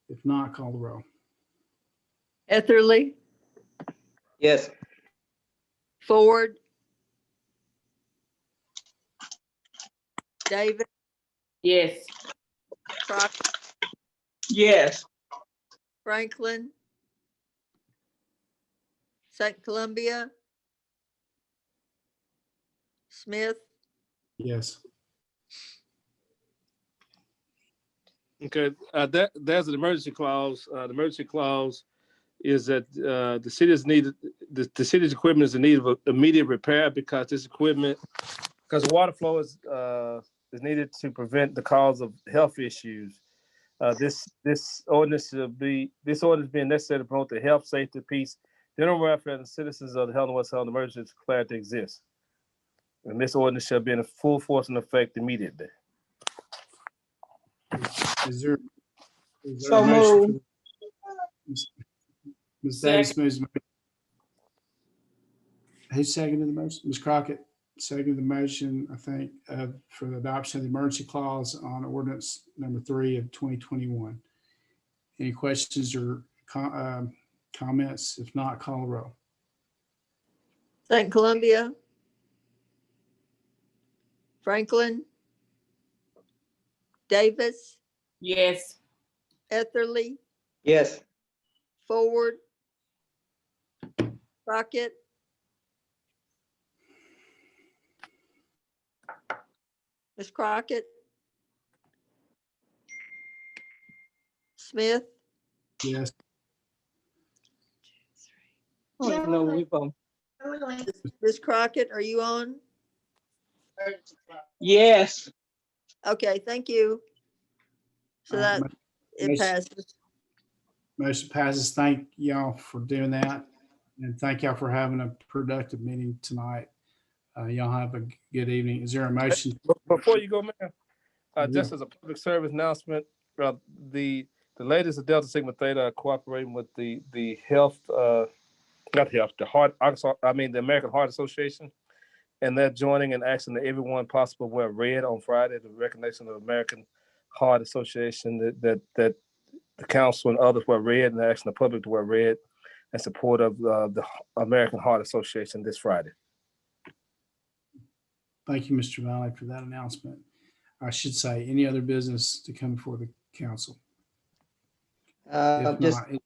If not, call the roll. Etherly, Yes. Ford, Davis, Yes. Crockett, Yes. Franklin, St. Columbia, Smith, Yes. Okay, there's an emergency clause. The emergency clause is that the city's equipment is in need of immediate repair because this equipment, because the water flow is needed to prevent the cause of health issues. This ordinance being necessary to promote the health, safety, peace, general welfare, and citizens of the Helena-West Helena emergency is declared to exist. And this ordinance shall be in full force and effect immediately. Is there So a motion? moved. Ms. Davis moves. Who seconded the motion? Ms. Crockett seconded the motion, I think, for the adoption of the emergency clause on ordinance number 3 of 2021. Any questions or comments? If not, call the roll. St. Columbia, Franklin, Davis, Yes. Etherly, Yes. Forward, Crockett, Ms. Crockett, Smith, Yes. I don't know we vote. Ms. Crockett, are you on? Yes. Okay, thank you. So that it Motion- passes. Motion passes. Thank y'all for doing that. And thank y'all for having a productive meeting tonight. Y'all have a good evening. Is there a motion? Before you go, Mayor, Yeah. just as a public service announcement, the ladies of Delta Sigma Theta are cooperating with the health, not health, the heart, the American Heart Association, and they're joining and asking that everyone possible wear red on Friday, the recognition of the American Heart Association, that the council and others wear red, and they're asking the public to wear red in support of the American Heart Association this Friday. Thank you, Mr. Valley, for that announcement. I should say, any other business to come before the council? If Just not,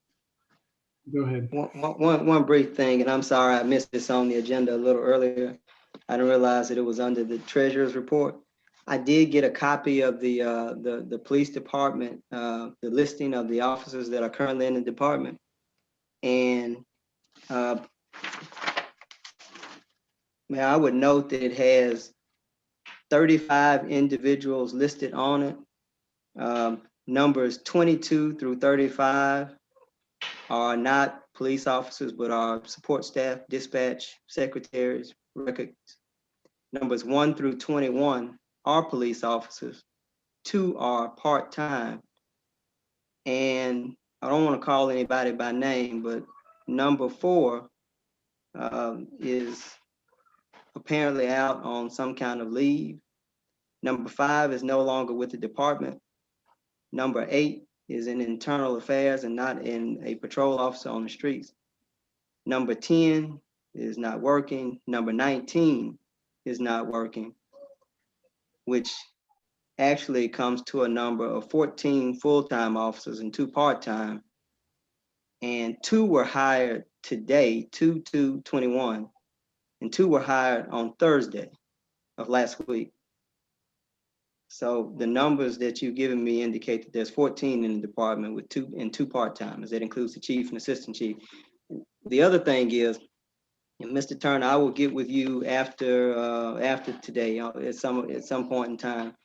go ahead. one brief thing, and I'm sorry I missed this on the agenda a little earlier. I didn't realize that it was under the treasurer's report. I did get a copy of the police department, the listing of the officers that are currently in the department. And I would note that it has 35 individuals listed on it. Numbers 22 through 35 are not police officers, but are support staff, dispatch, secretaries, records. Numbers 1 through 21 are police officers. 2 are part-time. And I don't want to call anybody by name, but number 4 is apparently out on some kind of leave. Number 5 is no longer with the department. Number 8 is in internal affairs and not in a patrol officer on the streets. Number 10 is not working. Number 19 is not working, which actually comes to a number of 14 full-time officers and 2 part-time. And 2 were hired today, 2/2/21, and 2 were hired on Thursday of last week. So the numbers that you've given me indicate that there's 14 in the department with 2 part-timers. That includes the chief and assistant chief. The other thing is, and Mr. Turner, I will get with you after today at some point in time.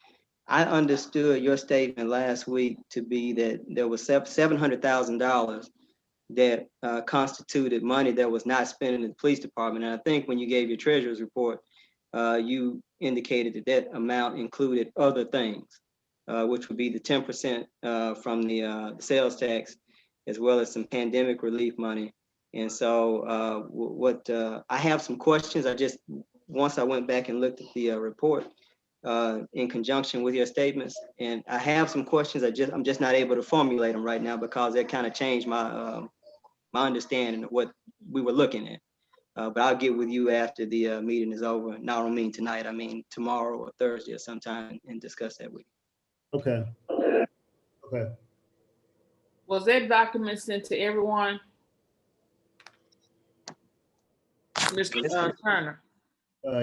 I understood your statement last week to be that there was $700,000 that constituted money that was not spent in the police department. And I think when you gave your treasurer's report, you indicated that that amount included other things, which would be the 10% from the sales tax, as well as some pandemic relief money. And so I have some questions. Once I went back and looked at the report in conjunction with your statements, and I have some questions. I'm just not able to formulate them right now because that kind of changed my understanding of what we were looking at. But I'll get with you after the meeting is over. And I don't mean tonight, I mean tomorrow or Thursday or sometime, and discuss that with you. Okay. Okay. Was that document sent to everyone? Mr. Turner,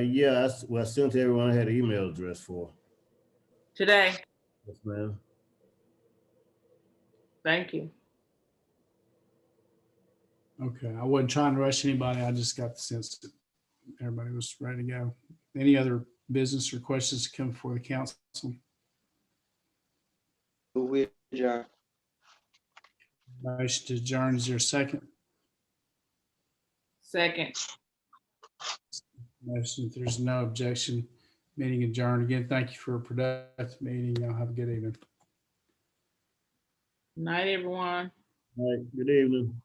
Yeah, I sent to everyone I had an email address for. today? Yes, ma'am. Thank you. Okay, I wasn't trying to rush anybody. I just got the sense that everybody was ready to go. Any other business or questions to come before the council? We adjourn. Motion to adjourn. Is there a second? Second. Motion, if there's no objection, meeting adjourned. Again, thank you for a productive meeting. Y'all have a good evening. Night, everyone. All right. Good evening.